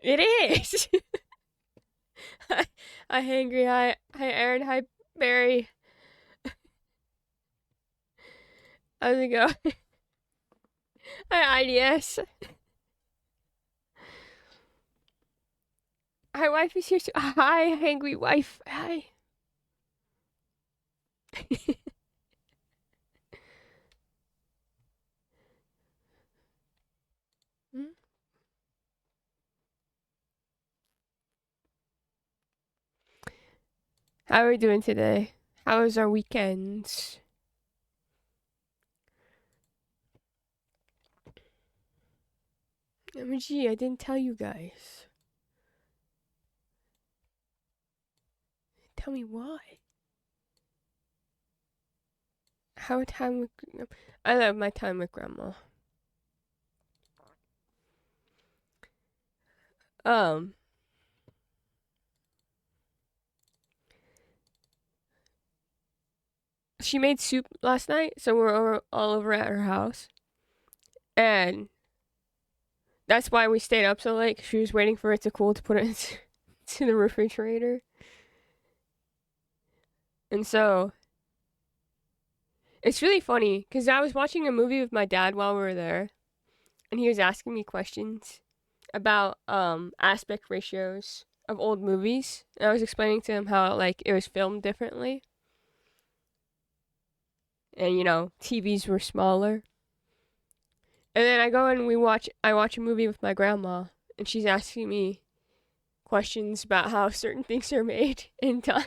It is. Hi, hi, Hangry. Hi, Aaron. Hi, Barry. How's it go? Hi, IDS. Hi, wife is here too. Hi, Hangry wife. Hi. Hmm? How are we doing today? How was our weekends? MG, I didn't tell you guys. Tell me why. How time with I love my time with grandma. Um, she made soup last night, so we're all over at her house, and that's why we stayed up so late. 'Cause she was waiting for it to cool to put it into the refrigerator, and so it's really funny because I was watching a movie with my dad while we were there, and he was asking me questions about aspect ratios of old movies, and I was explaining to him how like it was filmed differently, and TVs were smaller. And then I go and I watch a movie with my grandma, and she's asking me questions about how certain things are made and done,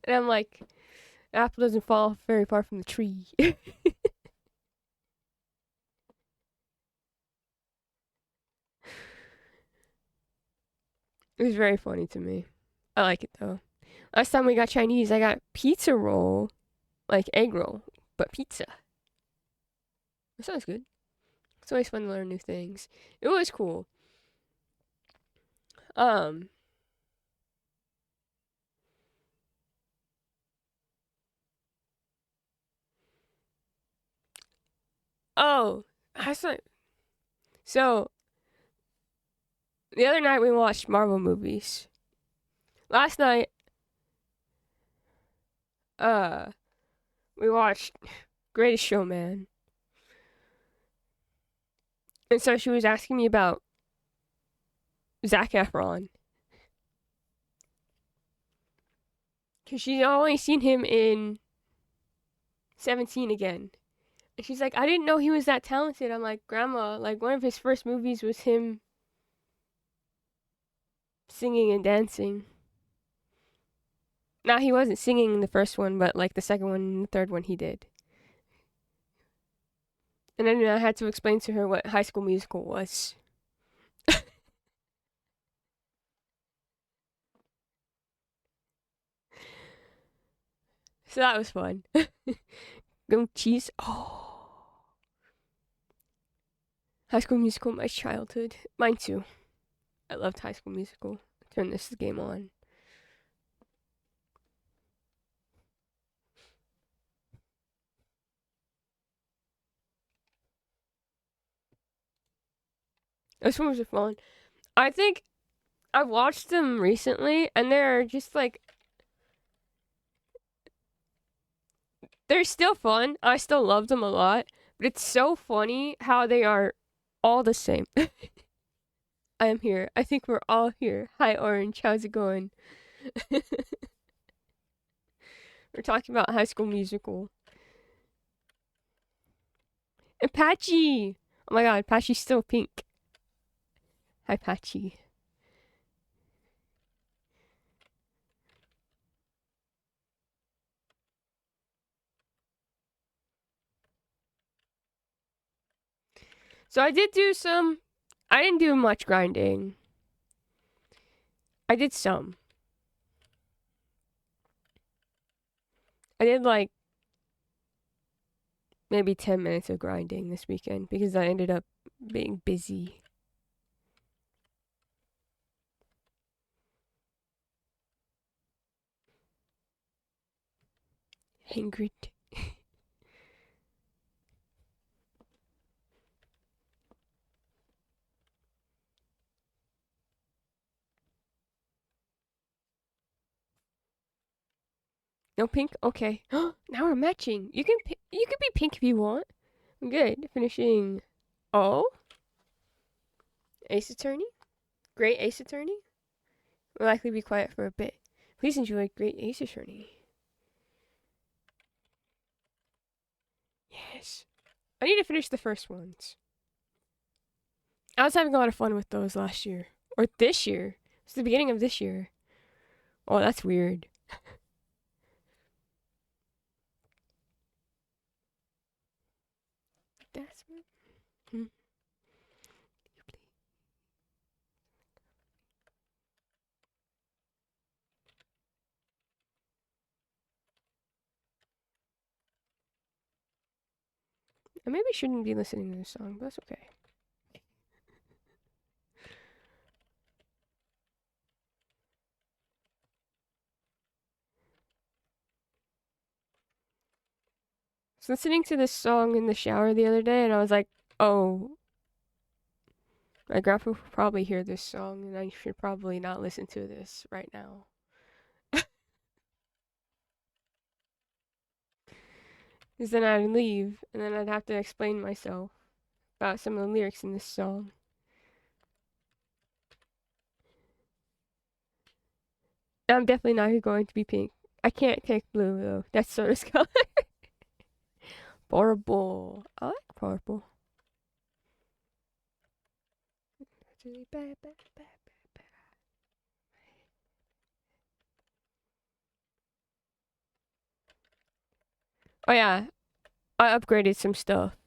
and I'm like, the apple doesn't fall very far from the tree. It was very funny to me. I like it though. Last time we got Chinese, I got pizza roll, like egg roll, but pizza. That sounds good. It's always fun to learn new things. It was cool. Um. Oh, that's not. So the other night we watched Marvel movies. Last night, uh, we watched Greatest Showman, and so she was asking me about Zac Efron because she's only seen him in 17 again. And she's like, I didn't know he was that talented. I'm like, Grandma, like one of his first movies was him singing and dancing. Now he wasn't singing in the first one, but like the second one and the third one he did. And then I had to explain to her what High School Musical was. So that was fun. Goat cheese. Oh, High School Musical, my childhood. Mine too. I loved High School Musical. Turn this game on. Those ones are fun. I think I've watched them recently, and they're just like they're still fun. I still love them a lot, but it's so funny how they are all the same. I am here. I think we're all here. Hi, Orange. How's it going? We're talking about High School Musical. And Patchy! Oh my god, Patchy's still pink. Hi, Patchy. So I did do some. I didn't do much grinding. I did some. I did like maybe 10 minutes of grinding this weekend because I ended up being busy. Hangry. No pink? Okay. Now we're matching. You can be pink if you want. Good. Finishing. Oh. Ace Attorney. Great Ace Attorney. Will likely be quiet for a bit. Please enjoy Great Ace Attorney. Yes. I need to finish the first ones. I was having a lot of fun with those last year. Or this year. It's the beginning of this year. Oh, that's weird. That's weird. I maybe shouldn't be listening to this song, but that's okay. I was listening to this song in the shower the other day, and I was like, oh, my grandpa will probably hear this song, and I should probably not listen to this right now. Because then I'd leave, and then I'd have to explain myself about some of the lyrics in this song. I'm definitely not going to be pink. I can't take blue, though. That's Soda's color. Purple. I like purple. Oh yeah, I upgraded some stuff.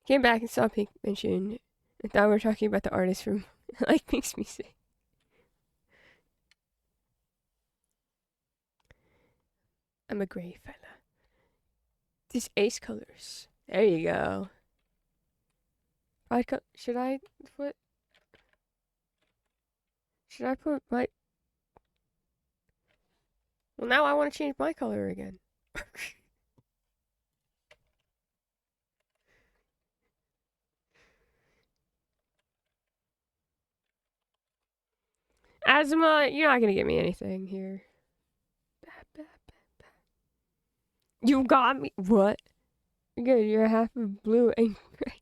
Came back and saw Pink mention. I thought we were talking about the artist from like makes me sick. I'm a gray fella. These ace colors. There you go. Should I put my... Well, now I want to change my color again. Azuma, you're not gonna get me anything here. You got me. What? Good, you're half of blue and gray.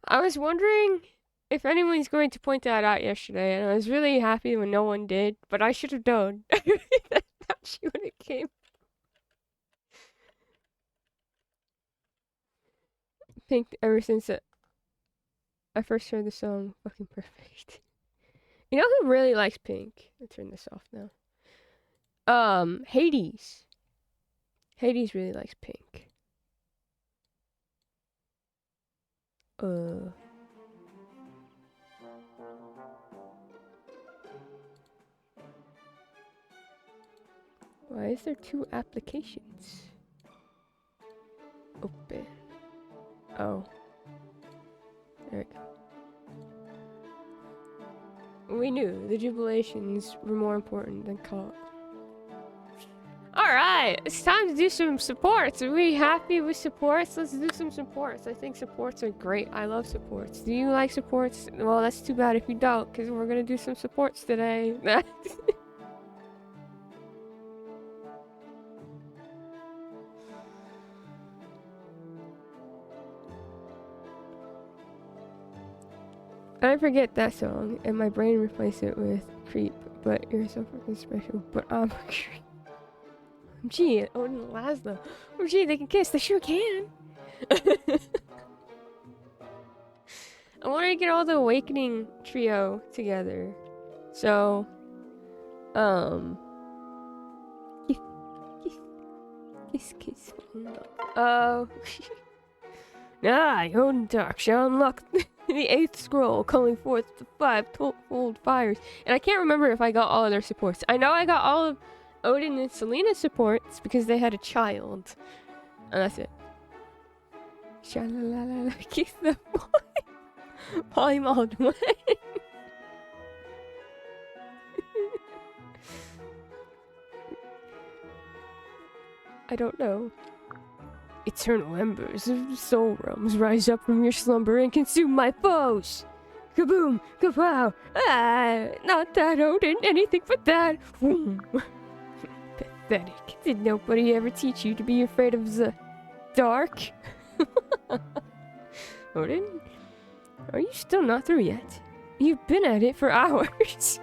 I was wondering if anyone's going to point that out yesterday, and I was really happy when no one did, but I should have known. That's when it came. Pink ever since I first heard the song. Fucking perfect. You know who really likes Pink? I'll turn this off now. Hades. Hades really likes Pink. Why is there 2 applications? Open. Oh. There we go. We knew the jubilations were more important than call. Alright, it's time to do some supports. Are we happy with supports? Let's do some supports. I think supports are great. I love supports. Do you like supports? Well, that's too bad if you don't, because we're going to do some supports today. I forget that song, and my brain replaced it with Creep. But you're so fucking special. But I'm a creep. Gee, Odin and Laszlo. Oh, gee, they can kiss. They sure can. I wanted to get all the Awakening trio together. So, kiss. Oh. Odin Dark shall unlock the 8th scroll, calling forth the 5-fold fires. And I can't remember if I got all of their supports. I know I got all of Odin and Selena's supports because they had a child. And that's it. Sha-la-la-la-la, kiss the boy. Polymod. I don't know. Eternal embers of the soul realms rise up from your slumber and consume my foes. Kaboom! Kapow! Ah! Not that, Odin! Anything but that! Pathetic. Did nobody ever teach you to be afraid of the dark? Odin? Are you still not through yet? You've been at it for hours.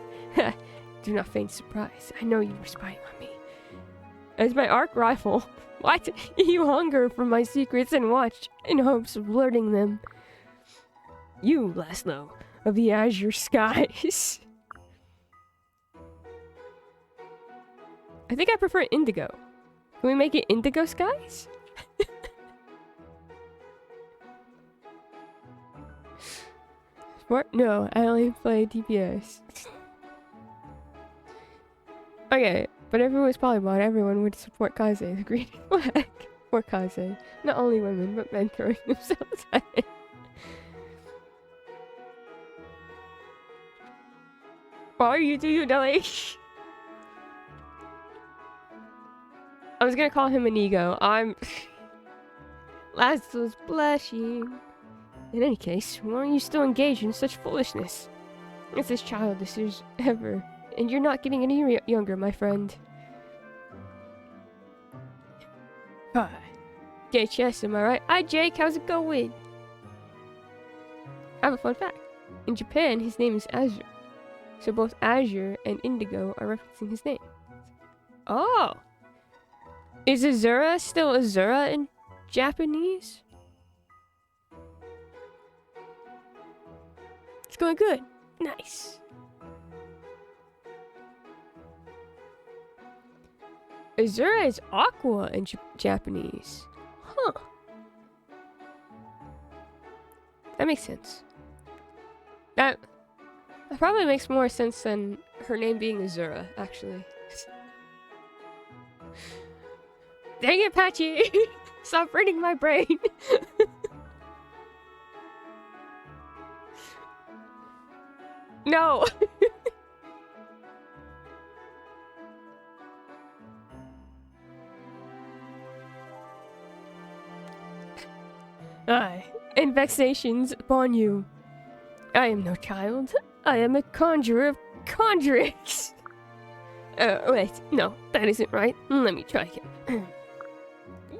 Do not feign surprise. I know you were spying on me. As my arc rifle. What? You hunger for my secrets and watch in hopes of learning them. You, Laszlo, of the azure skies. I think I prefer indigo. Can we make it indigo skies? Sport? No, I only play DPS. Okay, but if it was Polybot, everyone would support Kaze, the green flag. Or Kaze. Not only women, but men throwing themselves at it. What are you doing, Nelly? I was gonna call him an ego. Laszlo's blushing. In any case, why are you still engaged in such foolishness? It's as childish as ever, and you're not getting any younger, my friend. Hi. JHS, am I right? Hi, Jake, how's it going? I have a fun fact. In Japan, his name is Azure. So both Azure and Indigo are referencing his name. Oh! Is Azura still Azura in Japanese? It's going good. Nice. Azura is Aqua in Japanese. Huh. That makes sense. That probably makes more sense than her name being Azura, actually. Dang it, Patchy! Stop reading my brain! No! Aye, and vexations upon you. I am no child. I am a conjurer of conjurings. Wait, no, that isn't right. Let me try again.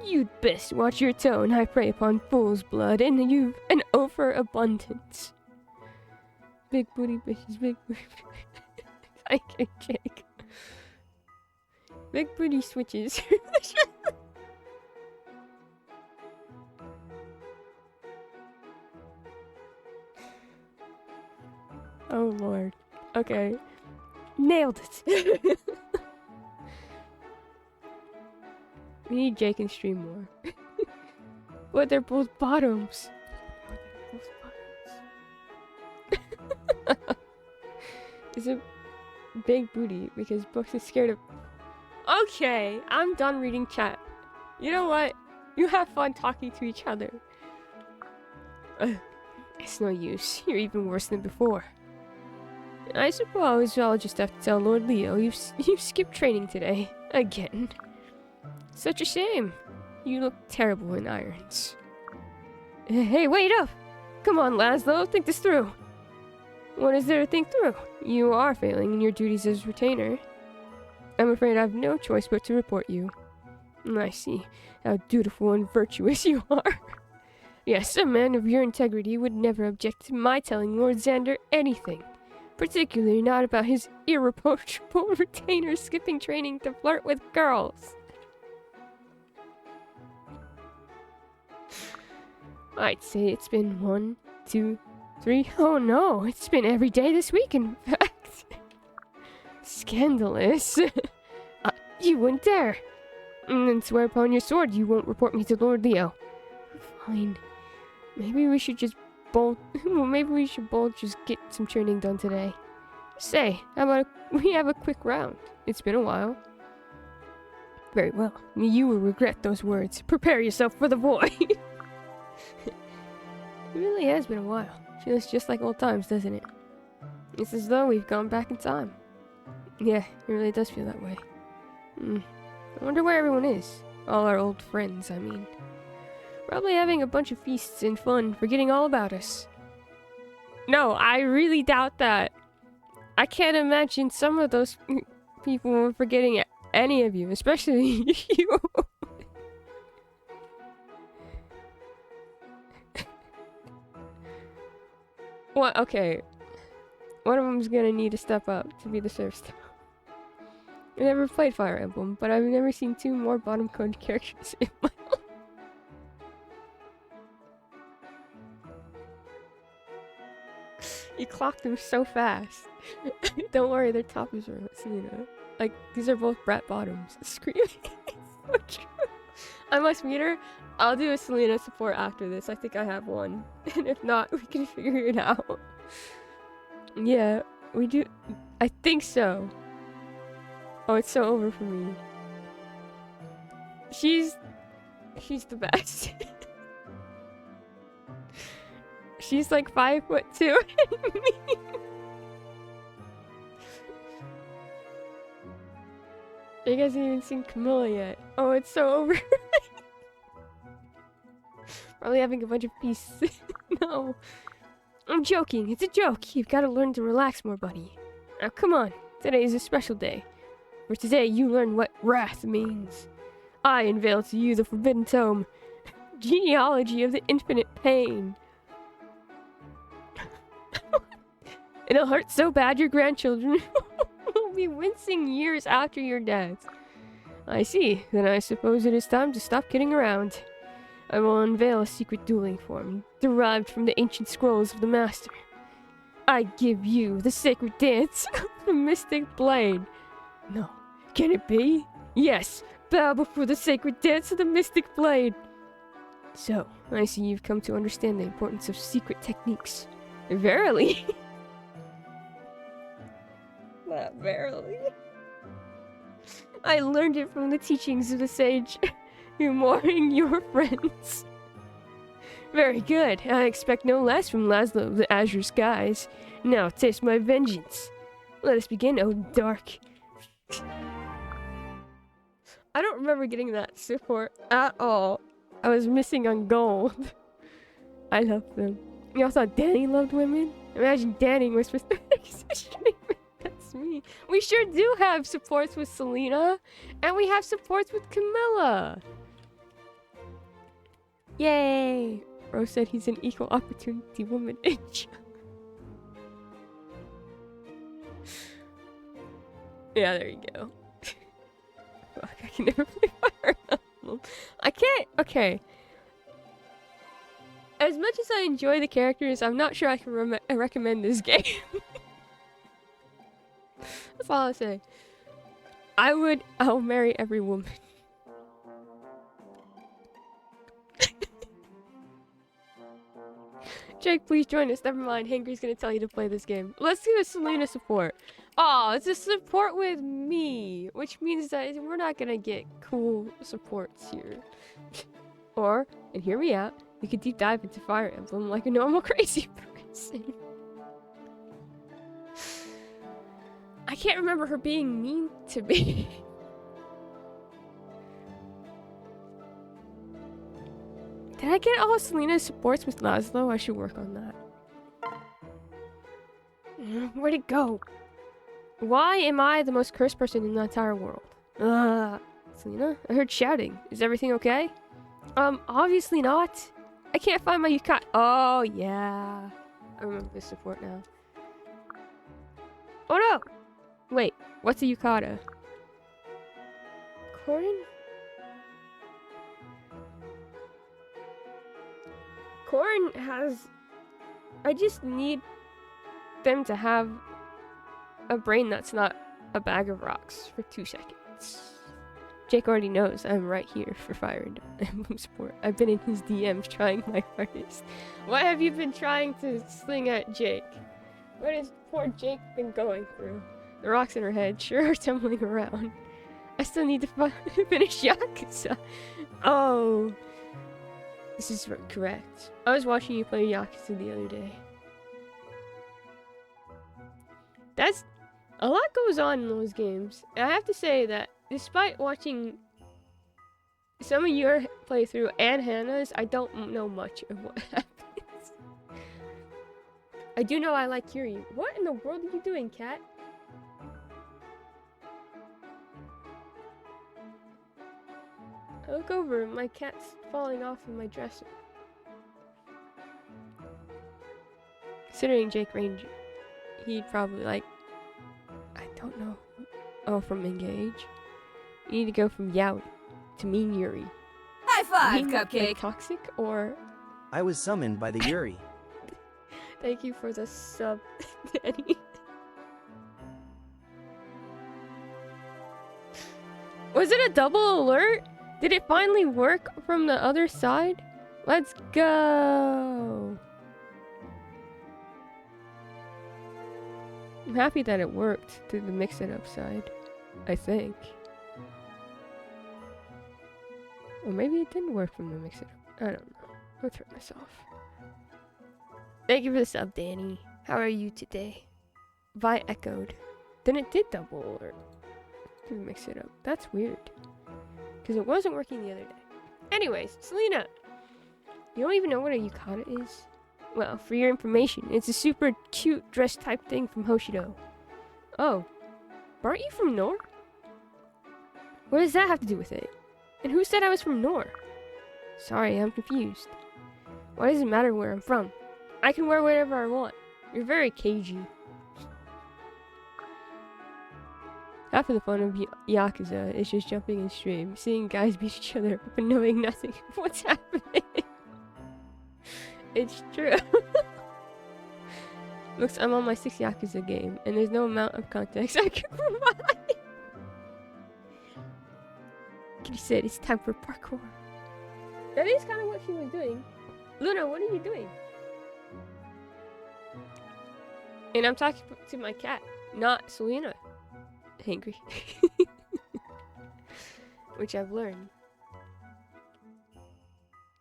You'd best watch your tone. I prey upon fool's blood, and you've an overabundance. Big booty bitches, big booty. I can't Jake. Big booty switches. Oh lord. Okay. Nailed it. We need Jake and stream more. But they're both bottoms. It's a big booty because Books is scared of. Okay, I'm done reading chat. You know what? You have fun talking to each other. It's no use. You're even worse than before. I suppose I'll just have to tell Lord Leo you've skipped training today. Again. Such a shame. You look terrible in irons. Hey, wait up! Come on, Laszlo, think this through. What is there to think through? You are failing in your duties as retainer. I'm afraid I have no choice but to report you. I see how dutiful and virtuous you are. Yes, a man of your integrity would never object to my telling Lord Xander anything. Particularly not about his irreproachable retainer skipping training to flirt with girls. I'd say it's been 1, 2, 3. Oh no, it's been every day this week, in fact. Scandalous. You wouldn't dare. And swear upon your sword you won't report me to Lord Leo. Fine. Maybe we should both just get some training done today. Say, how about we have a quick round? It's been a while. Very well. You will regret those words. Prepare yourself for the void. It really has been a while. Feels just like old times, doesn't it? It's as though we've gone back in time. Yeah, it really does feel that way. I wonder where everyone is. All our old friends, I mean. Probably having a bunch of feasts and fun, forgetting all about us. No, I really doubt that. I can't imagine some of those people were forgetting any of you, especially you. What? Okay. One of them's gonna need to step up to be the service star. I never played Fire Emblem, but I've never seen 2 more bottom code characters in my life. You clocked them so fast. Don't worry, their top is Selena. Like, these are both Brett bottoms. Screaming. So true. I must meet her. I'll do a Selena support after this. I think I have one. And if not, we can figure it out. Yeah, we do. I think so. Oh, it's so over for me. She's the best. She's like 5'2". You guys haven't even seen Camilla yet. Oh, it's so over. Probably having a bunch of peace. No. I'm joking. It's a joke. You've got to learn to relax more, buddy. Now, come on. Today is a special day. For today, you learn what wrath means. I unveil to you the forbidden tome. Genealogy of the infinite pain. It'll hurt so bad your grandchildren will be wincing years after your death. I see. Then I suppose it is time to stop kidding around. I will unveil a secret dueling form, derived from the ancient scrolls of the Master. I give you the sacred dance of the Mystic Blade. No. Can it be? Yes. Bow before the sacred dance of the Mystic Blade. So, I see you've come to understand the importance of secret techniques. Verily. Not verily. I learned it from the teachings of the sage, humoring your friends. Very good. I expect no less from Laszlo of the Azure Skies. Now taste my vengeance. Let us begin, oh dark. I don't remember getting that support at all. I was missing on gold. I love them. Y'all thought Danny loved women? Imagine Danny was with That's me. We sure do have supports with Selena. And we have supports with Camilla. Yay! Rose said he's an equal opportunity woman. Yeah, there you go. Fuck, I can never play Fire Emblem. I can't. Okay. As much as I enjoy the characters, I'm not sure I can recommend this game. That's all I'll say. I'll marry every woman. Jake, please join us. Never mind. Hangry's gonna tell you to play this game. Let's do a Selena support. Oh, it's a support with me, which means that we're not gonna get cool supports here. Or, and hear me out, we could deep dive into Fire Emblem like a normal crazy person. I can't remember her being mean to me. Did I get all Selena's supports with Laszlo? I should work on that. Where'd it go? Why am I the most cursed person in the entire world? Selena? I heard shouting. Is everything okay? Obviously not. I can't find my yukata. Oh, yeah. I remember this support now. Oh, no! Wait, what's a yukata? Corn? Corn has... I just need them to have a brain that's not a bag of rocks for 2 seconds. Jake already knows I'm right here for Fire Emblem support. I've been in his DMs trying my hardest. What have you been trying to sling at Jake? What has poor Jake been going through? The rocks in her head sure are tumbling around. I still need to finish Yakuza. Oh. This is correct. I was watching you play Yakuza the other day. That's... A lot goes on in those games. And I have to say that despite watching some of your playthrough and Hannah's, I don't know much of what happens. I do know I like Yuri. What in the world are you doing, cat? I look over, my cat's falling off of my dresser. Considering Jake Ranger, he'd probably like, I don't know. Oh, from Engage. You need to go from Yowie to Mean Yuri. High five, Mean Cupcake! Toxic or... I was summoned by the Yuri. Thank you for the sub, Danny. Was it a double alert? Did it finally work from the other side? Let's go! I'm happy that it worked through the mix-it-up side, I think. Or maybe it didn't work from the mix-it-up. I don't know. I'll turn this off. Thank you for the sub, Danny. How are you today? Vi echoed. Then it did double alert through the mix-it-up. That's weird. Because it wasn't working the other day. Anyways, Selena! You don't even know what a yukata is? Well, for your information, it's a super cute dress type thing from Hoshido. Oh. Aren't you from Nor? What does that have to do with it? And who said I was from Nor? Sorry, I'm confused. Why does it matter where I'm from? I can wear whatever I want. You're very cagey. Half of the fun of Yakuza is just jumping in stream, seeing guys beat each other but knowing nothing of what's happening. It's true. Looks, I'm on my 6th Yakuza game, and there's no amount of context I can provide. Kitty said it's time for parkour. That is kind of what she was doing. Luna, what are you doing? And I'm talking to my cat, not Selena. Hangry. Which I've learned.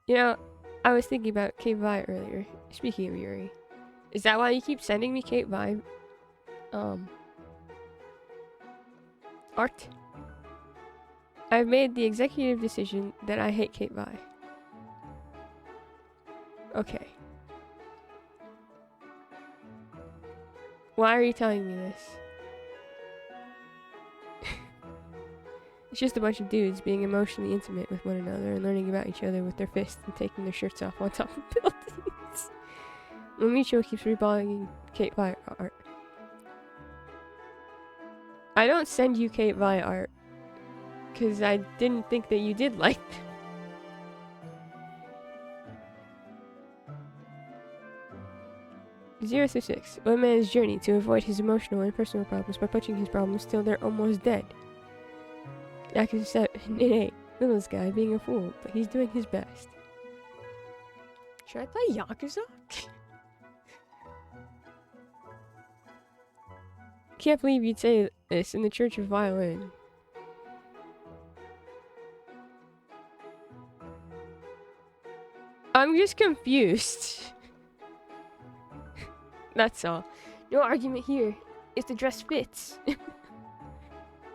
You know, I was thinking about Kate Vi earlier. Speaking of Yuri. Is that why you keep sending me Kate Vi? Art? I've made the executive decision that I hate Kate Vi. Okay. Why are you telling me this? It's just a bunch of dudes being emotionally intimate with one another and learning about each other with their fists and taking their shirts off on top of buildings. Momicho keeps rebuying Kate Vi art. I don't send you Kate Vi art because I didn't think that you did like them. Zero through 6. One man's journey to avoid his emotional and personal problems by punching his problems till they're almost dead. Yakuza 7 and 8. Littlest guy being a fool, but he's doing his best. Should I play Yakuza? Can't believe you'd say this in the Church of Violin. I'm just confused. That's all. No argument here. If the dress fits.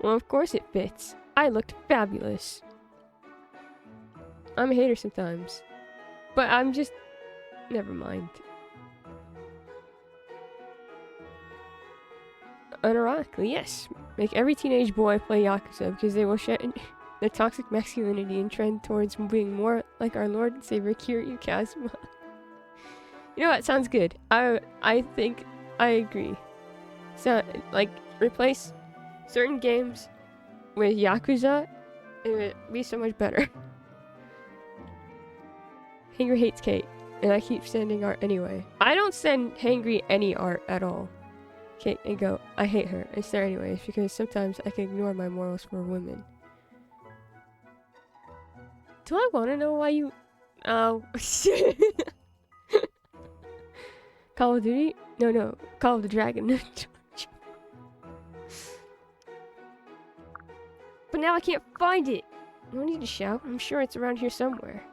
Well, of course it fits. I looked fabulous. I'm a hater sometimes. But I'm just... Never mind. Unironically, yes. Make every teenage boy play Yakuza because they will shed their toxic masculinity and trend towards being more like our Lord and Savior Kiryu Kazuma. You know what? Sounds good. I think I agree. So, like, replace certain games with Yakuza, and it would be so much better. Hangry hates Kate, and I keep sending art anyway. I don't send Hangry any art at all. Kate and go, I hate her. It's there anyways, because sometimes I can ignore my morals for women. Do I want to know why you... Oh. Call of Duty? No. Call of the Dragon. But now I can't find it. No need to shout. I'm sure it's around here somewhere.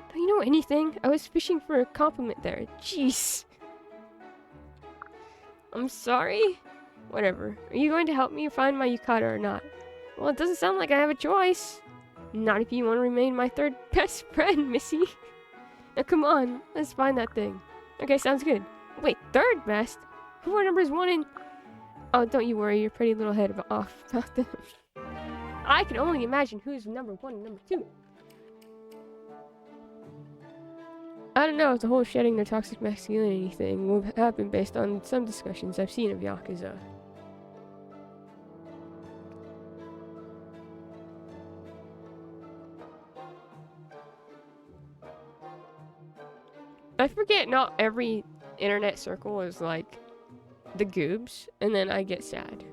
Don't you know anything? I was fishing for a compliment there. Jeez. I'm sorry? Whatever. Are you going to help me find my yukata or not? Well, it doesn't sound like I have a choice. Not if you want to remain my third best friend, Missy. Now come on, let's find that thing. Okay, sounds good. Wait, third best? Who are numbers 1 and... Oh, don't you worry, your pretty little head off about them. I can only imagine who's number 1 and number 2. I don't know if the whole shedding their toxic masculinity thing will happen based on some discussions I've seen of Yakuza. I forget not every internet circle is like the goobs, and then I get sad.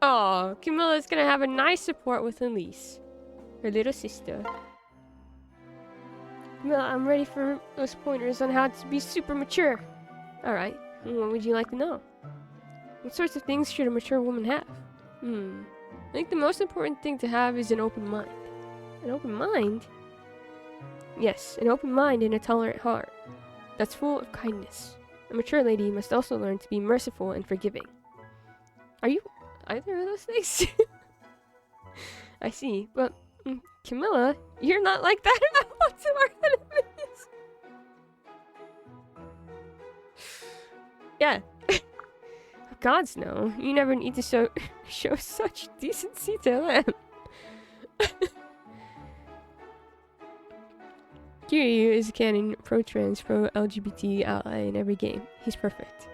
Oh, Camilla's gonna have a nice support with Elise, her little sister. Camilla, I'm ready for those pointers on how to be super mature. Alright, what would you like to know? What sorts of things should a mature woman have? I think the most important thing to have is an open mind. An open mind? Yes, an open mind and a tolerant heart that's full of kindness. A mature lady must also learn to be merciful and forgiving. Are you either of those things? I see, but Camilla, you're not like that at all to our enemies. Yeah. Gods no, you never need to show such decency to them. Kiryu is a canon pro-trans, pro-LGBT ally in every game. He's perfect.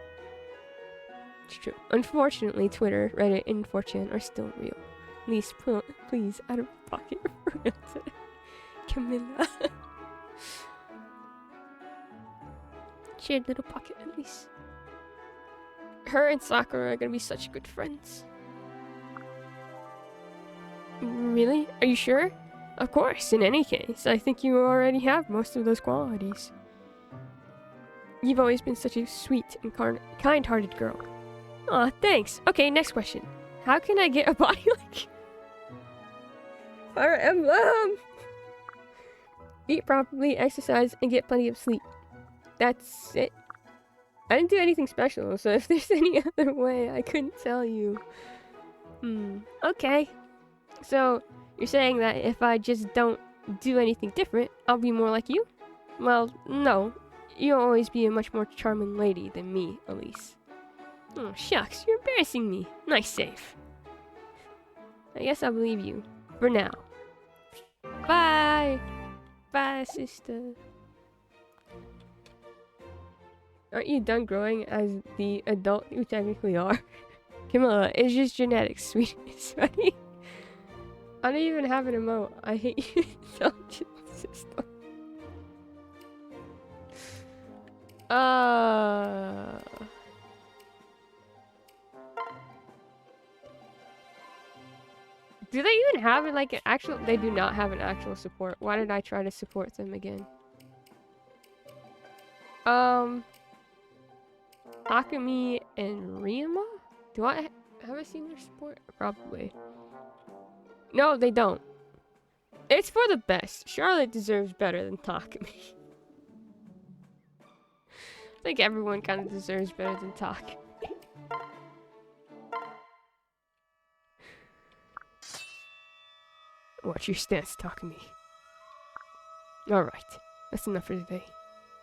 It's true. Unfortunately, Twitter, Reddit, and 4chan are still real. Please, please, out of pocket for real today. Camilla. Shared little pocket at least. Her and Sakura are gonna be such good friends. Really? Are you sure? Of course, in any case, I think you already have most of those qualities. You've always been such a sweet and kind-hearted girl. Aw, thanks. Okay, next question. How can I get a body like Fire Emblem? Eat properly, exercise, and get plenty of sleep. That's it. I didn't do anything special, so if there's any other way, I couldn't tell you. Okay. So, you're saying that if I just don't do anything different, I'll be more like you? Well, no. You'll always be a much more charming lady than me, Elise. Oh, shucks, you're embarrassing me. Nice save. I guess I'll believe you. For now. Bye! Bye, sister. Aren't you done growing as the adult you technically are? Camilla, it's just genetics, sweetness, right? I don't even have an emote. I hate your intelligence system. Do they even have it like an actual? They do not have an actual support. Why did I try to support them again? Akemi and Ryuma? Have I seen their support? Probably. No, they don't. It's for the best. Charlotte deserves better than Takumi. I think everyone kind of deserves better than Takumi. Watch your stance, Takumi. Alright, that's enough for today.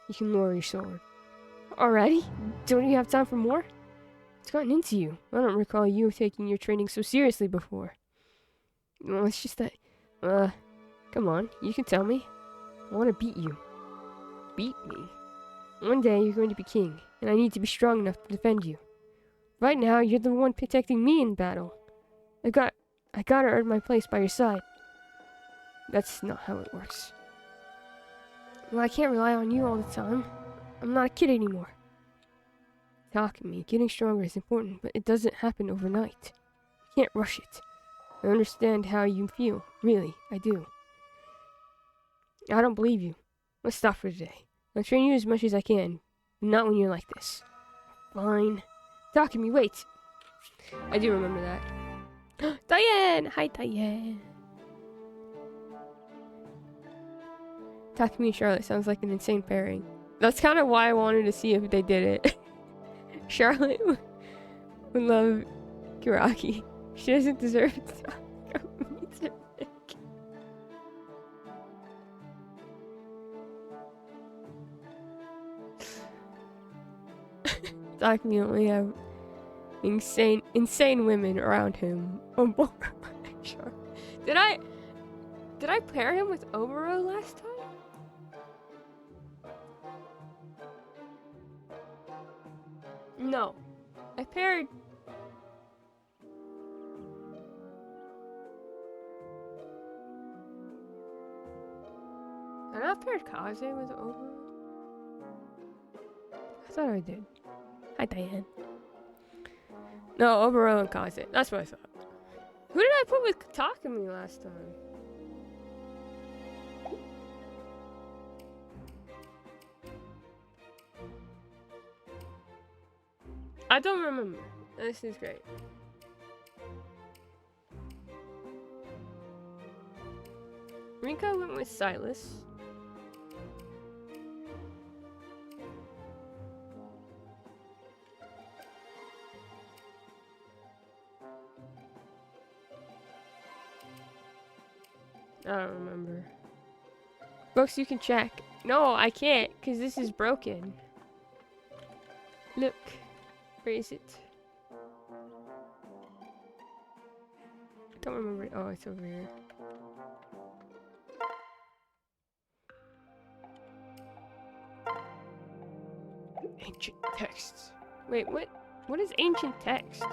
You can lower your sword. Already? Don't you have time for more? What's gotten into you? I don't recall you taking your training so seriously before. Well, it's just that... come on, you can tell me. I want to beat you. Beat me? One day you're going to be king, and I need to be strong enough to defend you. Right now, you're the one protecting me in battle. I gotta earn my place by your side. That's not how it works. Well, I can't rely on you all the time. I'm not a kid anymore. Takumi, getting stronger is important, but it doesn't happen overnight. You can't rush it. I understand how you feel. Really, I do. I don't believe you. Let's stop for today. I'll train you as much as I can, but not when you're like this. Fine. Takumi, wait! I do remember that. Diane! Hi, Diane! Takumi and Charlotte sounds like an insane pairing. That's kind of why I wanted to see if they did it. Charlotte would love Kiraki. She doesn't deserve it. Takumi only have insane women around him. Did I pair him with Oboro last time? No. I paired... I not paired Kaze with Oboro? I thought I did. Hi, Diane. No, Oboro and Kaze. That's what I thought. Who did I put with Takumi last time? I don't remember. This is great. Rinka went with Silas. I don't remember. Books you can check. No, I can't, because this is broken. Look. Where is it? I don't remember. Oh, it's over here. Ancient texts. Wait, what? What is ancient text?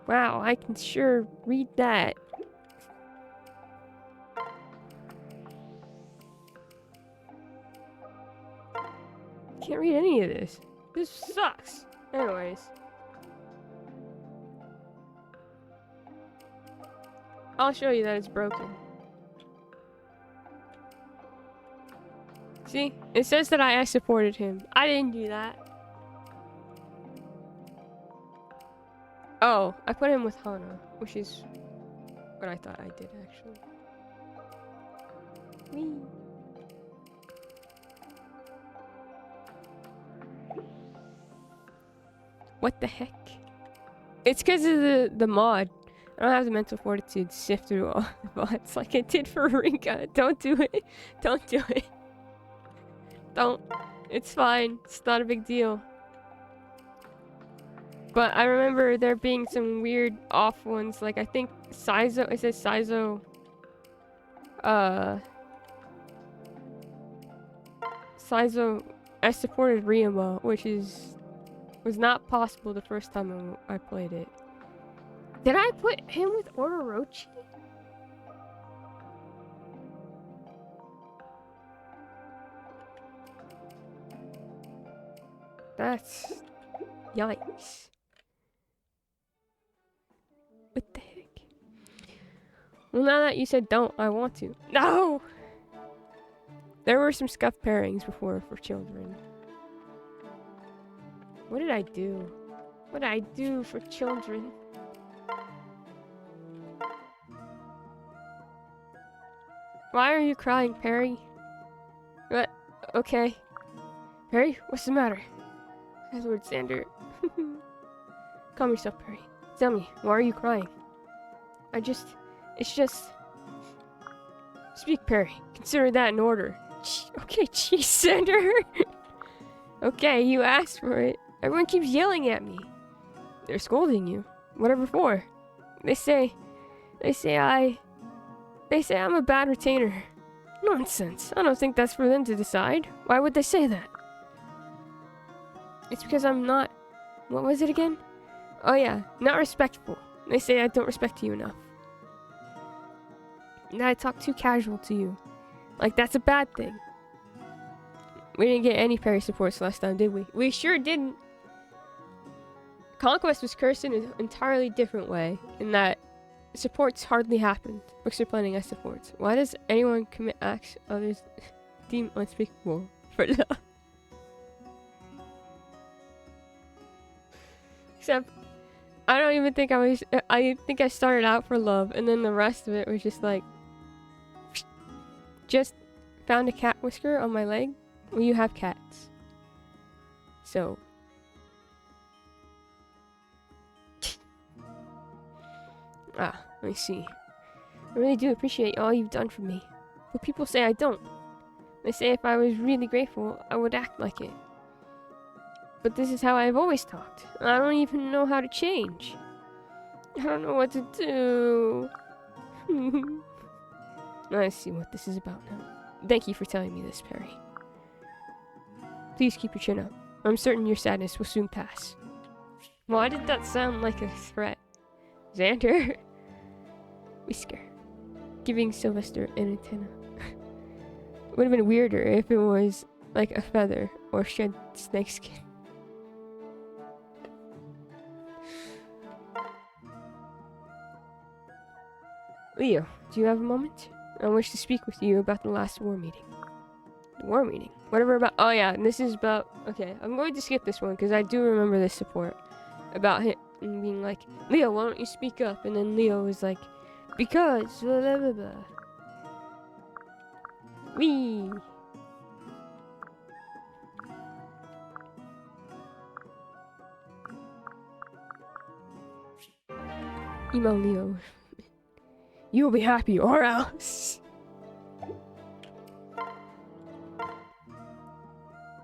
Wow, I can sure read that. Can't read any of this. This sucks. Anyways. I'll show you that it's broken. See? It says that I supported him. I didn't do that. Oh, I put him with Hana, which is what I thought I did, actually. Whee. What the heck? It's because of the mod. I don't have the mental fortitude to sift through all the mods like I did for Rinka. Don't do it. Don't do it. Don't. It's fine. It's not a big deal. But I remember there being some weird off ones. Like I think Saizo. It says Saizo. Saizo. I supported Ryuma, which was not possible the first time I played it. Did I put him with Ororochi? That's... yikes. What the heck? Well, now that you said don't, I want to. No! There were some scuffed pairings before for children. What did I do? What did I do for children? Why are you crying, Perry? What? Okay. Perry, what's the matter? Hi, Lord Sander. Calm yourself, Perry. Tell me, why are you crying? It's just... Speak, Perry. Consider that in order. Okay, geez, Sander. Okay, you asked for it. Everyone keeps yelling at me. They're scolding you. Whatever for. They say I'm a bad retainer. Nonsense. I don't think that's for them to decide. Why would they say that? It's because I'm not... What was it again? Oh yeah, not respectful. They say I don't respect you enough. And that I talk too casual to you. Like that's a bad thing. We didn't get any parry supports last time, did we? We sure didn't. Conquest was cursed in an entirely different way, in that supports hardly happened. Books are planning as supports. Why does anyone commit acts others deem unspeakable for love? Except, I don't even think I think I started out for love, and then the rest of it was just like, just found a cat whisker on my leg. Well, you have cats. So. Let me see. I really do appreciate all you've done for me. But people say I don't. They say if I was really grateful, I would act like it. But this is how I've always talked. I don't even know how to change. I don't know what to do. I see what this is about now. Thank you for telling me this, Perry. Please keep your chin up. I'm certain your sadness will soon pass. Why did that sound like a threat? Xander? Whisker. Giving Sylvester an antenna. Would have been weirder if it was like a feather or shed snakeskin. Leo, do you have a moment? I wish to speak with you about the last war meeting. The war meeting? Whatever about... Oh yeah, and this is about... Okay, I'm going to skip this one because I do remember this support. About him being like, Leo, why don't you speak up? And then Leo was like, because... blah blah blah blah. Wee! Email Leo. You'll be happy or else.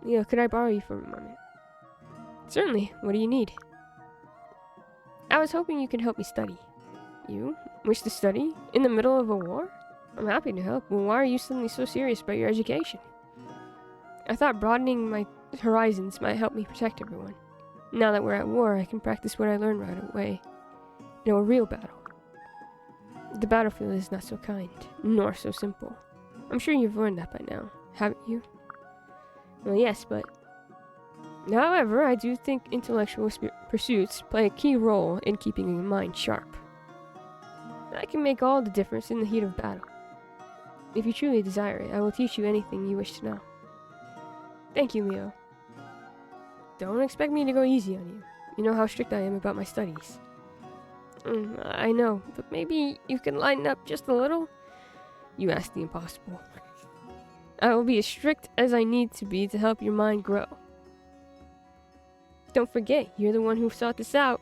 Leo, could I borrow you for a moment? Certainly. What do you need? I was hoping you could help me study. You? Wish to study? In the middle of a war? I'm happy to help. Well, why are you suddenly so serious about your education? I thought broadening my horizons might help me protect everyone. Now that we're at war, I can practice what I learned right away. In a real battle. The battlefield is not so kind, nor so simple. I'm sure you've learned that by now, haven't you? Well, yes, but... However, I do think intellectual pursuits play a key role in keeping your mind sharp. That can make all the difference in the heat of battle. If you truly desire it, I will teach you anything you wish to know. Thank you, Leo. Don't expect me to go easy on you. You know how strict I am about my studies. I know, but maybe you can lighten up just a little? You ask the impossible. I will be as strict as I need to be to help your mind grow. Don't forget, you're the one who sought this out.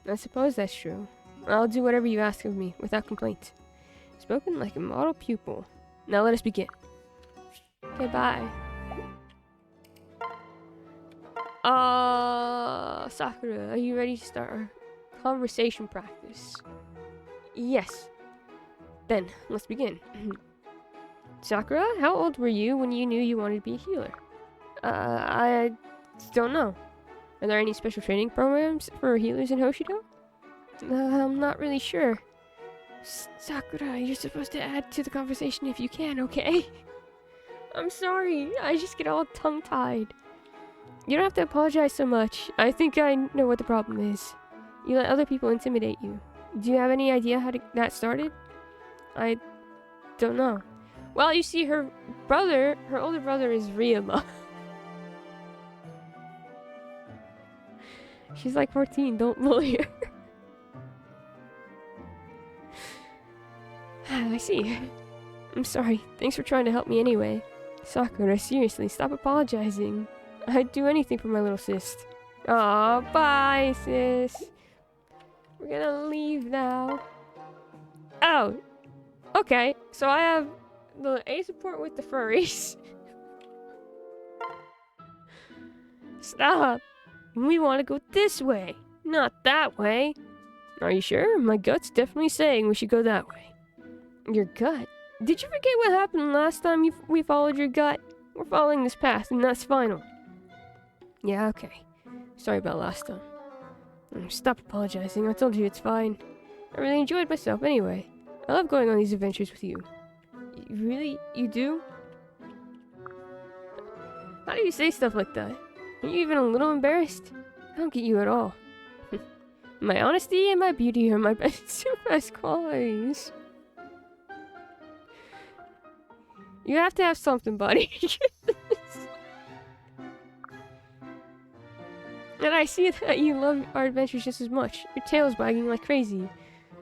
I suppose that's true. I'll do whatever you ask of me, without complaint. Spoken like a model pupil. Now let us begin. Okay, bye. Sakura, are you ready to start our conversation practice? Yes. Then, let's begin. Sakura, how old were you when you knew you wanted to be a healer? I don't know. Are there any special training programs for healers in Hoshido? I'm not really sure. Sakura, you're supposed to add to the conversation if you can, okay? I'm sorry, I just get all tongue-tied. You don't have to apologize so much. I think I know what the problem is. You let other people intimidate you. Do you have any idea how that started? I don't know. Well, you see, her older brother is Ryuma. She's like 14, don't bully her. I see. I'm sorry. Thanks for trying to help me anyway. Sakura, seriously, stop apologizing. I'd do anything for my little sis. Aw, bye, sis. We're gonna leave now. Oh, okay. So I have the A support with the furries. Stop. We want to go this way, not that way. Are you sure? My gut's definitely saying we should go that way. Your gut? Did you forget what happened last time we followed your gut? We're following this path, and that's final. Yeah, okay. Sorry about last time. Stop apologizing. I told you it's fine. I really enjoyed myself anyway. I love going on these adventures with you. Really? You do? How do you say stuff like that? Are you even a little embarrassed? I don't get you at all. My honesty and my beauty are my two best qualities. You have to have something, buddy. And I see that you love our adventures just as much. Your tail's wagging like crazy.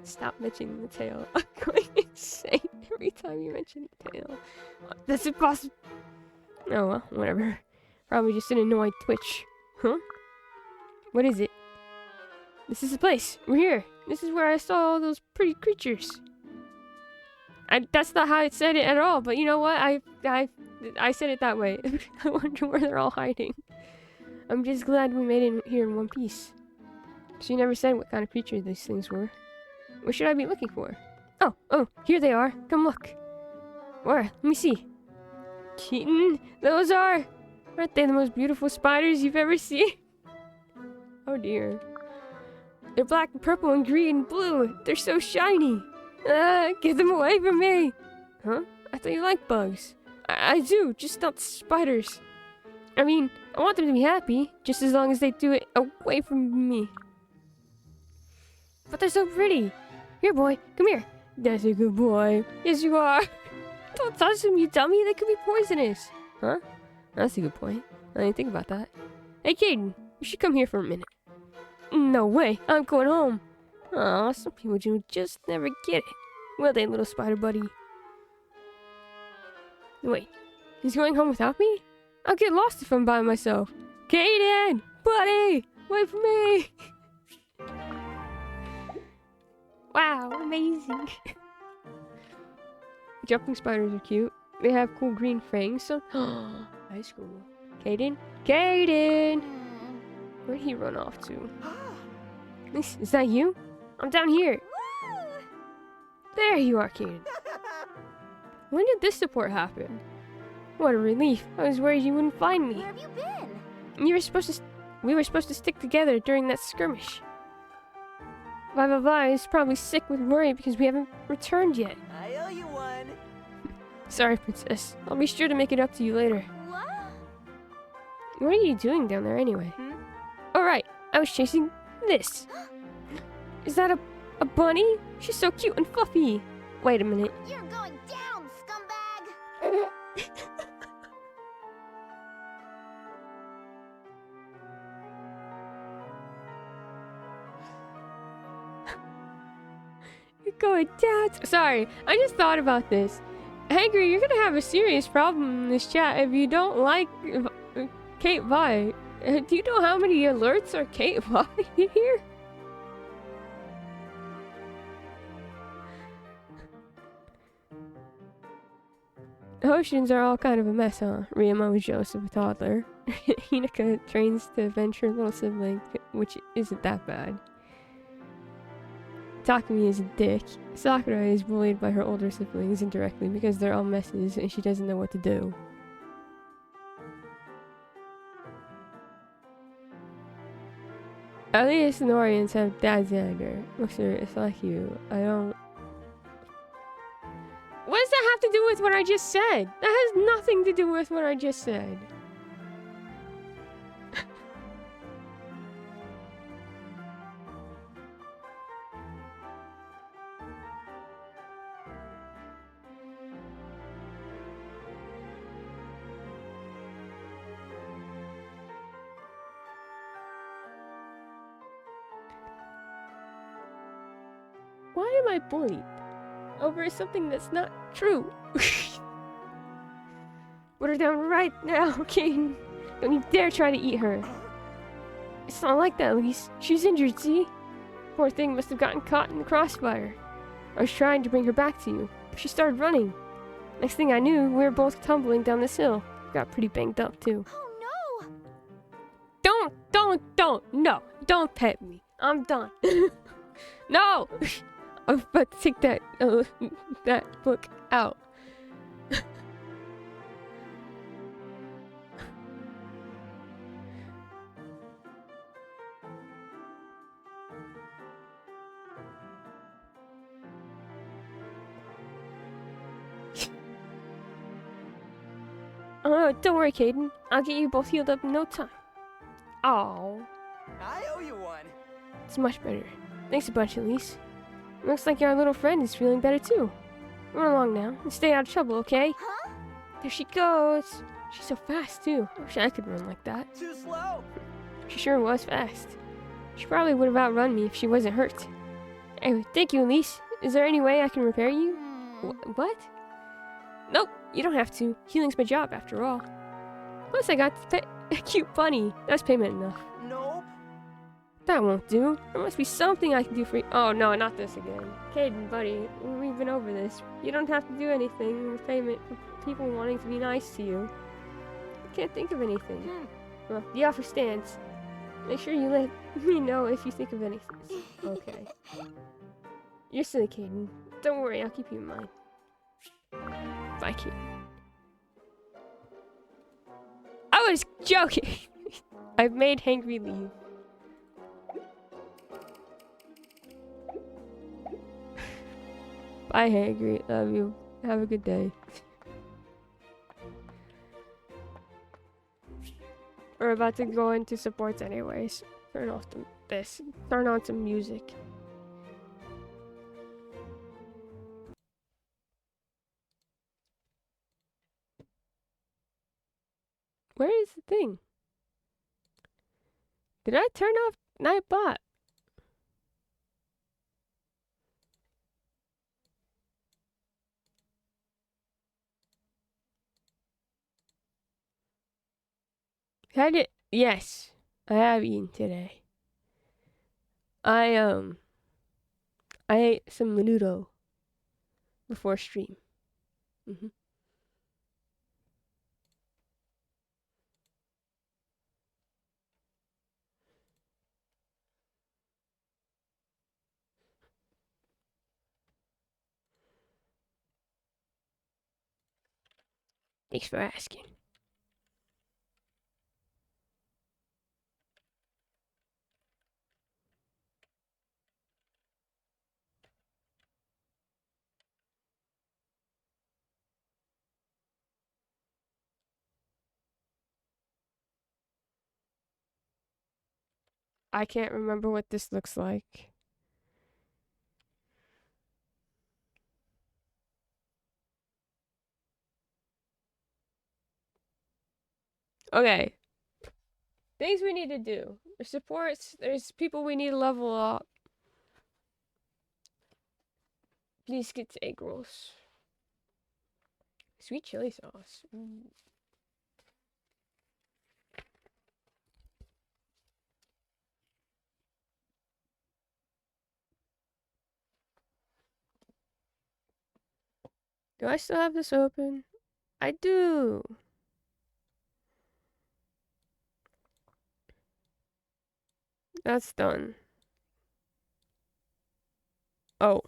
Stop mentioning the tail. I'm going insane every time you mention the tail. That's impossible. Oh well, whatever. Probably just an annoyed twitch. Huh? What is it? This is the place. We're here. This is where I saw all those pretty creatures. That's not how I said it at all, but you know what? I said it that way. I wonder where they're all hiding. I'm just glad we made it here in one piece. So you never said what kind of creature these things were. What should I be looking for? Oh, here they are. Come look. Where? Let me see. Keaton, those aren't they the most beautiful spiders you've ever seen? Oh dear. They're black and purple and green and blue. They're so shiny. Get them away from me. Huh? I thought you liked bugs. I do, just not spiders. I mean, I want them to be happy, just as long as they do it away from me. But they're so pretty. Here, boy, come here. That's a good boy. Yes, you are. Don't touch them, you dummy. They could be poisonous. Huh? That's a good point. I didn't think about that. Hey, Caden, you should come here for a minute. No way. I'm going home. Aw, some people just never get it. Will they, little spider buddy? Wait, he's going home without me? I'll get lost if I'm by myself. Caden! Buddy! Wait for me! Wow, amazing. Jumping spiders are cute. They have cool green fangs, so... High school. Caden? Caden! Where'd he run off to? Is that you? I'm down here. There you are, Caden. When did this support happen? What a relief. I was worried you wouldn't find me. Where have you been? We were supposed to stick together during that skirmish. Blah is probably sick with worry because we haven't returned yet. I owe you one. Sorry, Princess. I'll be sure to make it up to you later. What? What are you doing down there anyway? Alright, I was chasing this. Is that a bunny? She's so cute and fluffy. Wait a minute. You're going down, scumbag! You're going down. Sorry, I just thought about this. Angry, you're gonna have a serious problem in this chat if you don't like Kate Vi. Do you know how many alerts are Kate Vi in here? The oceans are all kind of a mess, huh? Ryoma was jealous of a toddler. Hinaka trains to avenge her little sibling, which isn't that bad. Takumi is a dick. Sakura is bullied by her older siblings indirectly because they're all messes and she doesn't know what to do. At least Norians have dad's anger. Look, sir, it's like you. I don't... What does that have to do with what I just said? That has nothing to do with what I just said. Why am I bullied? Over something that's not true. Put her down right now, King. Don't you dare try to eat her. It's not like that, Elise. She's injured, see? Poor thing must have gotten caught in the crossfire. I was trying to bring her back to you, but she started running. Next thing I knew, we were both tumbling down this hill. Got pretty banged up, too. Oh no! No, don't pet me. I'm done. No! I'm about to take that book out. Oh, don't worry, Caden. I'll get you both healed up in no time. Oh, I owe you one. it's much better. Thanks a bunch, Elise. Looks like our little friend is feeling better too. Run along now and stay out of trouble, okay? Huh? There she goes. She's so fast too. I wish I could run like that. Too slow. She sure was fast. She probably would have outrun me if she wasn't hurt. Anyway, thank you, Elise. Is there any way I can repair you? What? Nope, you don't have to. Healing's my job, after all. Plus, I got a cute bunny. That's payment enough. Nope. That won't do. There must be something I can do for you. Oh, no, not this again. Caden, buddy, we've been over this. You don't have to do anything in payment for people wanting to be nice to you. I can't think of anything. Well, the offer stands. Make sure you let me know if you think of anything. Okay. You're silly, Caden. Don't worry, I'll keep you in mind. Bye, Caden. I was joking! I've made Hangry leave. Bye, Hangry. Love you. Have a good day. We're about to go into supports anyways. Turn off this. Turn on some music. Where is the thing? Did I turn off Nightbot? Had it? Yes, I have eaten today. I ate some menudo before stream. Thanks for asking. I can't remember what this looks like. Okay. Things we need to do. There's supports. There's people we need to level up. These get egg rolls. Sweet chili sauce. Do I still have this open? I do. That's done. Oh.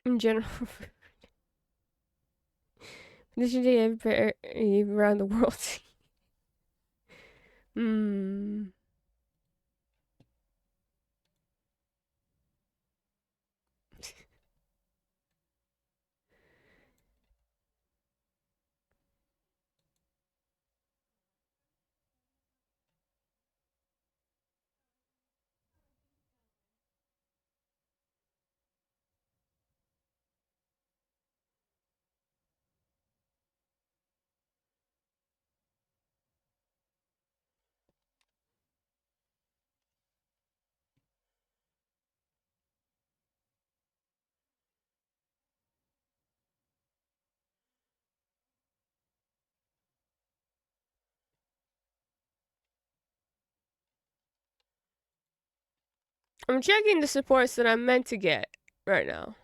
In general. This should be around the world. Hmm. I'm checking the supports that I'm meant to get right now.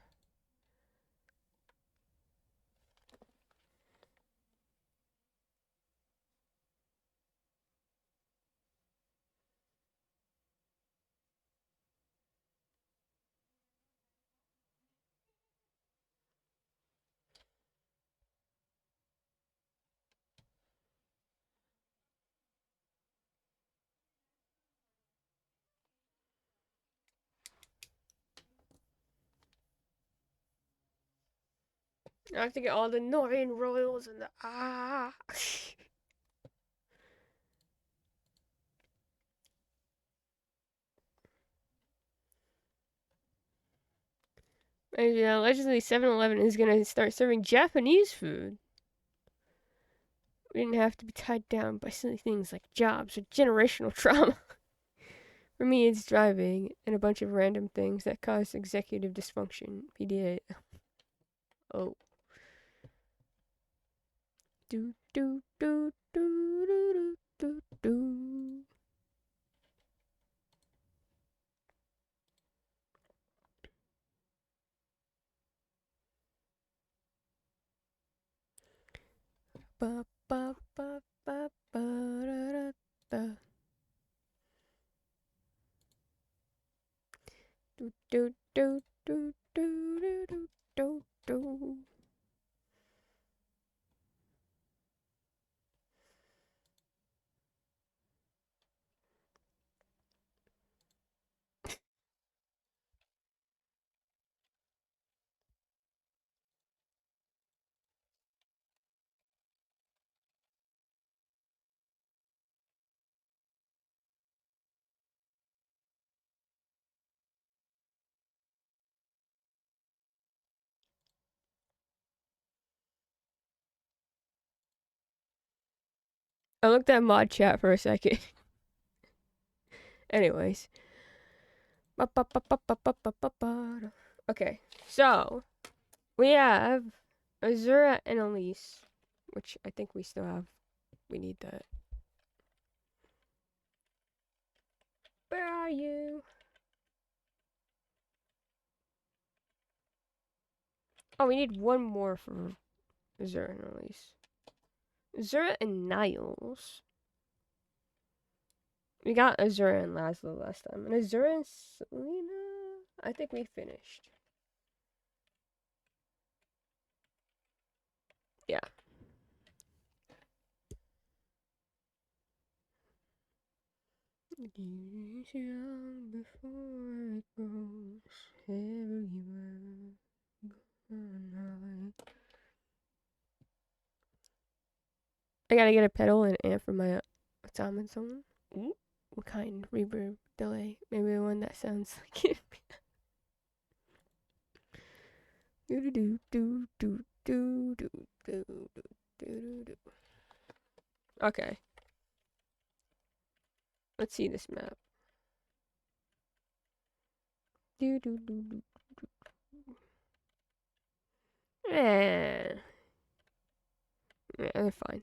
I have to get all the Northern Royals and the ah. And, yeah, allegedly 7-Eleven is gonna start serving Japanese food. We didn't have to be tied down by silly things like jobs or generational trauma. For me, it's driving and a bunch of random things that cause executive dysfunction. PDA. Oh. Do do do do do do do. Ba ba ba ba ba da da da. Do do do do do do do do. I looked at mod chat for a second. Anyways. Okay, so we have Azura and Elise, which I think we still have. We need that. Where are you? Oh, we need one more for Azura and Elise. Azura and Niles. We got Azura and Laszlo last time. And Azura and Selena, I think we finished. Yeah. Young before it grows everywhere. I gotta get a pedal and amp for my automaton. Ooh. What kind? Reverb, delay. Maybe the one that sounds like it. Do do do do do do do do do do. Okay. Let's see this map. Do do do do. Eh. Yeah, they're fine.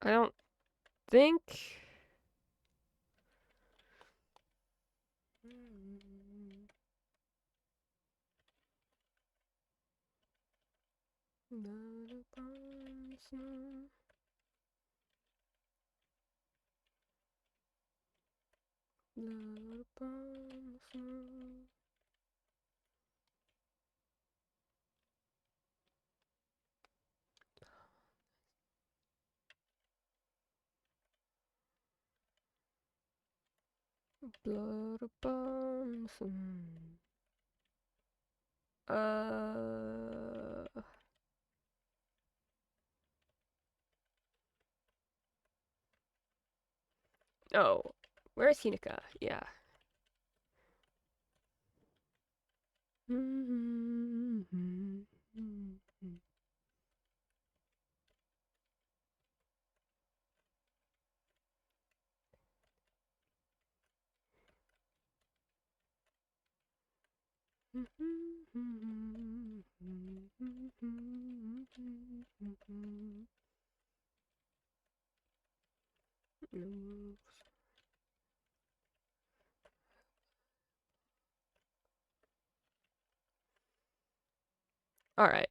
I don't think. Blood upon the sun. Oh, where's Hinika? Yeah. All right.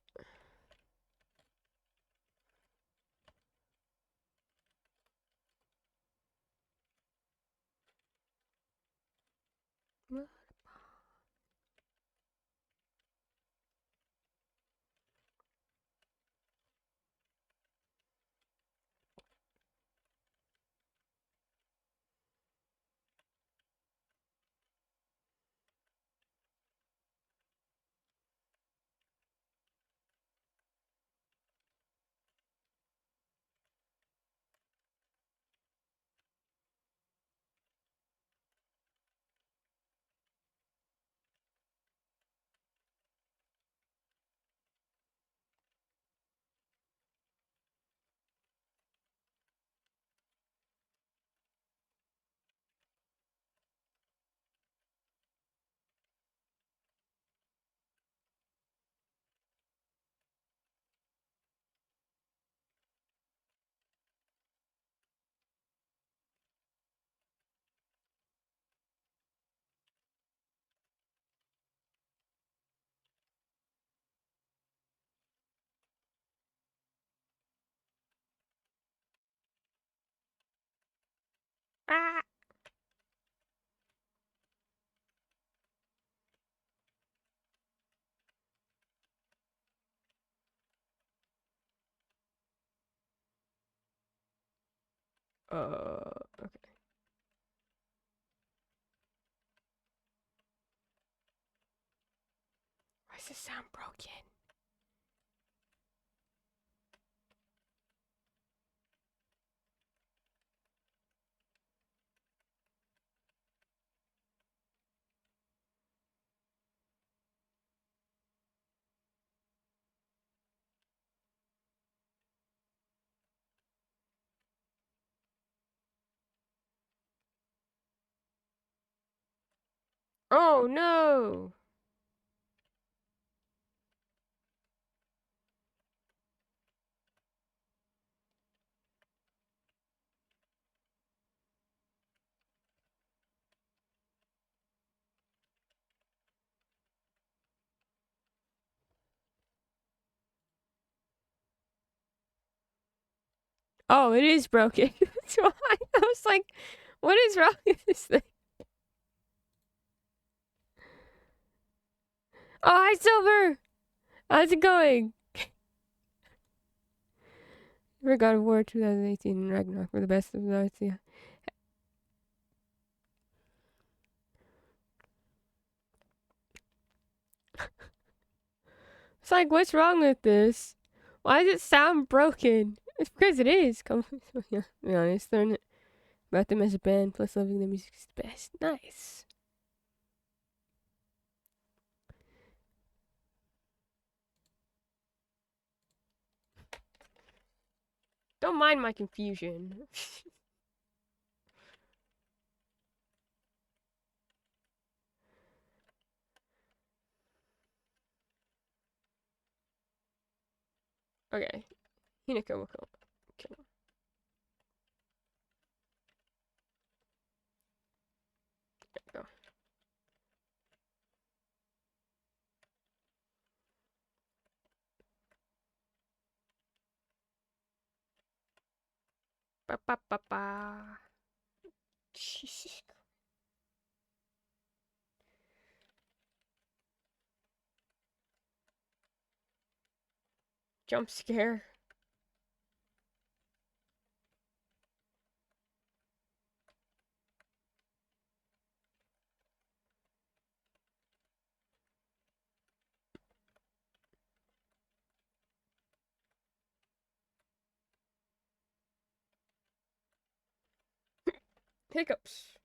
Ah. Okay. Why does this sound broken? Oh no! Oh, it is broken. That's why I was like, what is wrong with this thing? Oh, hi, Silver! How's it going? For God of War 2018 and Ragnarok were the best of those. Yeah. It's like, what's wrong with this? Why does it sound broken? It's because it is. Come on, yeah, be honest. Learn about them as a band, plus loving their music is the best. Nice. Don't mind my confusion. Okay. Hinako will come. Okay. There we go. Ba ba ba ba. Jesus. Jump scare. Hiccups.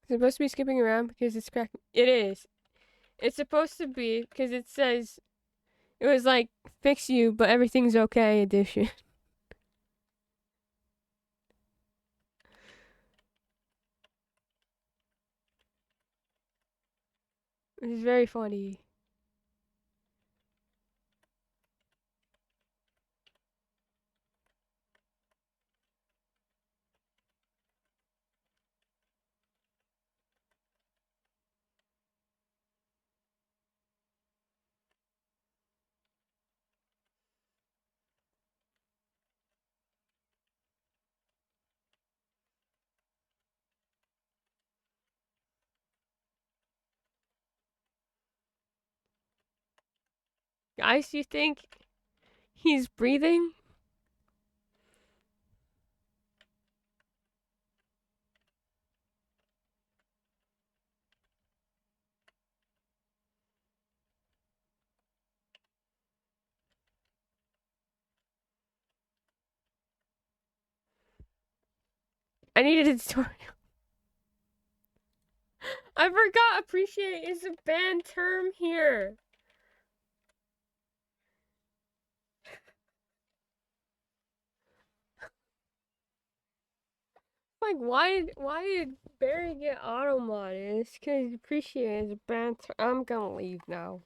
Is it supposed to be skipping around because it's cracking? It is. It's supposed to be because it says it was like fix you, but everything's okay edition. Which is very funny. Guys, do you think he's breathing? I needed a tutorial. I forgot appreciate is a banned term here. Like, why did Barry get auto modded? It's because appreciate is a banned term. I'm gonna leave now.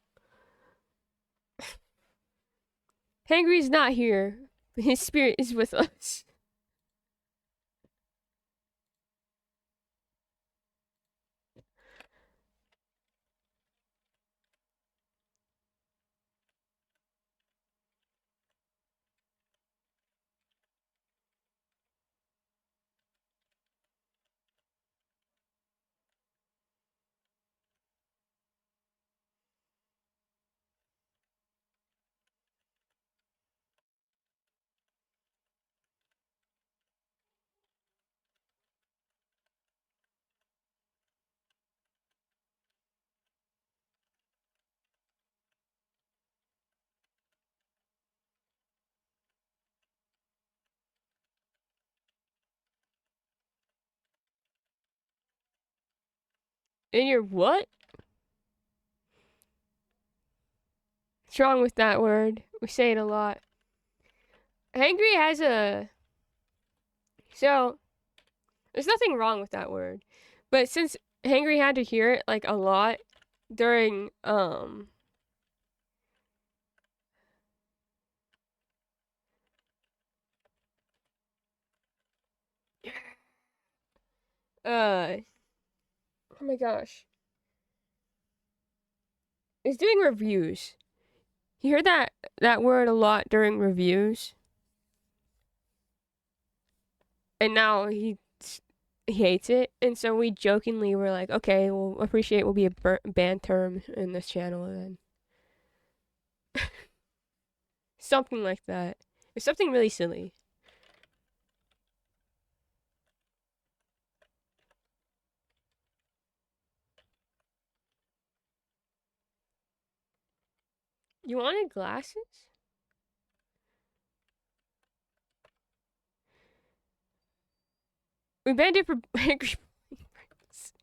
Hangry's not here. His spirit is with us. And you're what? What's wrong with that word? We say it a lot. Hangry has a. So, there's nothing wrong with that word. But since Hangry had to hear it like a lot during oh my gosh. He's doing reviews. He heard that word a lot during reviews. And now he hates it. And so we jokingly were like, okay, well, appreciate will be a banned term in this channel then. Something like that. It's something really silly. You wanted glasses? We banned it for angry purposes.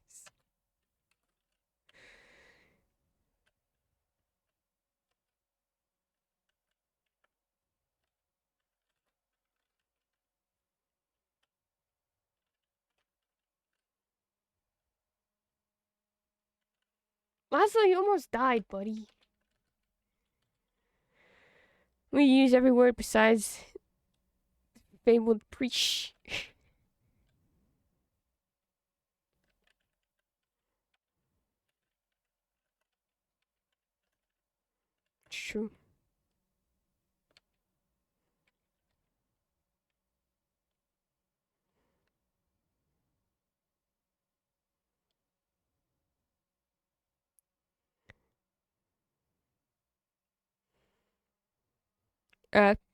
Laszlo, you almost died, buddy. We use every word besides fabled preach. True.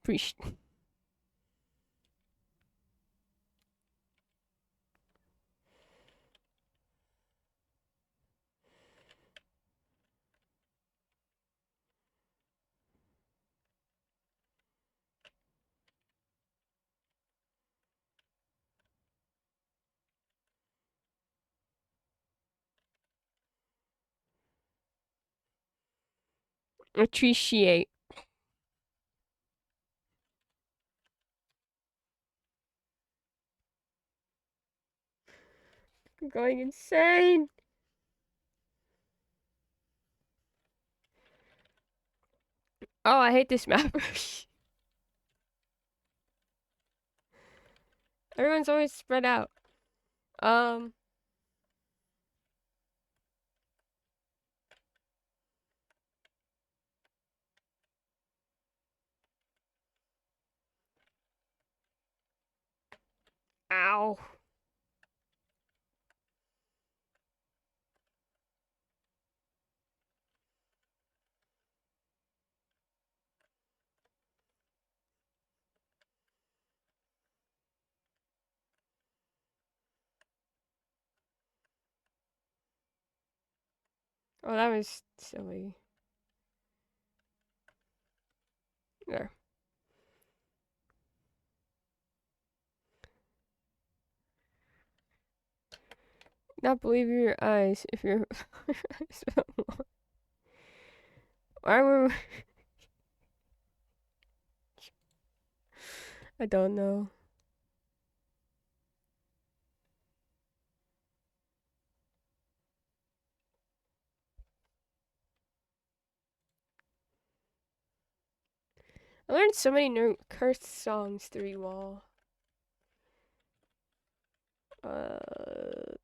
Preach. Appreciate. I'm going insane. Oh, I hate this map. Everyone's always spread out. Um, Ow. Oh, that was silly. There. Not believe your eyes if your eyes don't. Why were I don't know. I learned so many cursed songs through you all.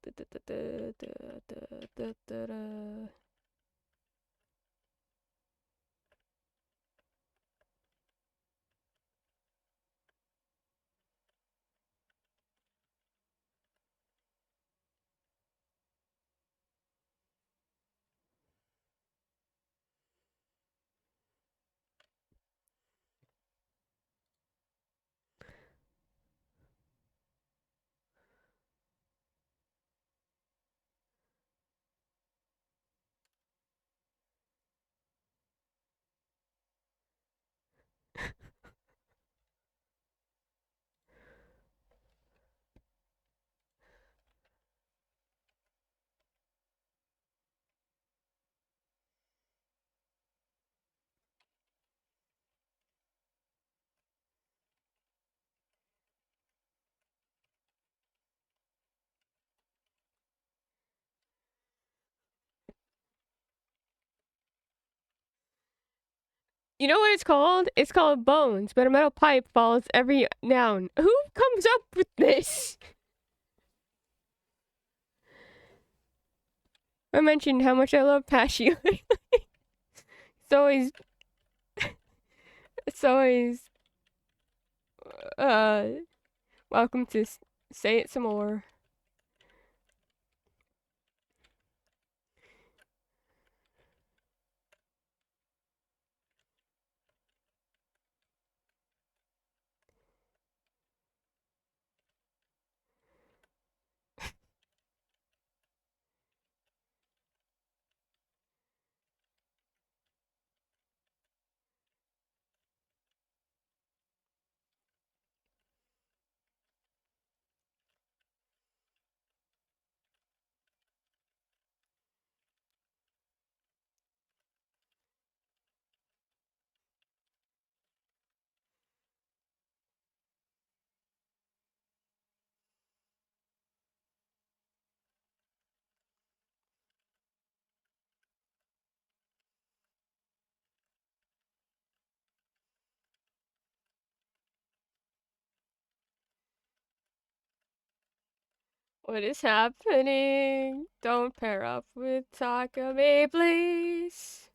Da, da, da, da, da, da, da, da. You know what it's called? It's called bones, but a metal pipe follows every noun. Who comes up with this? I mentioned how much I love Pashy. it's always, it's always, uh, welcome to say it some more. What is happening? Don't pair up with Takame, please.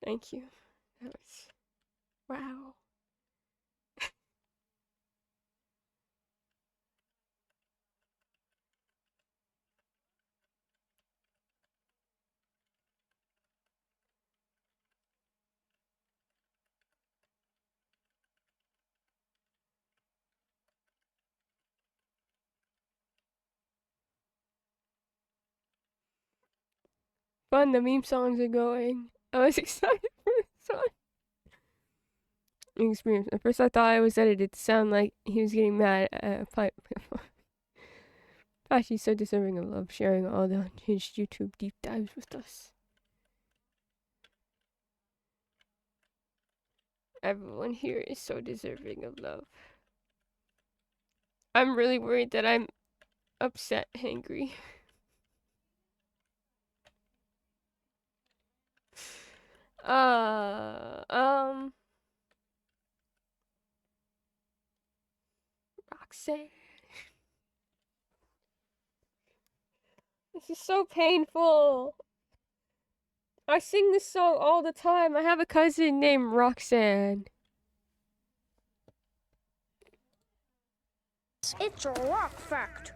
Thank you. That was wow. Fun, the meme songs are going. I was excited for the song. Experience. At first, I thought it was edited to sound like he was getting mad at a pipe. Gosh, he's so deserving of love, sharing all the unhinged YouTube deep dives with us. Everyone here is so deserving of love. I'm really worried that I'm upset, hangry. Roxanne. This is so painful. I sing this song all the time. I have a cousin named Roxanne. It's a rock fact.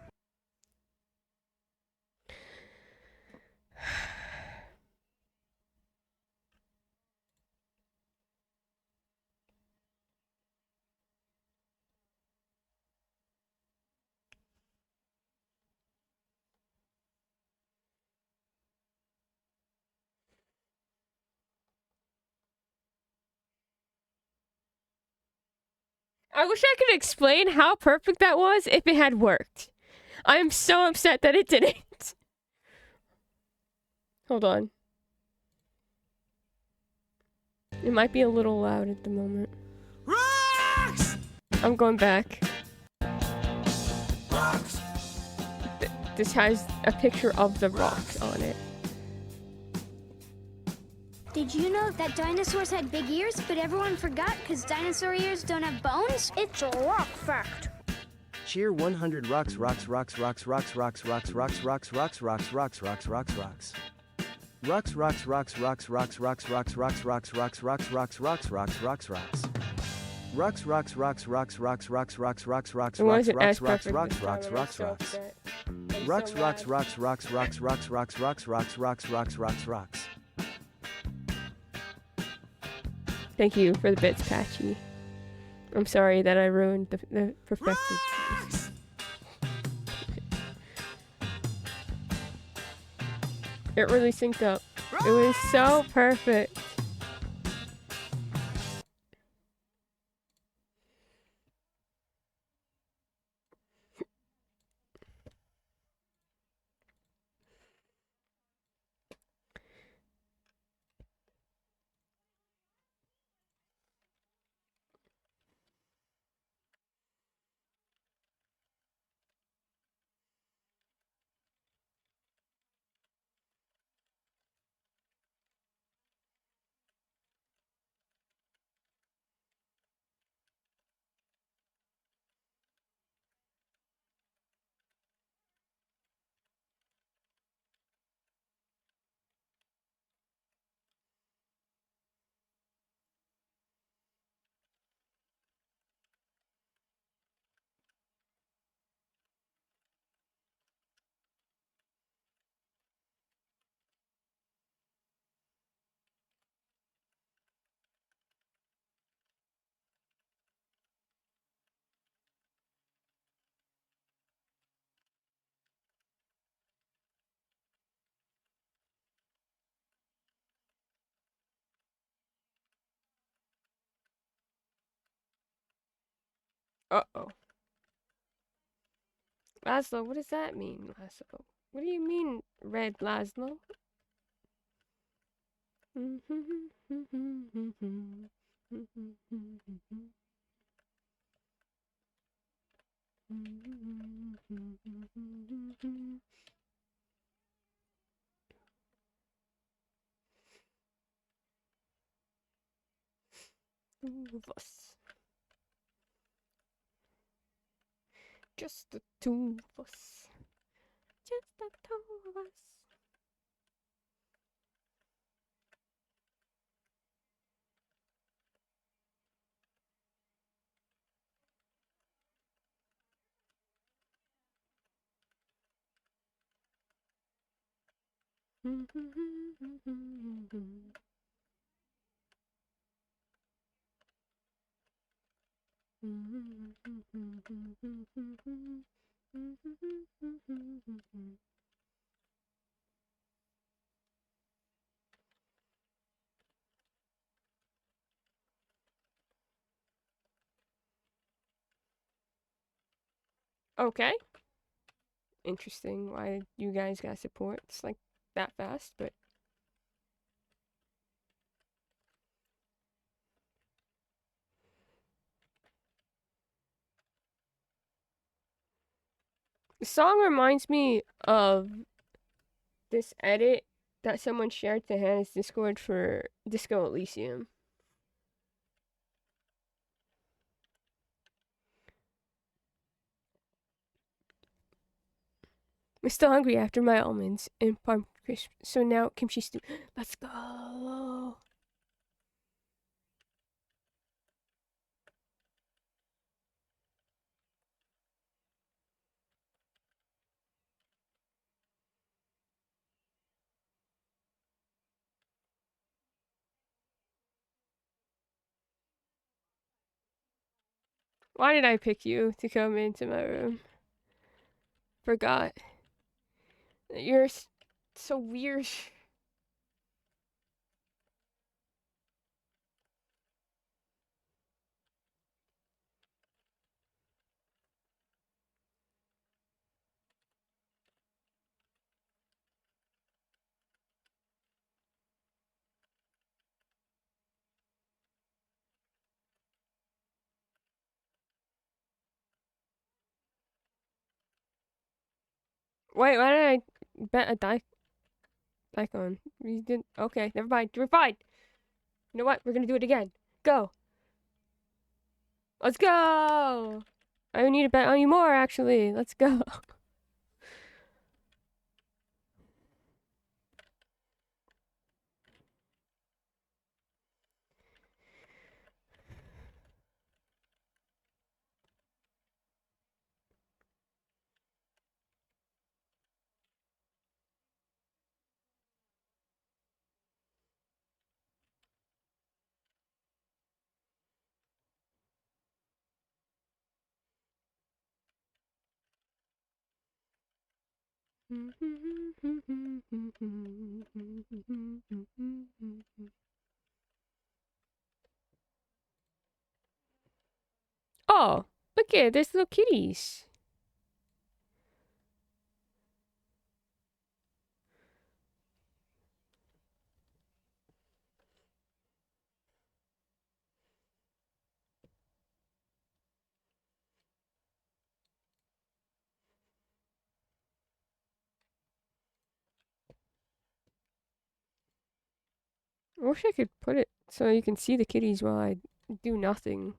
I wish I could explain how perfect that was if it had worked. I am so upset that it didn't. Hold on. It might be a little loud at the moment. Rocks! I'm going back. Rocks! This has a picture of the rock on it. Did you know that dinosaurs had big ears, but everyone forgot because dinosaur ears don't have bones? It's a rock fact. Cheer 100 rocks rocks rocks rocks rocks rocks rocks rocks rocks rocks rocks rocks rocks rocks rocks. Rocks rocks rocks rocks rocks rocks rocks rocks rocks rocks rocks rocks rocks rocks rocks rocks. Rocks rocks rocks rocks rocks rocks rocks rocks rocks It rocks wasn't rocks as rocks perfect rocks this time, rocks and I'm rocks so rocks. upset. I'm Rocks so rocks mad. rocks rocks rocks rocks rocks rocks rocks rocks rocks rocks rocks. Thank you for the bits, Patchy. I'm sorry that I ruined the perfected. Rocks! It really synced up. It was so perfect. Uh-oh. Laszlo, what does that mean, Laszlo? What do you mean, Red Laszlo? Two of us. Just the two of us. Just the two of us. Okay. Interesting why you guys got support. It's like that fast, but song reminds me of this edit that someone shared to Hannah's Discord for Disco Elysium. I'm still hungry after my almonds and pumpkin crisp. So now kimchi stew. Let's go. Why did I pick you to come into my room? Forgot. You're so weird. Wait, why did I bet a daikon? You didn't. Okay, never mind. We're fine. You know what? We're gonna do it again. Go. Let's go. I need to bet on you more, actually. Let's go. Oh, look at there's little kitties. I wish I could put it so you can see the kitties while I do nothing.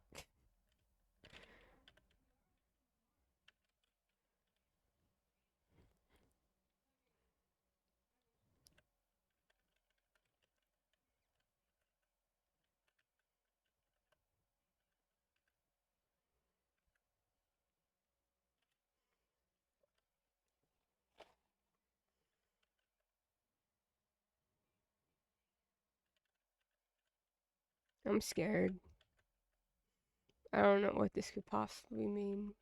I'm scared. I don't know what this could possibly mean.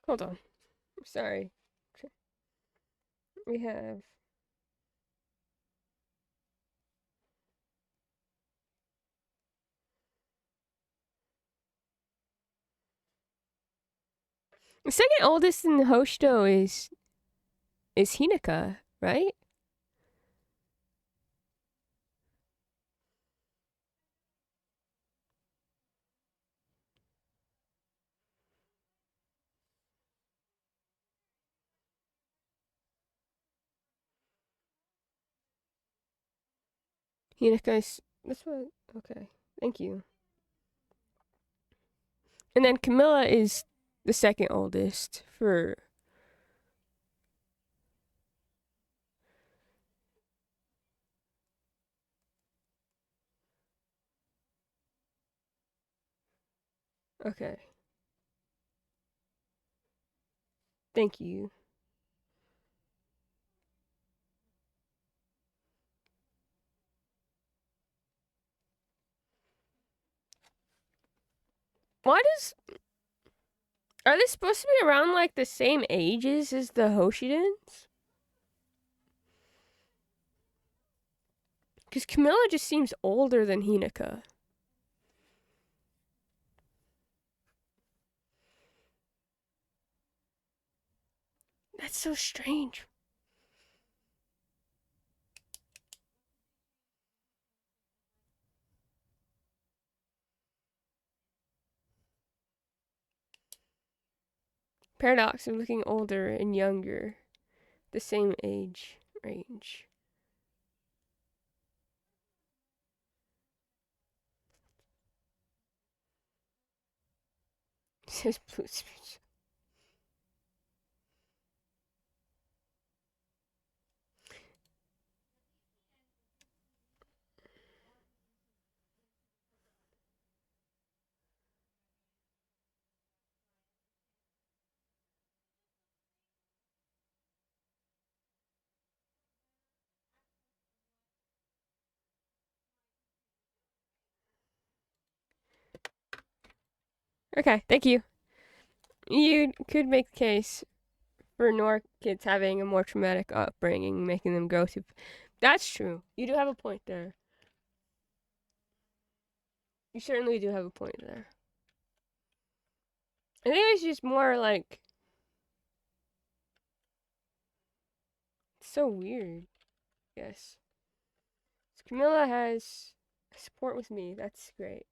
Hold on. Sorry. We have the second oldest in Hoshito is Hinaka, right? Hinaka is that's what okay. Thank you. And then Camilla is the second oldest for. Okay. Thank you. Why does. Are they supposed to be around like the same ages as the Hoshidans? Because Camilla just seems older than Hinata. That's so strange. Paradox of looking older and younger, the same age range. Says blue speech. Okay, thank you. You could make the case for Nor kids having a more traumatic upbringing, making them grow to. That's true. You do have a point there. You certainly do have a point there. I think it's just more like. It's so weird. Yes. So Camilla has support with me. That's great.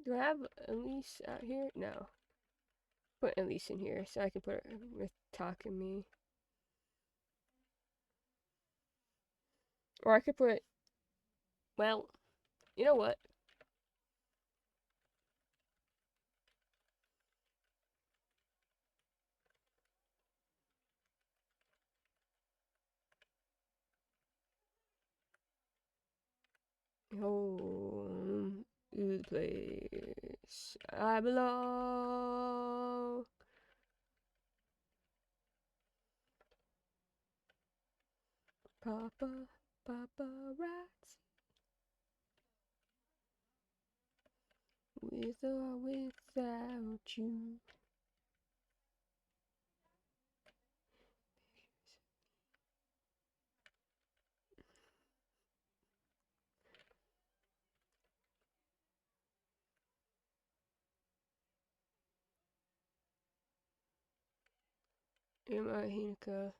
Do I have Elise out here? No. Put Elise in here so I can put her with Talk and me. Or I could put. Well, you know what? Home is the place I belong. Papa, Papa rats with or without you. Emma Hinaka.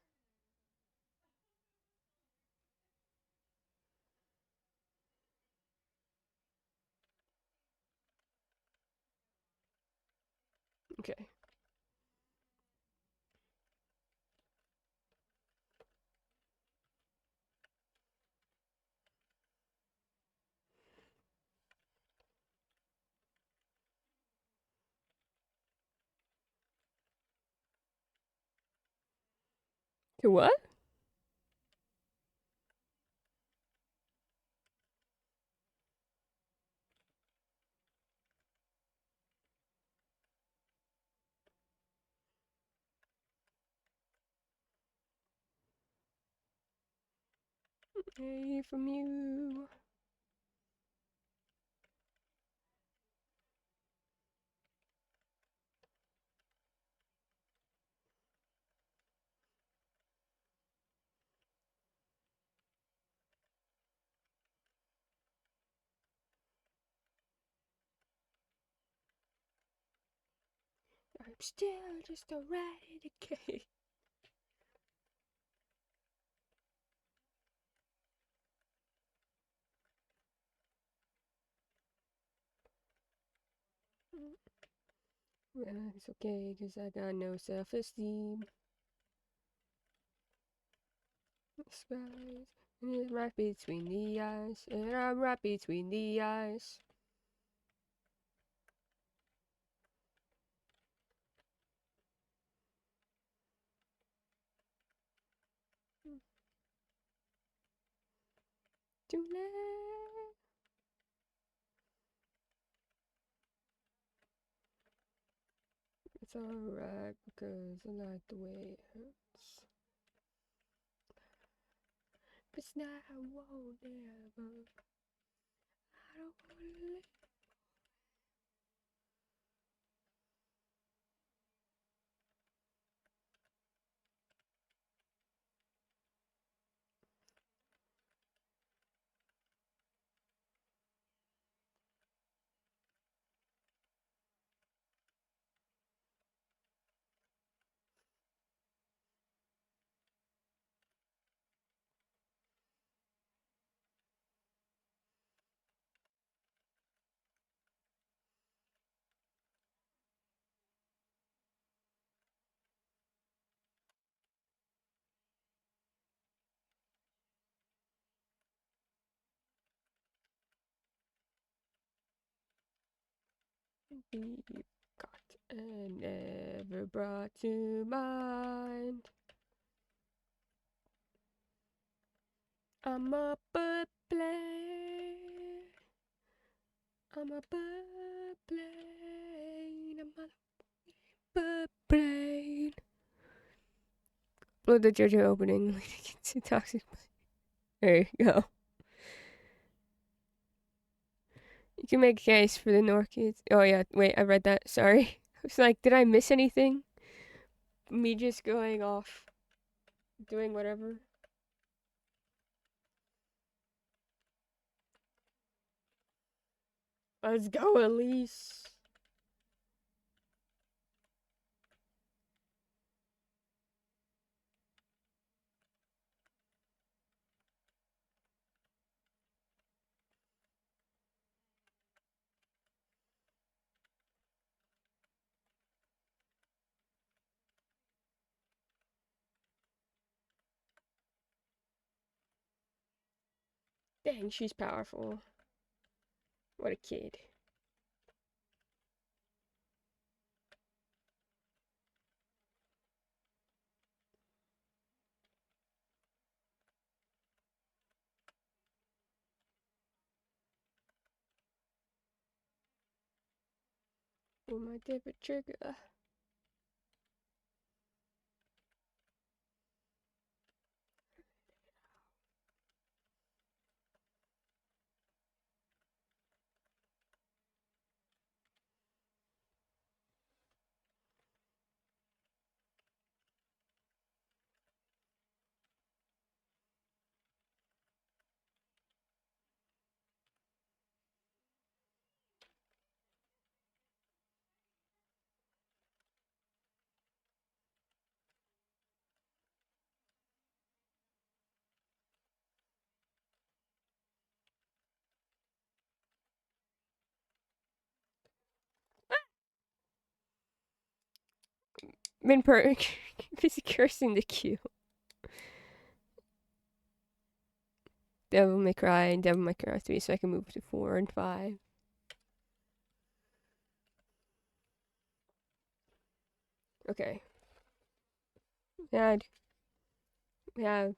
Okay. To what? Hey, from you. still just a rat in a cage. Yeah, it's okay, 'cause I got no self-esteem. Skies, and it's right between the eyes, and I'm right between the eyes. Tonight. It's alright because I like the way it hurts. But now I won't ever. I don't wanna live. Be got and never brought to mind. I'm a bird plane. I'm a bird plane. I'm a bird plane. Blow the JoJo opening. It's a toxic. There you go. You can make a case for the North kids. Oh yeah, wait, I read that. Sorry. I was like, did I miss anything? Me just going off, doing whatever. Let's go, Elise. Dang, she's powerful. What a kid. With my different trigger. Been busy cursing the queue. Devil May Cry and Devil May Cry 3 so I can move to 4 and 5. Okay. Yeah, we have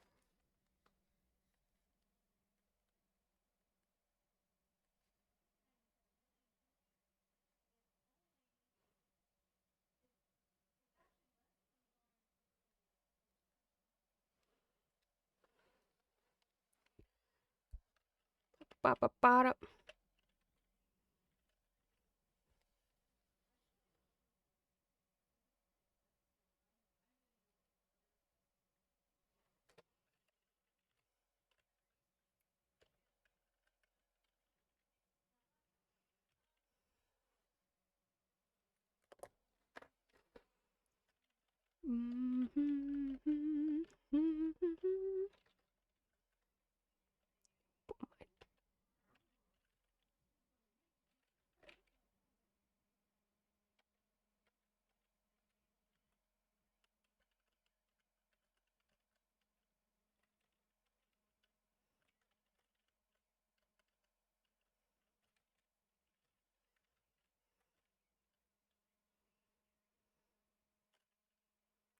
ba ba ba.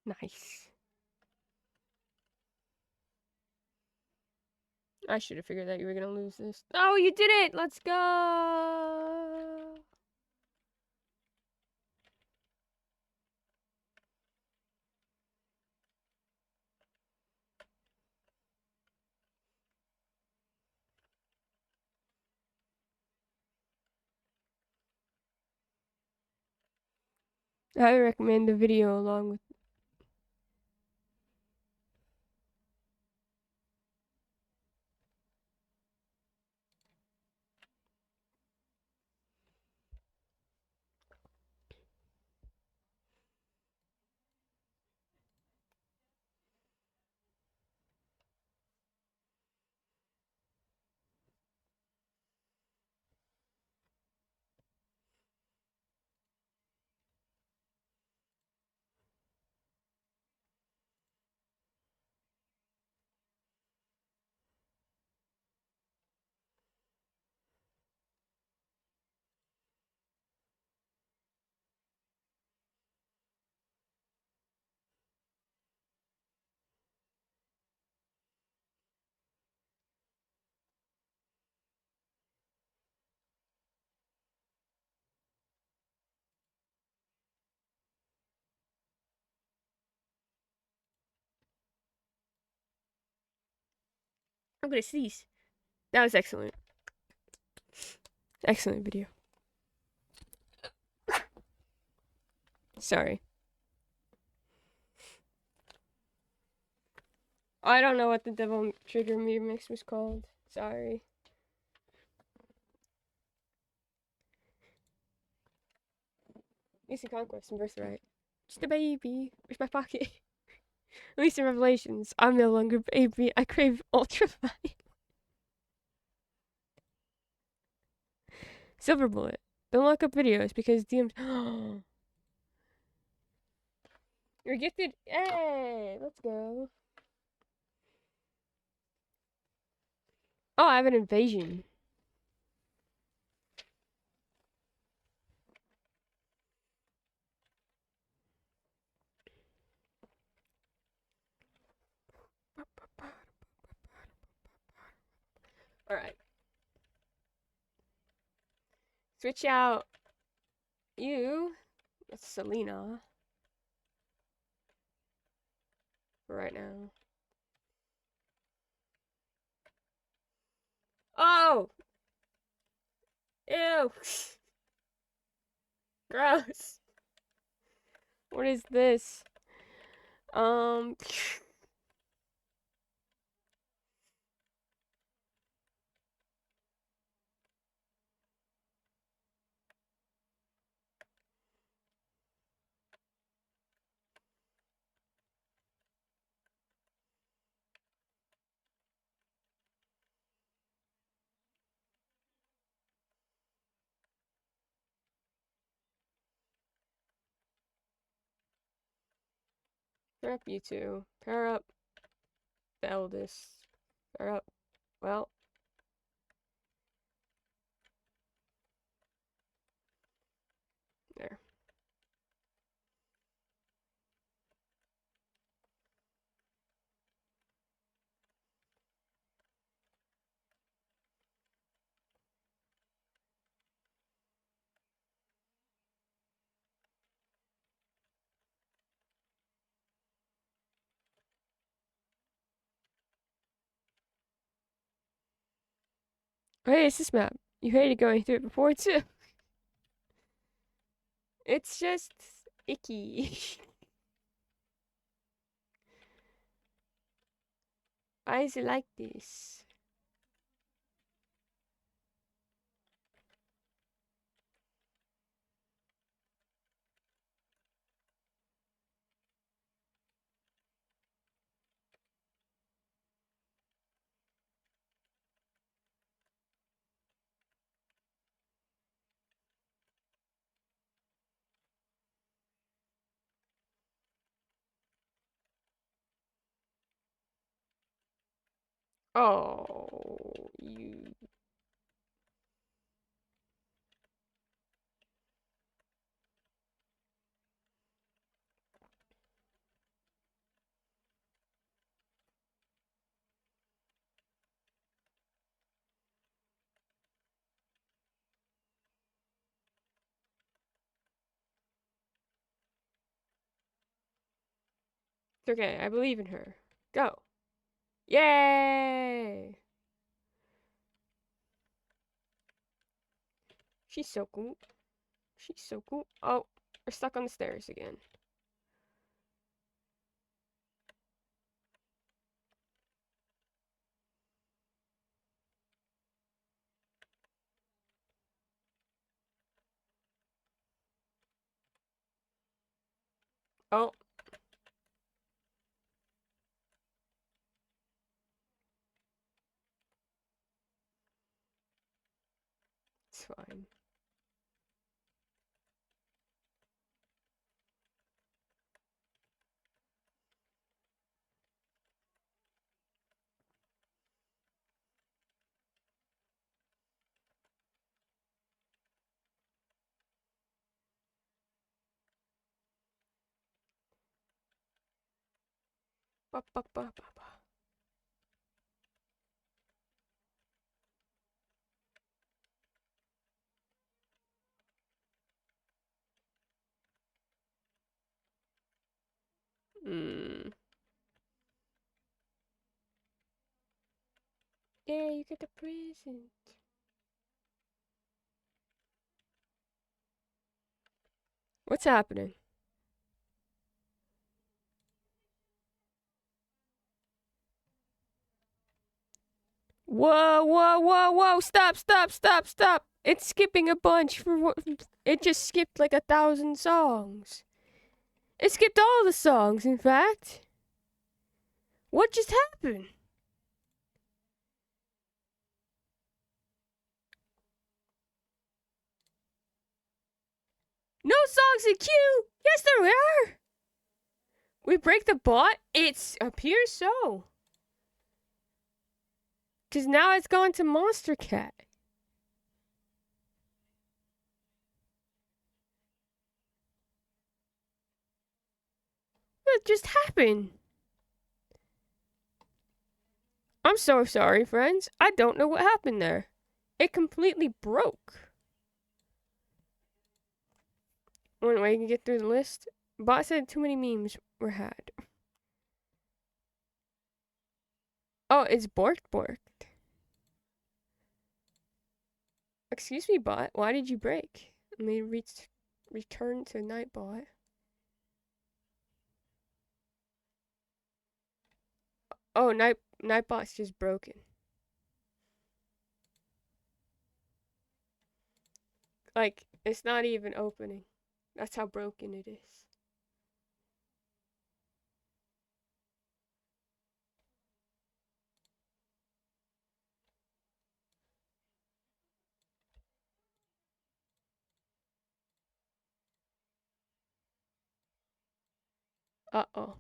Nice. I should have figured that you were gonna lose this. Oh, you did it! Let's go! I recommend the video along with. I'm gonna sneeze. That was excellent. Excellent video. Sorry. I don't know what the Devil Trigger Me mix was called. Sorry. Recent Conquest and Birthright. Just a baby. Where's my pocket? Recent Revelations. I'm no longer baby. I crave ultraviolet. Silver Bullet. Don't look up videos because DMs. You're gifted. Hey, let's go. Oh, I have an invasion. Alright. Switch out you. That's Selena. For right now. Oh! Ew! Gross. What is this? Pair up you two. Pair up the eldest. Pair up. Well. There. Oh, hey, it's this map. You hated going through it before, too. It's just icky. Why is it like this? Oh, you. It's okay. I believe in her. Go. Yay! She's so cool. She's so cool. Oh, we're stuck on the stairs again. Oh, it's fine. Ba, ba, ba, ba, ba. Hmm. Yeah, you get the present. What's happening? Whoa, whoa, whoa, whoa! Stop, stop, stop, stop! It's skipping a bunch for what? It just skipped like 1,000 songs. It skipped all the songs, in fact. What just happened? No songs in queue! Yes, there are! We break the bot? It appears so. Because now it's gone to Monster Cat. What just happened? I'm so sorry, friends. I don't know what happened there. It completely broke. One way you can get through the list. Bot said too many memes were had. Oh, it's borked borked. Excuse me, bot. Why did you break? Let me return to Nightbot. Oh, Nightbot's just broken. Like, it's not even opening. That's how broken it is. Uh-oh.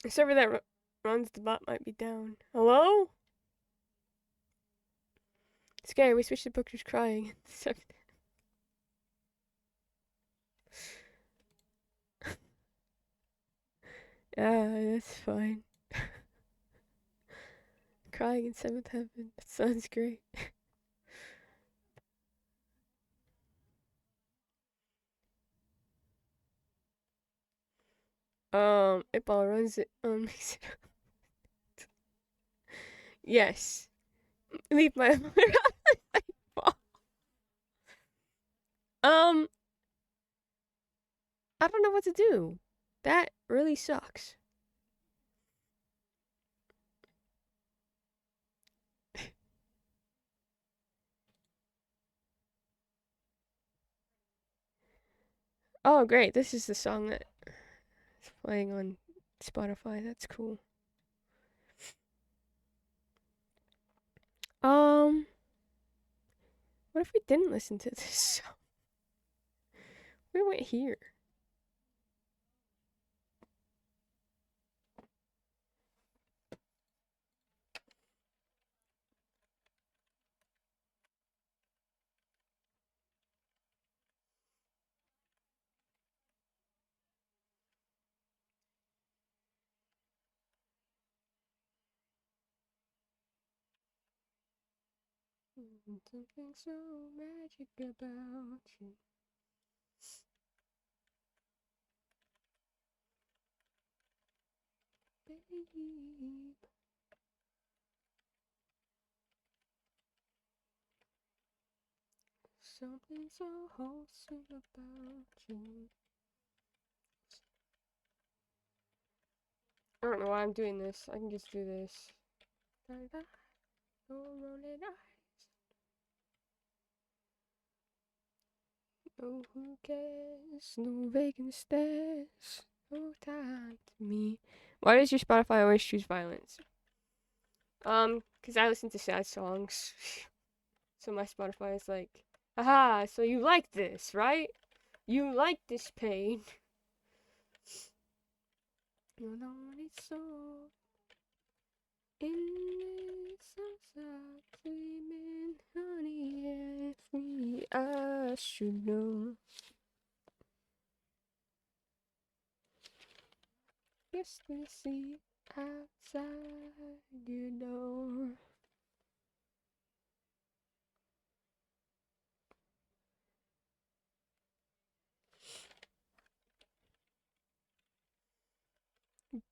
The server that runs the bot might be down. Hello? Scary, we switched to Booker's crying. Yeah, that's fine. Crying in seventh heaven. That sounds great. It all runs it. Makes it. Yes. Leave my mother out. Um, I don't know what to do. That really sucks. Oh, great. This is the song that playing on Spotify. That's cool. What if we didn't listen to this song? We went here. Something so magic about you. Babe. Something so wholesome about you. I don't know why I'm doing this. I can just do this. No rolling eyes. No, who cares? No vacant stares. No time to me. Why does your Spotify always choose violence? Because I listen to sad songs. So my Spotify is like, aha, so you like this, right? You like this pain. You know it's so in this outside dreaming, honey, every I should know. Yes, we see outside your door.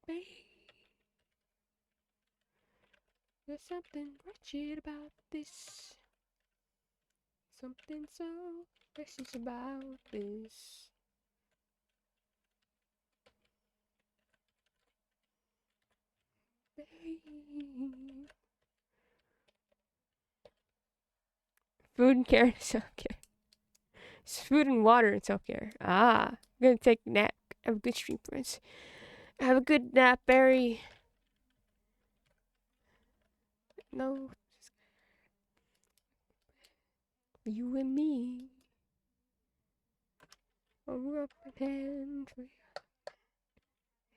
Babe, there's something wretched about this. Something so precious about this. Babe. Food and care and self-care. It's food and water and self-care. Ah, I'm gonna take a nap. Have a good stream, friends. Have a good nap, Barry. No, you and me. A rope and hand tree.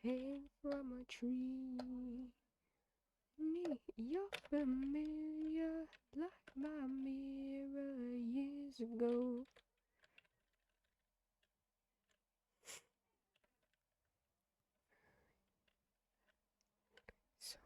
Hang from a tree. Me, you're familiar, like my mirror years ago. So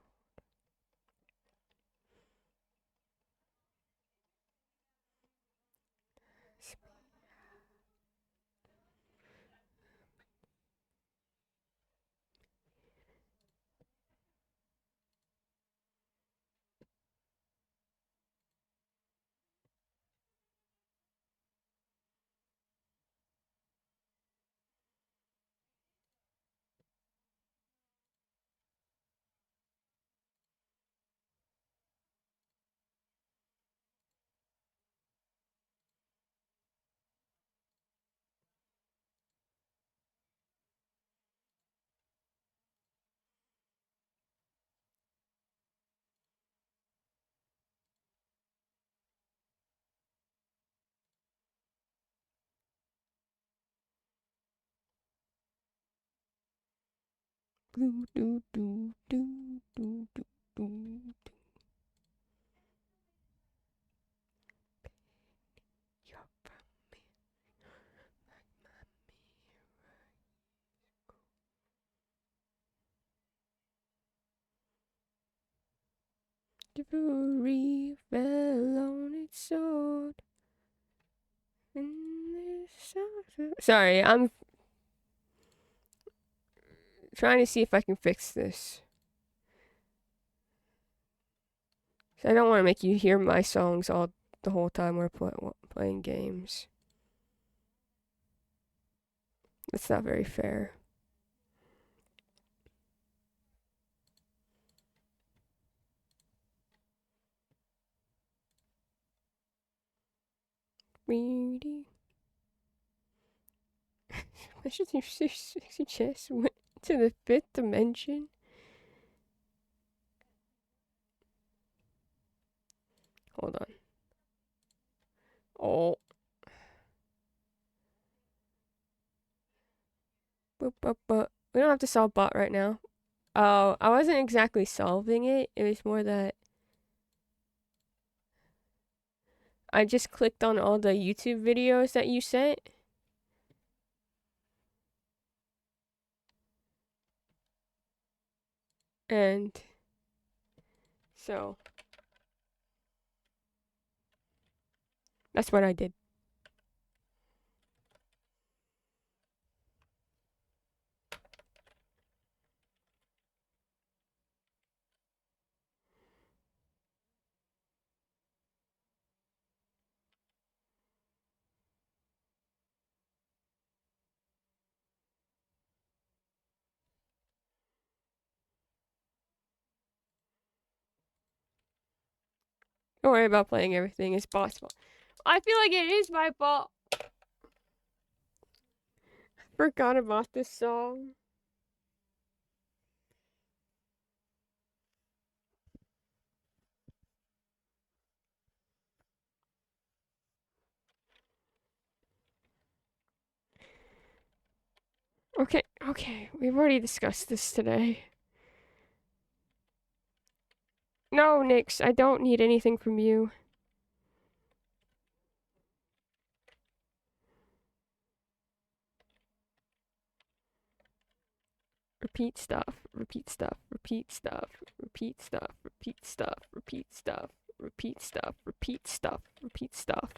do do do do do do do. You're from me. The fury fell on its sword. Sorry, I'm trying to see if I can fix this. I don't want to make you hear my songs all the whole time we're playing games. That's not very fair. Really? I should sexy chest. to the fifth dimension? Hold on. Oh. Boop, boop, boop. We don't have to solve bot right now. Oh, I wasn't exactly solving it. It was more that I just clicked on all the YouTube videos that you sent. And so that's what I did. Don't worry about playing everything. It's possible. I feel like it is my fault. Forgot about this song. Okay, we've already discussed this today. No, Nix, I don't need anything from you. Repeat stuff, repeat stuff, repeat stuff, repeat stuff, repeat stuff, repeat stuff, repeat stuff, repeat stuff, repeat stuff.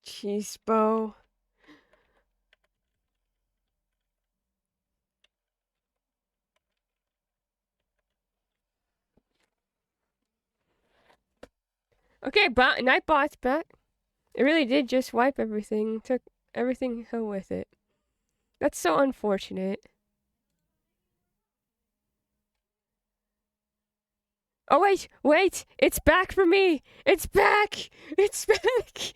Jeez, Bo. Okay, Nightbot's back. It really did just wipe everything, took everything home with it. That's so unfortunate. Oh, wait! It's back for me! It's back! It's back!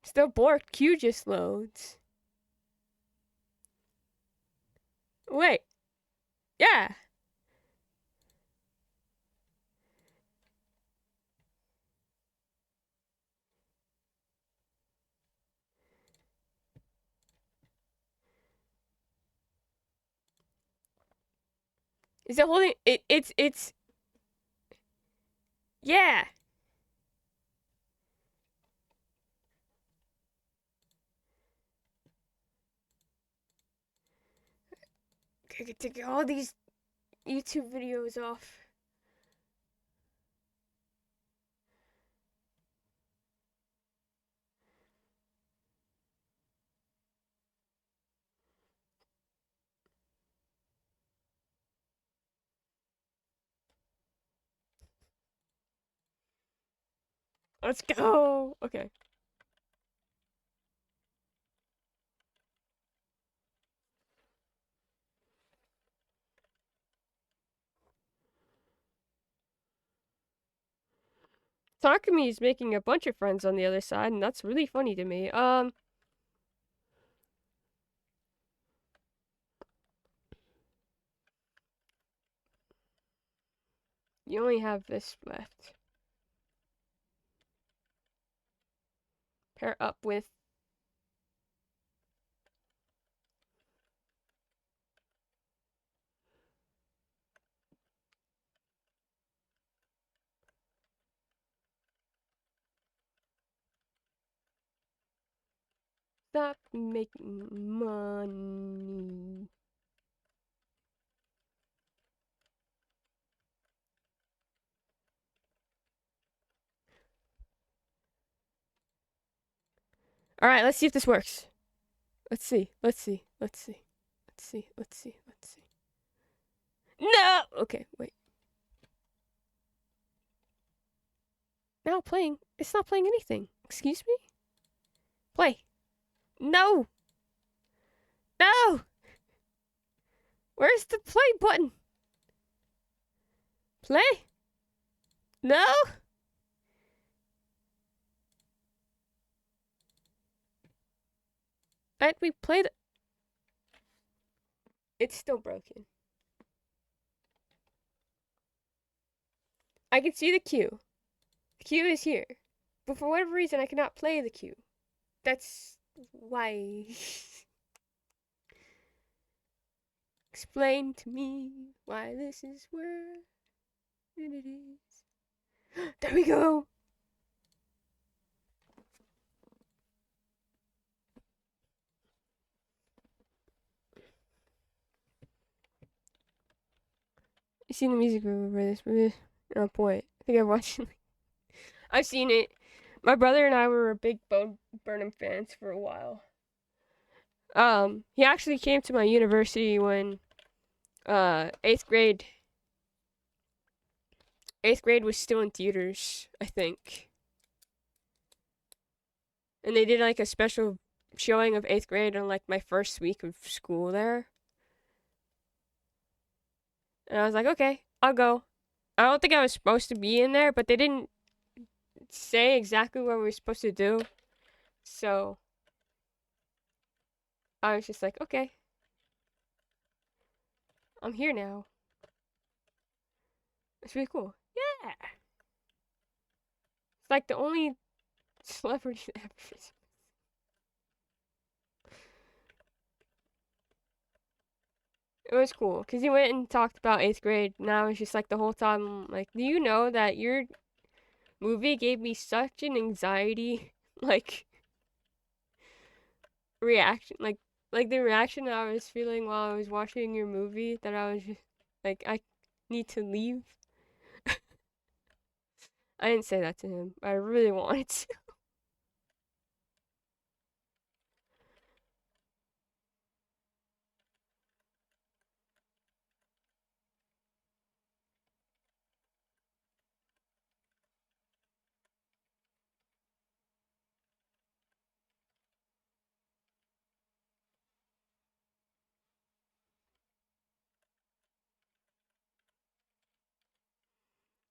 Still borked. Q just loads. Wait. Yeah. Is it holding? It's. Yeah. Gotta get all these YouTube videos off. Let's go. Okay. Takumi is making a bunch of friends on the other side, and that's really funny to me. You only have this left. Pair up with. stop making money. All right, let's see if this works. Let's see. Let's see. Let's see. Let's see. Let's see. Let's see. No. Okay, wait. Now playing. It's not playing anything. Excuse me? Play. No. No. Where's the play button? Play? No. We played. It's still broken. I can see the queue. The queue is here. But for whatever reason, I cannot play the queue. That's why. Explain to me why this is where it is. There we go. You seen the music video for this movie? Oh boy, I think I've watched it. I've seen it. My brother and I were big Burnham fans for a while. He actually came to my university when eighth grade was still in theaters, I think. And they did like a special showing of eighth grade on like my first week of school there. And I was like, okay, I'll go. I don't think I was supposed to be in there, but they didn't say exactly what we were supposed to do. So I was just like, okay, I'm here now. It's really cool. Yeah. It's like the only celebrity that ever. It was cool because he went and talked about eighth grade. And I was just like the whole time, like, do you know that your movie gave me such an anxiety, like, reaction, like the reaction I was feeling while I was watching your movie that I was just like, I need to leave. I didn't say that to him. I really wanted to.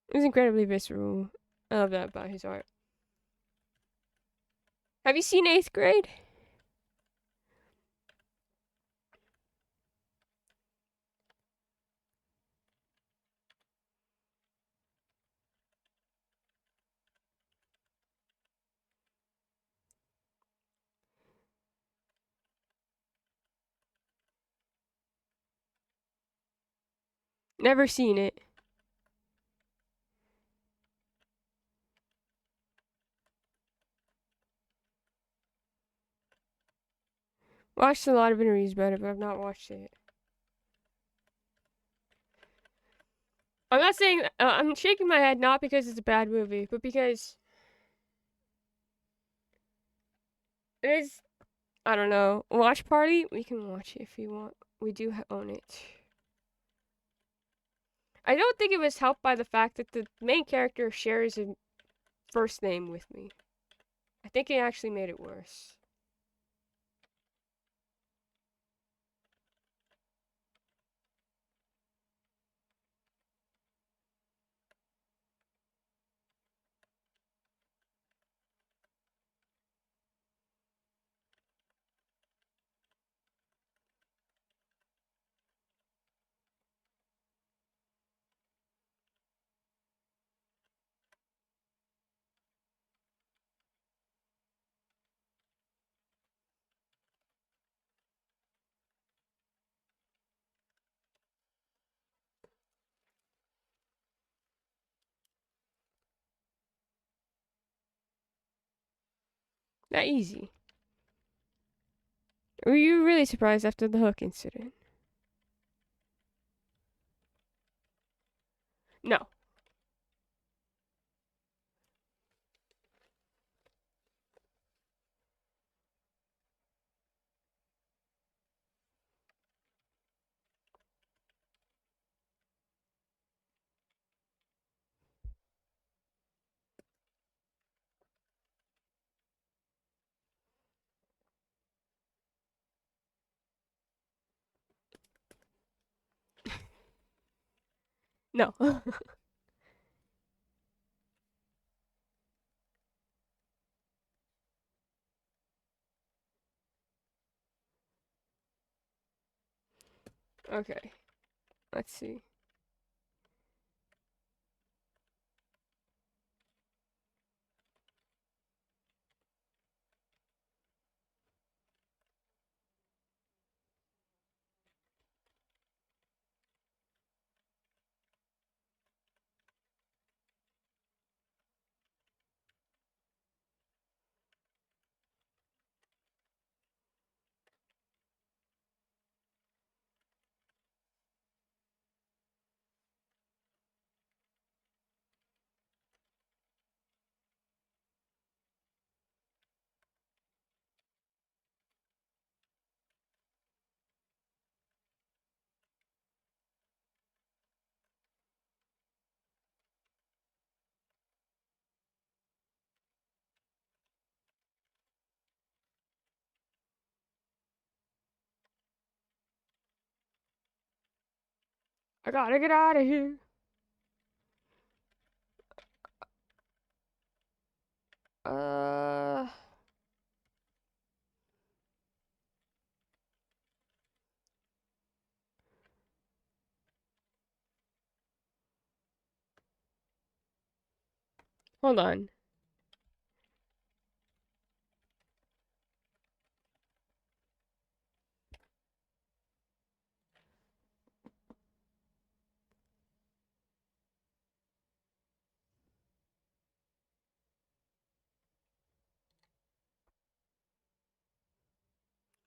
It was incredibly visceral. I love that about his art. Have you seen eighth grade? Never seen it. Watched a lot of interviews about it, but I've not watched it. I'm not saying I'm shaking my head not because it's a bad movie, but because it is. I don't know. Watch party. We can watch it if you want. We do own it. I don't think it was helped by the fact that the main character shares a first name with me. I think it actually made it worse. Not easy. Were you really surprised after the Hook incident? No. No. Okay. Let's see. I gotta get out of here. Uh, Hold on.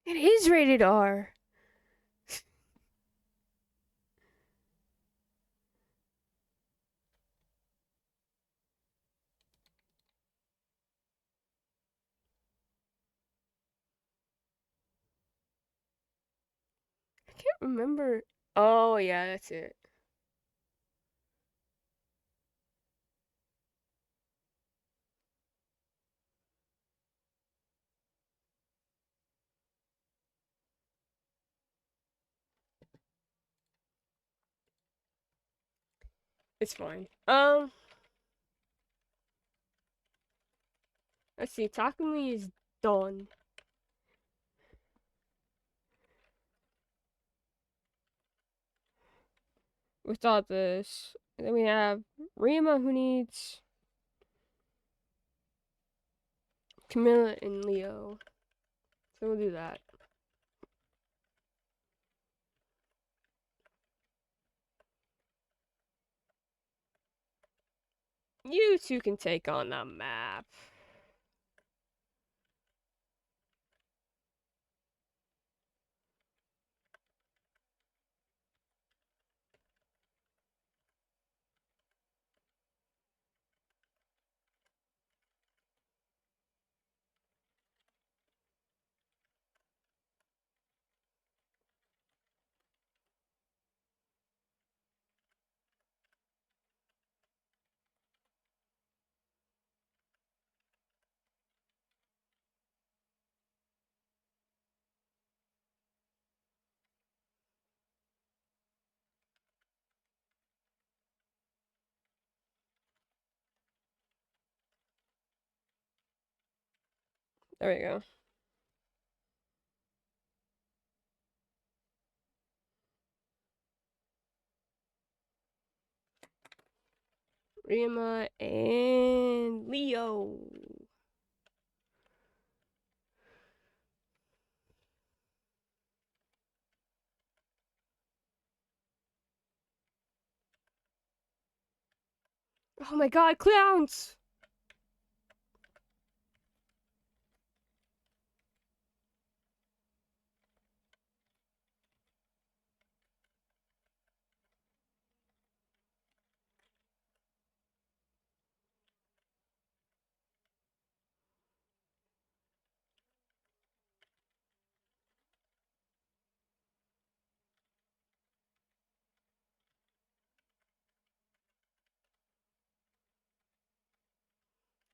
It is rated R. I can't remember. Oh, yeah, that's it. It's fine. Let's see. Takumi is done. With all this. And then we have Rima who needs Camilla and Leo. So we'll do that. You two can take on the map. There we go. Rima and Leo. Oh my god, clowns!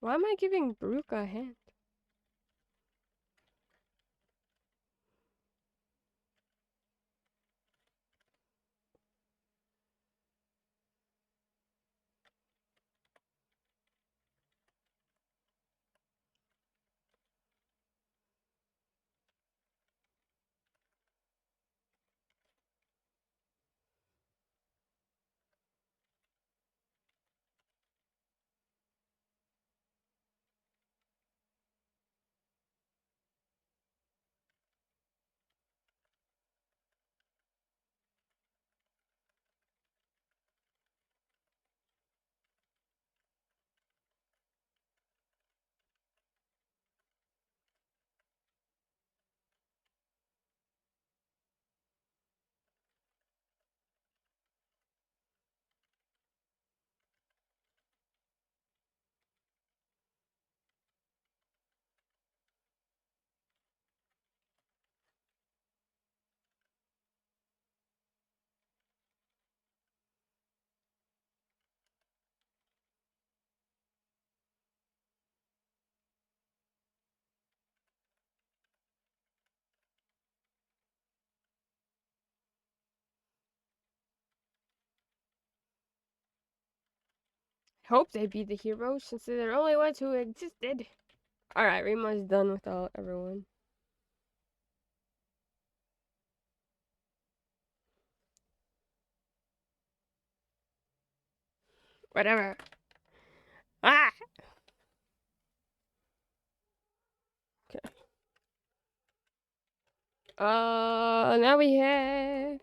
Why am I giving Baruka a hand? Hope they be the heroes since they're the only ones who existed. Alright, Rima's done with everyone. Whatever. Ah! Okay. Now we have...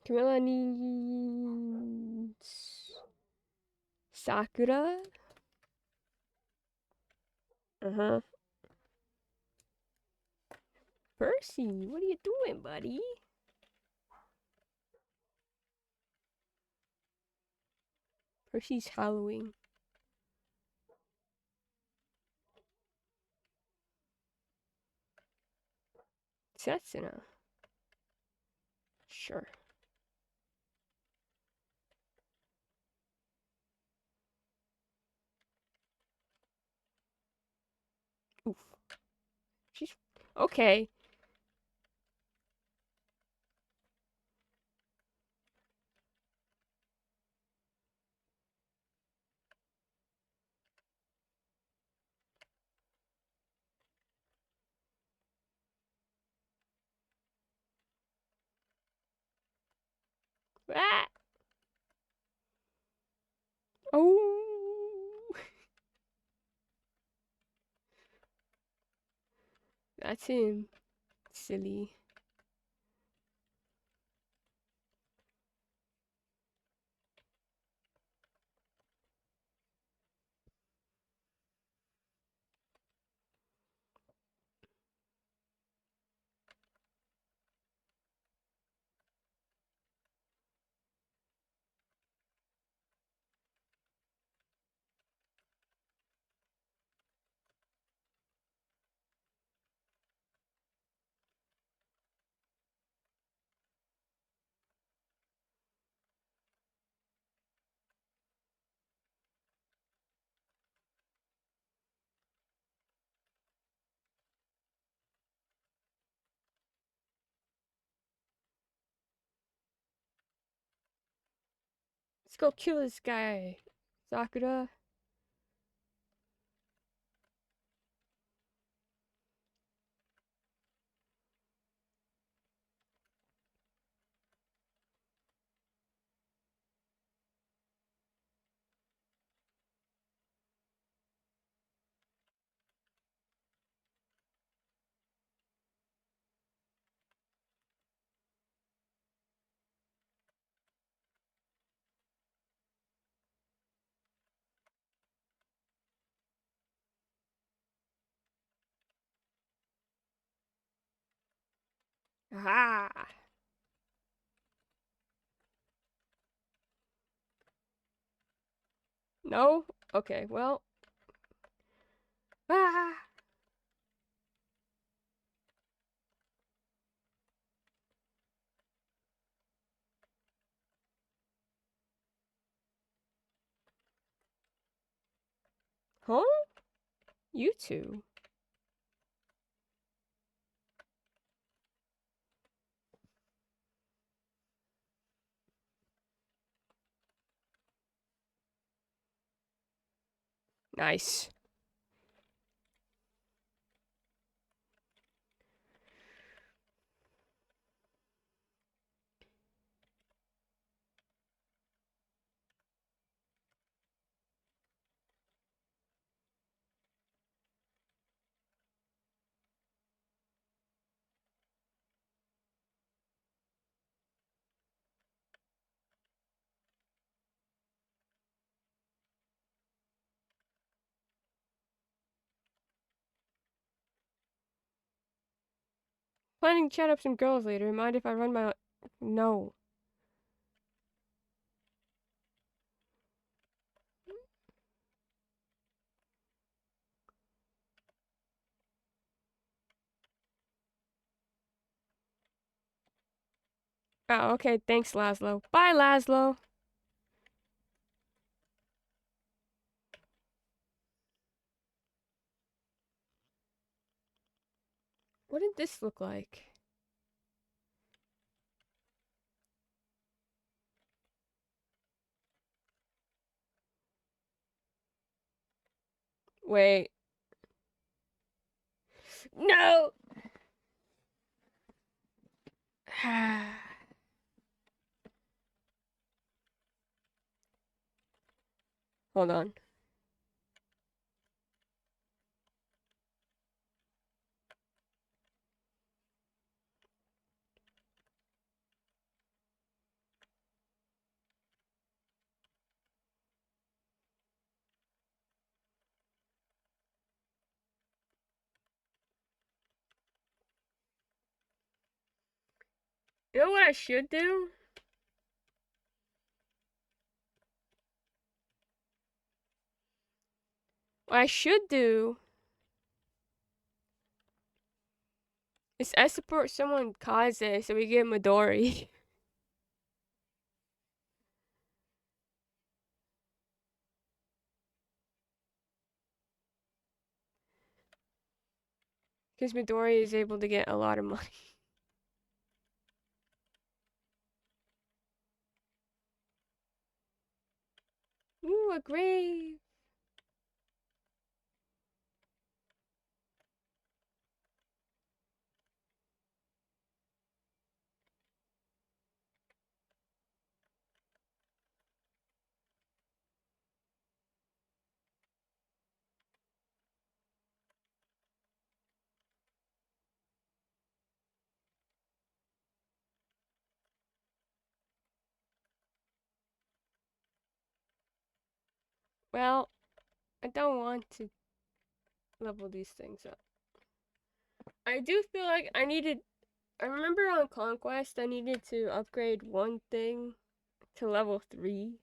Camilla needs... Sakura? Uh-huh. Percy, what are you doing, buddy? Percy's howling. Setsuna. Sure. Oof. She's... Okay. Ah! Oh! That's him. Silly. Let's go kill this guy. Sakura. Aha! No? Okay, well. Ah! Huh? You two. Nice. Planning to chat up some girls later. Mind if I run my... No. Oh, okay. Thanks, Laszlo. Bye, Laszlo. What did this look like? Wait. No! Hold on. You know what I should do? What I should do is I support someone Kaze so we get Midori. Because Midori is able to get a lot of money. Ooh, a grave. Well, I don't want to level these things up. I do feel like I remember on Conquest I needed to upgrade one thing to level 3.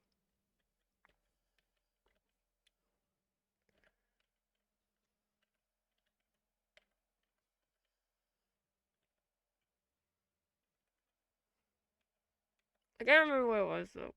I can't remember what it was though.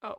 Oh.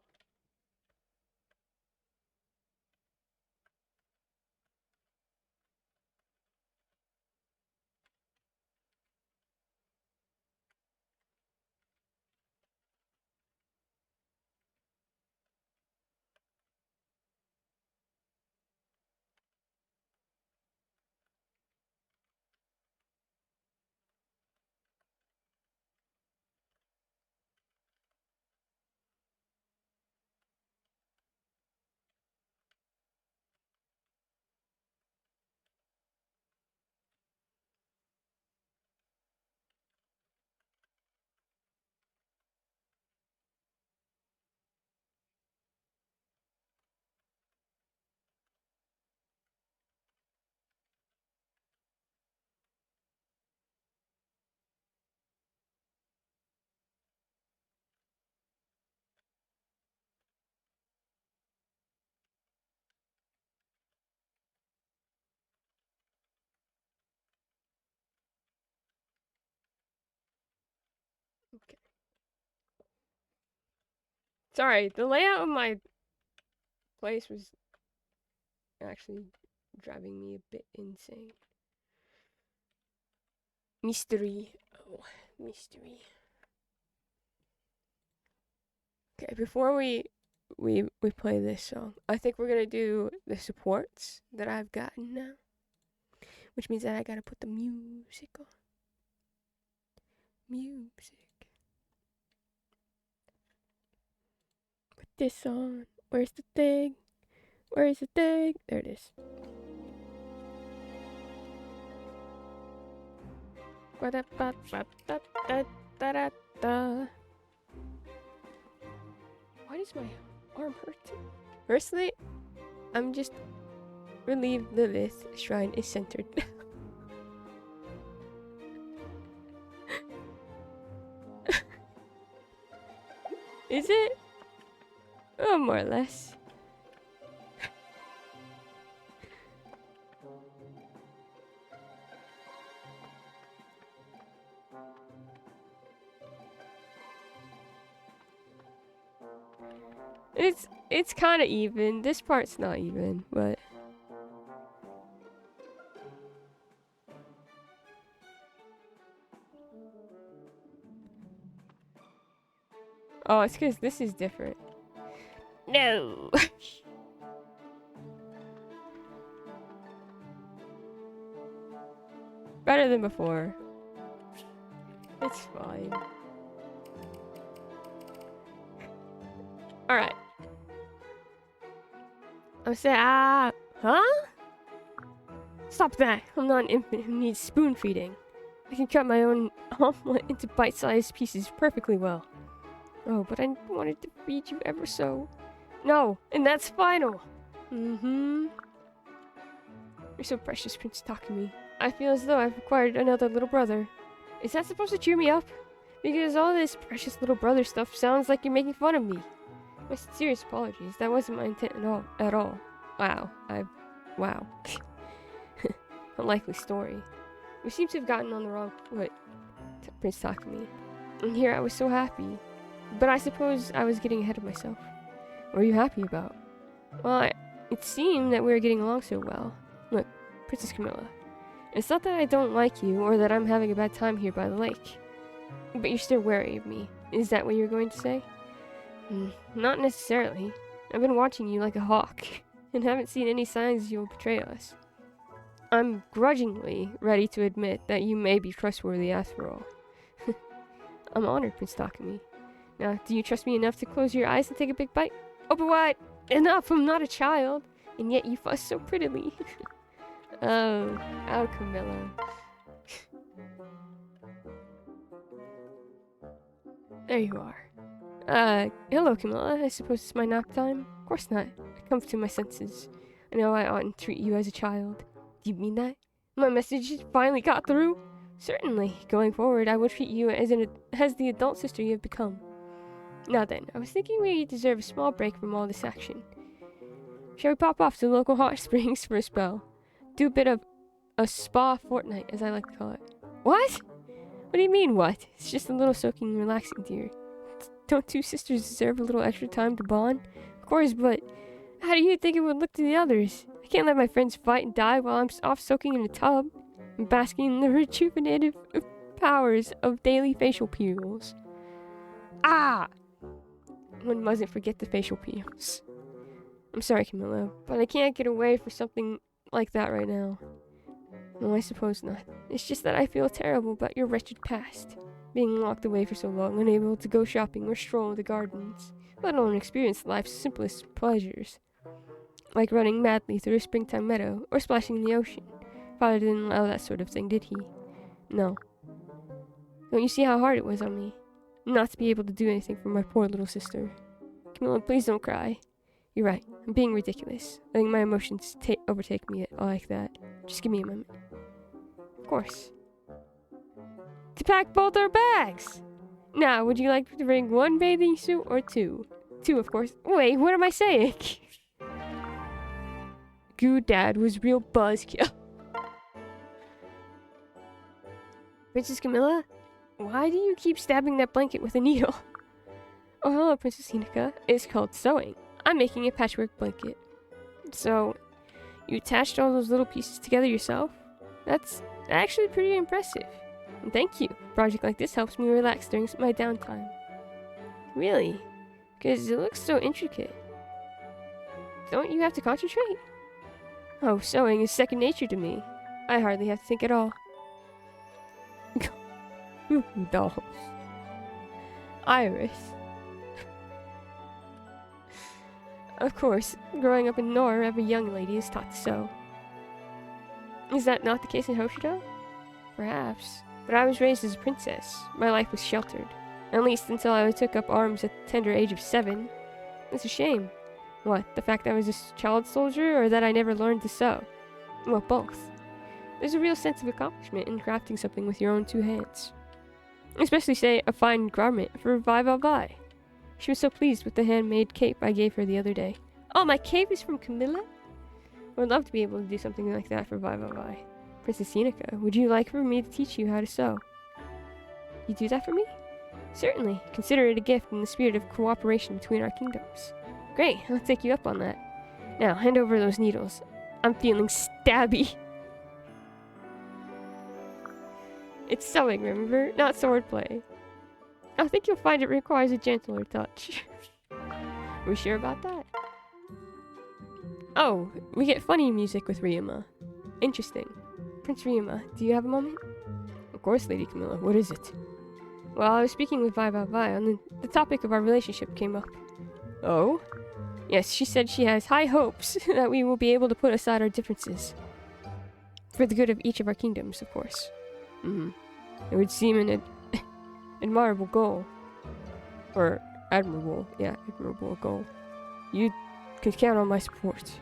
Okay. Sorry, the layout of my place was actually driving me a bit insane. Mystery. Oh, mystery. Okay, before we play this song, I think we're gonna do the supports that I've gotten now, which means that I gotta put the music on. Music. Put this on. Where's the thing? Where is the thing? There it is. Ba-da-ba-ba-da-da-da-da. Why does my arm hurt? Firstly, I'm just relieved that this shrine is centered. Is it? Oh, more or less. It's kind of even. This part's not even, but oh, it's because this is different. No. Better than before. It's fine. All right. I'm saying, huh? Stop that! I'm not an infant who needs spoon feeding. I can cut my own omelet into bite-sized pieces perfectly well. Oh, but I wanted to feed you ever so. No, and that's final. You're so precious, Prince Takumi. I feel as though I've acquired another little brother. Is that supposed to cheer me up? Because all this precious little brother stuff sounds like you're making fun of me. My sincerest apologies. That wasn't my intent at all. Wow. Wow. Unlikely story. We seem to have gotten on the wrong foot, Prince Takumi. And here I was so happy. But I suppose I was getting ahead of myself. What are you happy about? Well, it seemed that we were getting along so well. Look, Princess Camilla. It's not that I don't like you or that I'm having a bad time here by the lake. But you're still wary of me. Is that what you're going to say? Not necessarily. I've been watching you like a hawk and haven't seen any signs you'll betray us. I'm grudgingly ready to admit that you may be trustworthy after all. I'm honored, Prince Takumi. Now, do you trust me enough to close your eyes and take a big bite? Open wide! Enough! I'm not a child! And yet you fuss so prettily. Oh, Camilla. There you are. Hello, Camilla. I suppose it's my nap time? Of course not. I come to my senses. I know I oughtn't treat you as a child. Do you mean that? My message finally got through? Certainly. Going forward, I will treat you as the adult sister you have become. Now then, I was thinking we deserve a small break from all this action. Shall we pop off to the local hot springs for a spell? Do a bit of a spa fortnight, as I like to call it. What? What do you mean, what? It's just a little soaking and relaxing, dear. Don't two sisters deserve a little extra time to bond? Of course, but how do you think it would look to the others? I can't let my friends fight and die while I'm off soaking in a tub and basking in the rejuvenative powers of daily facial peels. Ah! One mustn't forget the facial peels. I'm sorry, Camilla, but I can't get away for something like that right now. No, I suppose not. It's just that I feel terrible about your wretched past. Being locked away for so long, unable to go shopping or stroll the gardens, let alone experience life's simplest pleasures. Like running madly through a springtime meadow or splashing in the ocean. Father didn't allow that sort of thing, did he? No. Don't you see how hard it was on me? Not to be able to do anything for my poor little sister. Camilla, please don't cry. You're right. I'm being ridiculous. Letting my emotions overtake me like that. Just give me a moment. Of course. To pack both our bags! Now, would you like to bring one bathing suit or two? Two, of course. Wait, what am I saying? Goo Dad was real buzzkill. Princess Camilla? Why do you keep stabbing that blanket with a needle? Oh, hello, Princess Hinika. It's called sewing. I'm making a patchwork blanket. So, you attached all those little pieces together yourself? That's actually pretty impressive. And thank you. A project like this helps me relax during my downtime. Really? Because it looks so intricate. Don't you have to concentrate? Oh, sewing is second nature to me. I hardly have to think at all. Dolls. Iris. Of course, growing up in Nor, every young lady is taught to sew. Is that not the case in Hoshido? Perhaps. But I was raised as a princess. My life was sheltered. At least until I took up arms at the tender age of 7. It's a shame. What, the fact I was a child soldier, or that I never learned to sew? Well, both. There's a real sense of accomplishment in crafting something with your own two hands. Especially, say, a fine garment for Vai. She was so pleased with the handmade cape I gave her the other day. Oh, my cape is from Camilla? I would love to be able to do something like that for Vai. Princess Hinika, would you like for me to teach you how to sew? You do that for me? Certainly. Consider it a gift in the spirit of cooperation between our kingdoms. Great, I'll take you up on that. Now, hand over those needles. I'm feeling stabby. It's sewing, remember? Not swordplay. I think you'll find it requires a gentler touch. Are we sure about that? Oh, we get funny music with Ryuma. Interesting. Prince Ryuma, do you have a moment? Of course, Lady Camilla. What is it? Well, I was speaking with Vai, and the topic of our relationship came up. Oh? Yes, she said she has high hopes that we will be able to put aside our differences. For the good of each of our kingdoms, of course. It would seem an admirable goal. Or admirable. Yeah, admirable goal. You can count on my support.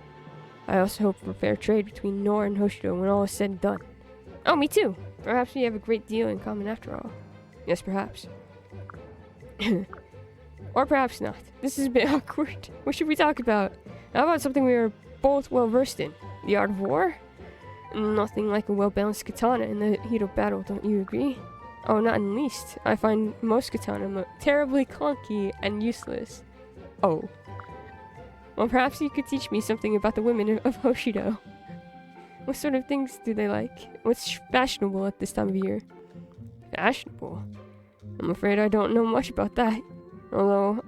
I also hope for fair trade between Nor and Hoshido when all is said and done. Oh, me too. Perhaps we have a great deal in common after all. Yes, perhaps. Or perhaps not. This is a bit awkward. What should we talk about? How about something we are both well versed in? The art of war? Nothing like a well-balanced katana in the heat of battle, don't you agree? Oh, not in the least. I find most katana terribly clunky and useless. Oh. Well, perhaps you could teach me something about the women of Hoshido. What sort of things do they like? What's fashionable at this time of year? Fashionable? I'm afraid I don't know much about that. Although,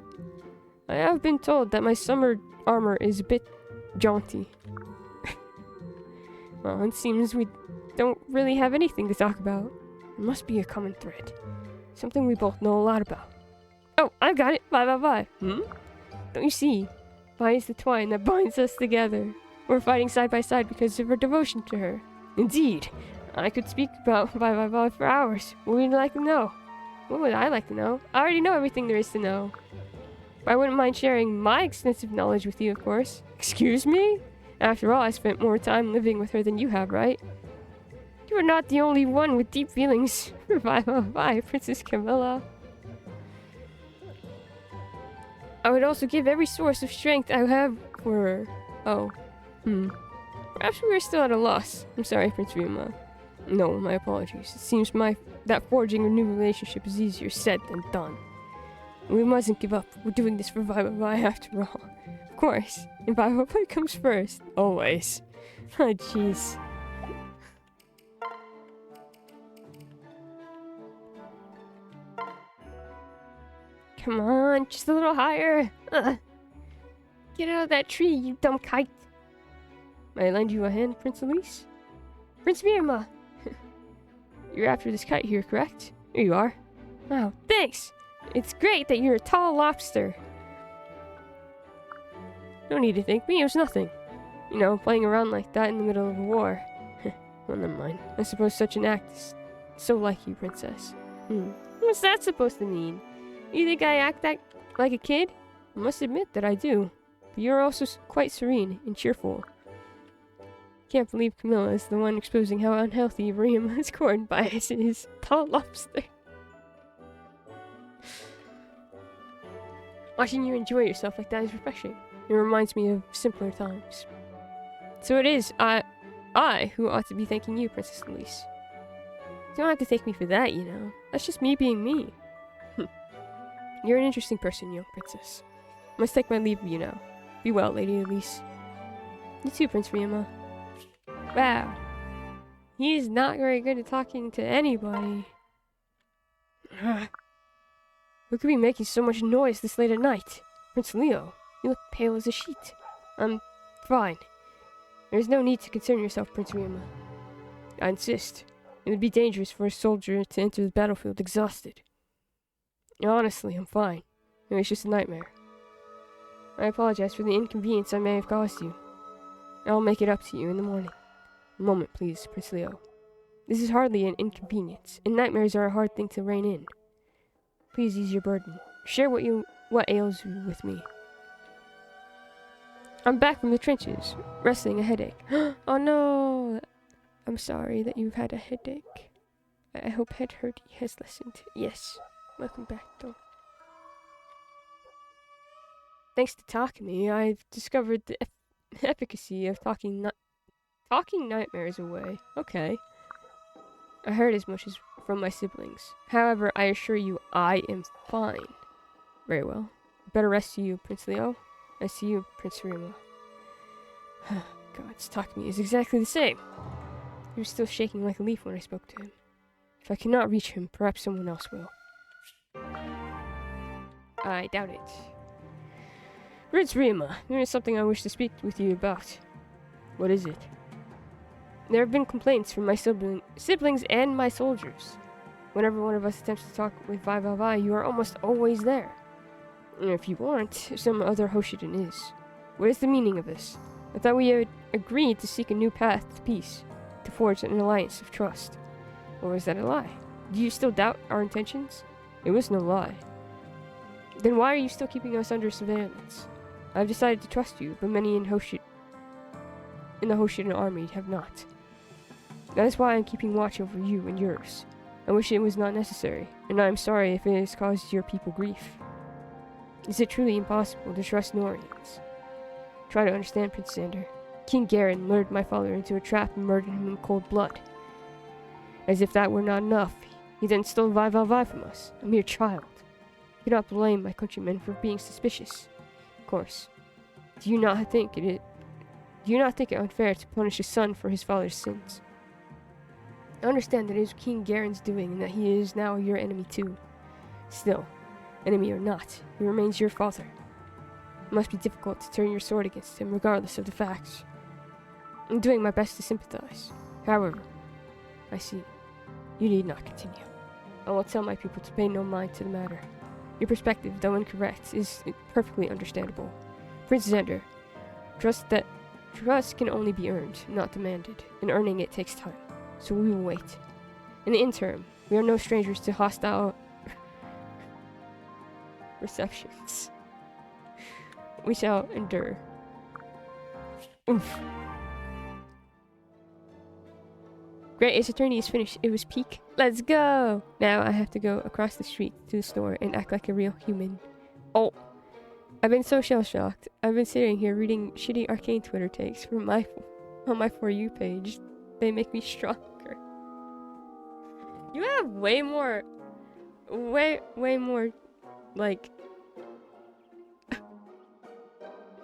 I have been told that my summer armor is a bit jaunty. Well, it seems we don't really have anything to talk about. There must be a common thread. Something we both know a lot about. Oh, I've got it! Vai. Don't you see? Vai is the twine that binds us together. We're fighting side by side because of our devotion to her. Indeed. I could speak about Vai for hours. What would you like to know? What would I like to know? I already know everything there is to know. But I wouldn't mind sharing my extensive knowledge with you, of course. Excuse me? After all, I spent more time living with her than you have, right? You are not the only one with deep feelings for Vai, Princess Camilla. I would also give every source of strength I have for her. Oh. Perhaps we are still at a loss. I'm sorry, Prince Ryuma. No, my apologies. It seems that forging a new relationship is easier said than done. We mustn't give up. We're doing this for Vi after all. Of course. And Vi comes first. Always. Oh, jeez. Come on, just a little higher. Ugh. Get out of that tree, you dumb kite. May I lend you a hand, Prince Elise? Prince Miyama! You're after this kite here, correct? Here you are. Wow, thanks! It's great that you're a tall lobster. No need to thank me, it was nothing. You know, playing around like that in the middle of a war. Well, never mind. I suppose such an act is so like you, Princess. What's that supposed to mean? You think I act that like a kid? I must admit that I do. But you're also quite serene and cheerful. Can't believe Camilla is the one exposing how unhealthy Rima's corn bias is. Tall lobster. Watching you enjoy yourself like that is refreshing. It reminds me of simpler times. So it is I who ought to be thanking you, Princess Elise. You don't have to thank me for that, you know. That's just me being me. You're an interesting person, young princess. I must take my leave of you now. Be well, Lady Elise. You too, Prince Ryoma. Wow. He is not very good at talking to anybody. Who could be making so much noise this late at night? Prince Leo, you look pale as a sheet. I'm fine. There's no need to concern yourself, Prince Ryoma. I insist. It would be dangerous for a soldier to enter the battlefield exhausted. Honestly, I'm fine. It was just a nightmare. I apologize for the inconvenience I may have caused you. I'll make it up to you in the morning. A moment, please, Prince Leo. This is hardly an inconvenience, and nightmares are a hard thing to rein in. Please ease your burden. Share what ails you with me. I'm back from the trenches, wrestling a headache. Oh no! I'm sorry that you've had a headache. I hope head hurt has lessened. Yes. Welcome back, though. Thanks to Takumi, I've discovered the efficacy of talking nightmares away. Okay. I heard as much as from my siblings. However, I assure you, I am fine. Very well. Better rest to you, Prince Leo. I see you, Prince Ryoma. God, Takumi is exactly the same. He was still shaking like a leaf when I spoke to him. If I cannot reach him, perhaps someone else will. I doubt it. Prince Ryoma, there is something I wish to speak with you about. What is it? There have been complaints from my siblings and my soldiers. Whenever one of us attempts to talk with Vi, you are almost always there. And if you aren't, some other Hoshiden is. What is the meaning of this? I thought we had agreed to seek a new path to peace, to forge an alliance of trust. Or was that a lie? Do you still doubt our intentions? It was no lie. Then why are you still keeping us under surveillance? I've decided to trust you, but many in the Hoshiden army have not. That is why I'm keeping watch over you and yours. I wish it was not necessary, and I am sorry if it has caused your people grief. Is it truly impossible to trust Norians? Try to understand, Prince Sander. King Garen lured my father into a trap and murdered him in cold blood. As if that were not enough, he then stole Vi from us, a mere child. I cannot blame my countrymen for being suspicious. Of course. Do you not think it unfair to punish a son for his father's sins? I understand that it is King Garen's doing and that he is now your enemy too. Still, enemy or not, he remains your father. It must be difficult to turn your sword against him regardless of the facts. I'm doing my best to sympathize. However, I see. You need not continue. I will tell my people to pay no mind to the matter. Your perspective, though incorrect, is perfectly understandable. Prince Xander, trust can only be earned, not demanded, and earning it takes time. So we will wait. In the interim, we are no strangers to hostile receptions. We shall endure. Oof. Great, Ace Attorney is finished. It was peak. Let's go! Now I have to go across the street to the store and act like a real human. Oh, I've been so shell-shocked. I've been sitting here reading shitty arcane Twitter takes on my For You page. They make me stronger. You have way more, like,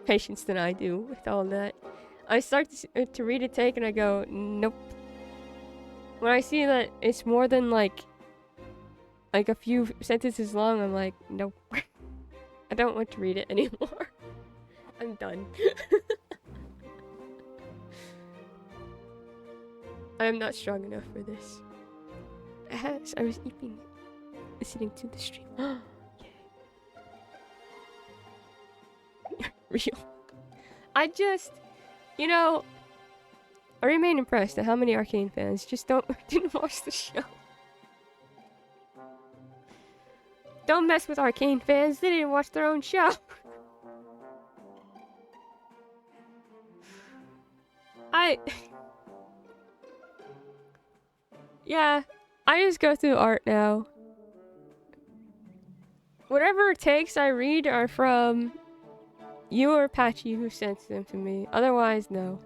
patience than I do with all that. I start to read a take and I go, nope. When I see that it's more than like a few sentences long, I'm like, nope. I don't want to read it anymore. I'm done. I am not strong enough for this. As I was listening to the stream. Yay. Real. I just, I remain impressed at how many Arcane fans just didn't watch the show. Don't mess with Arcane fans, they didn't watch their own show. Yeah, I just go through art now. Whatever takes I read are from you or Patchy who sends them to me. Otherwise, no.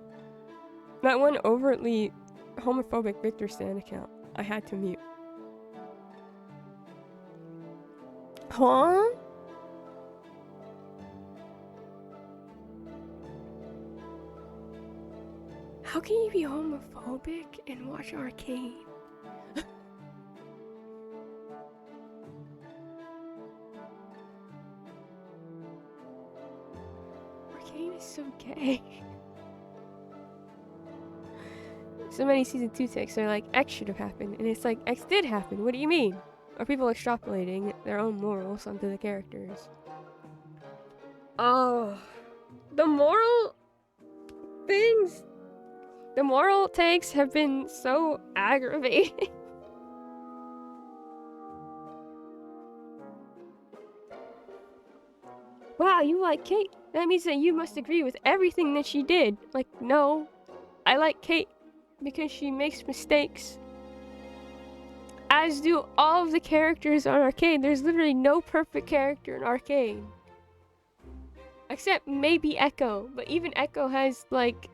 That one overtly homophobic Victor Stan account, I had to mute. Huh? How can you be homophobic and watch Arcane? Arcane is so gay. So many season 2 takes are like, X should have happened, and it's like, X did happen, what do you mean? Are people extrapolating their own morals onto the characters? Oh, the moral things, the moral takes have been so aggravating. Wow, you like Kate? That means that you must agree with everything that she did. Like, no, I like Kate because she makes mistakes. As do all of the characters on Arcane. There's literally no perfect character in Arcane. Except maybe Echo. But even Echo has, like...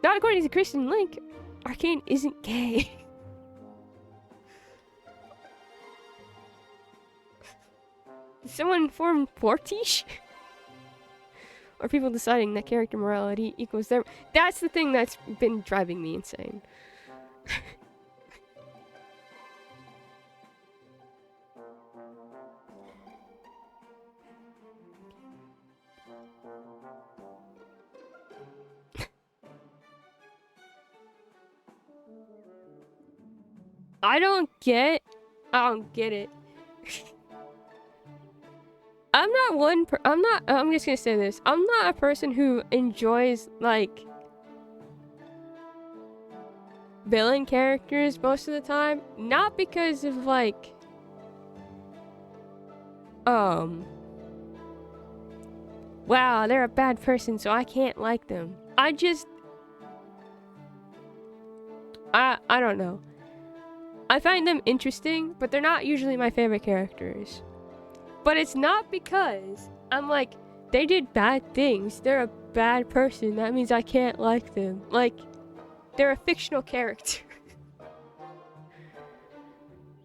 Not according to Kristen Link, Arcane isn't gay. Did someone inform Fortiche? Or people deciding that character morality equals their... That's the thing that's been driving me insane. I don't get it. I'm just gonna say this. I'm not a person who enjoys, like, villain characters most of the time. Not because of, like, wow, they're a bad person, so I can't like them. I don't know. I find them interesting, but they're not usually my favorite characters. But it's not because I'm like, they did bad things. They're a bad person. That means I can't like them. Like, they're a fictional character.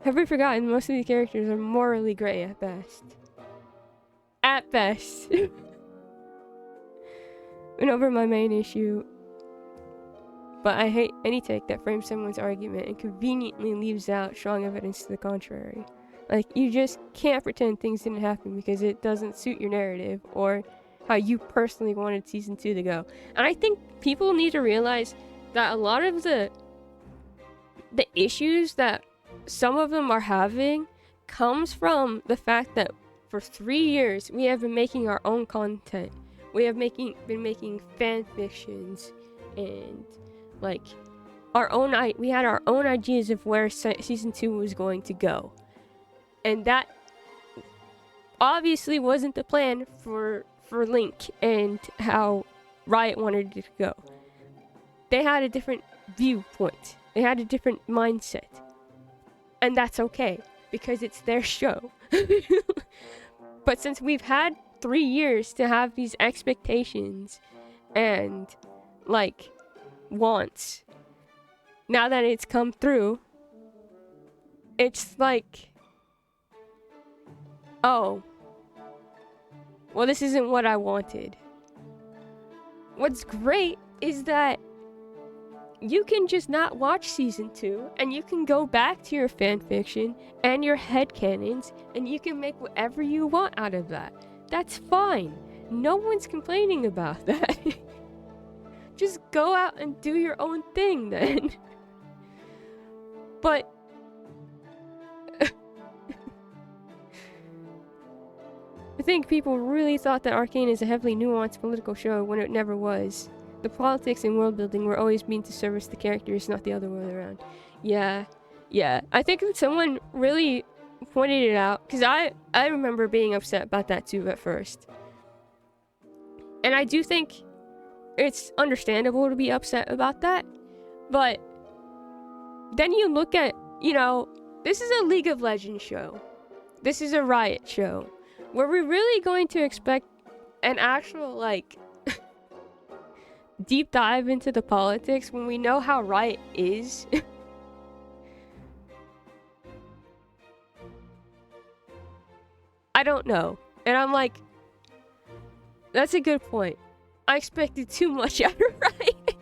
Have we forgotten most of these characters are morally gray at best? At best. And over my main issue. But I hate any take that frames someone's argument and conveniently leaves out strong evidence to the contrary. Like, you just can't pretend things didn't happen because it doesn't suit your narrative or how you personally wanted season 2 to go. And I think people need to realize that a lot of the issues that some of them are having comes from the fact that for 3 years we have been making our own content. We have been making fan fictions and, like, we had our own ideas of where season 2 was going to go. And that obviously wasn't the plan for Link and how Riot wanted it to go. They had a different viewpoint. They had a different mindset. And that's okay, because it's their show. But since we've had 3 years to have these expectations and, like, wants, now that it's come through, it's like... oh, well, this isn't what I wanted. What's great is that you can just not watch season 2 and you can go back to your fanfiction and your headcanons and you can make whatever you want out of that. That's fine. No one's complaining about that. Just go out and do your own thing then. But I think people really thought that Arcane is a heavily nuanced political show when it never was. The politics and world building were always meant to service the characters, not the other way around. Yeah. I think someone really pointed it out, because I remember being upset about that too at first. And I do think it's understandable to be upset about that, but then you look at, this is a League of Legends show. This is a Riot show. Were we really going to expect an actual, deep dive into the politics when we know how Riot is? I don't know. And I'm like, that's a good point. I expected too much out of Riot.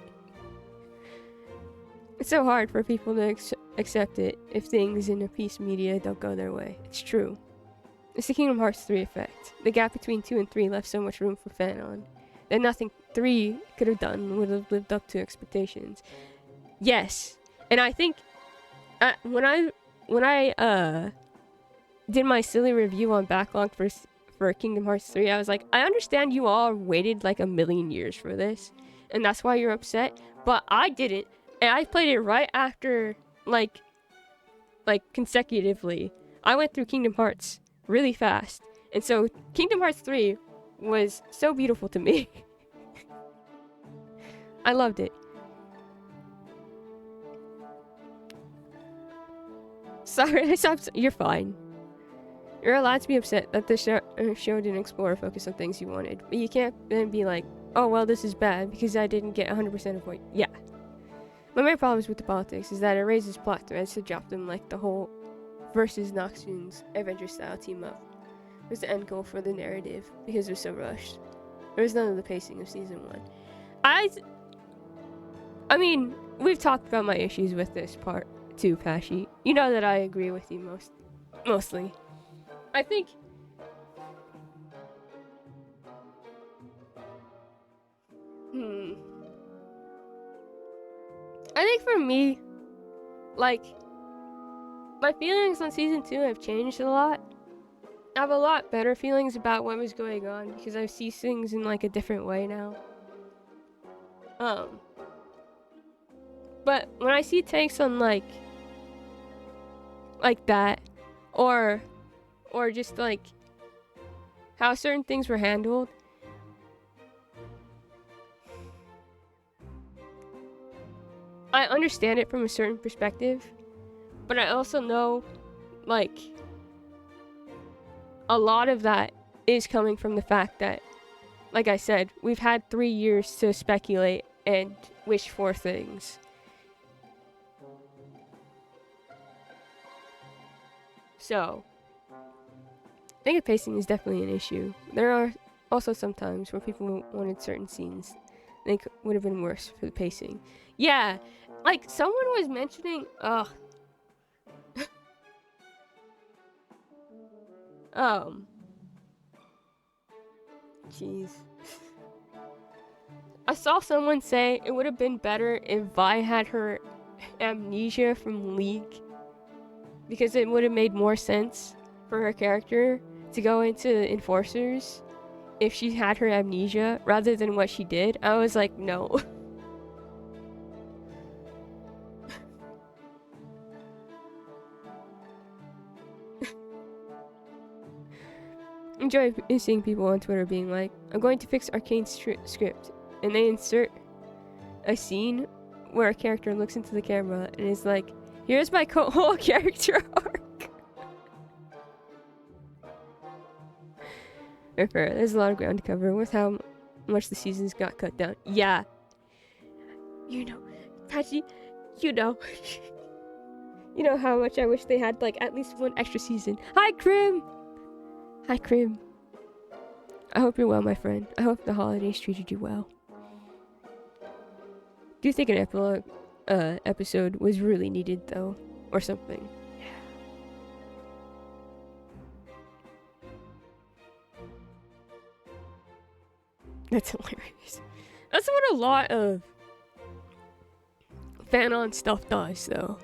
It's so hard for people to accept it if things in the piece media don't go their way. It's true. It's the Kingdom Hearts 3 effect. The gap between 2 and 3 left so much room for fanon that nothing 3 could have done would have lived up to expectations. Yes. And I think when I did my silly review on Backlog for Kingdom Hearts 3, I was like, I understand you all waited like a million years for this, and that's why you're upset, but I didn't, and I played it right after, like consecutively. I went through Kingdom Hearts really fast, and so Kingdom Hearts 3 was so beautiful to me. I loved it. Sorry, you're fine. You're allowed to be upset that the show didn't explore or focus on things you wanted, but you can't then be like, oh well, this is bad because I didn't get 100% of what. Yeah. My main problem with the politics is that it raises plot threads to drop them, like the whole versus Noxune's Avenger style team up was the end goal for the narrative because it was so rushed. There was none of the pacing of season 1. I mean, we've talked about my issues with this part too, Pashi. You know that I agree with you mostly. I think for me, my feelings on season 2 have changed a lot. I have a lot better feelings about what was going on because I see things in a different way now. But when I see takes on like that, or just how certain things were handled, I understand it from a certain perspective, but I also know a lot of that is coming from the fact that, like I said, we've had 3 years to speculate and wish for things. So, I think the pacing is definitely an issue. There are also some times where people wanted certain scenes I think would have been worse for the pacing. Yeah, someone was mentioning, jeez. I saw someone say it would have been better if Vi had her amnesia from League, because it would have made more sense for her character to go into Enforcers if she had her amnesia rather than what she did. I was like, no. Enjoy seeing people on Twitter being like, I'm going to fix Arcane's script, and they insert a scene where a character looks into the camera and is like, here's my whole character arc. Fair. There's a lot of ground to cover with how much the seasons got cut down. Yeah. Patchy, you know how much I wish they had at least one extra season. Hi, Krim! Hi, Crib. I hope you're well, my friend. I hope the holidays treated you well. Do you think an epilogue episode was really needed, though? Or something? That's hilarious. That's what a lot of fan-on stuff does, though.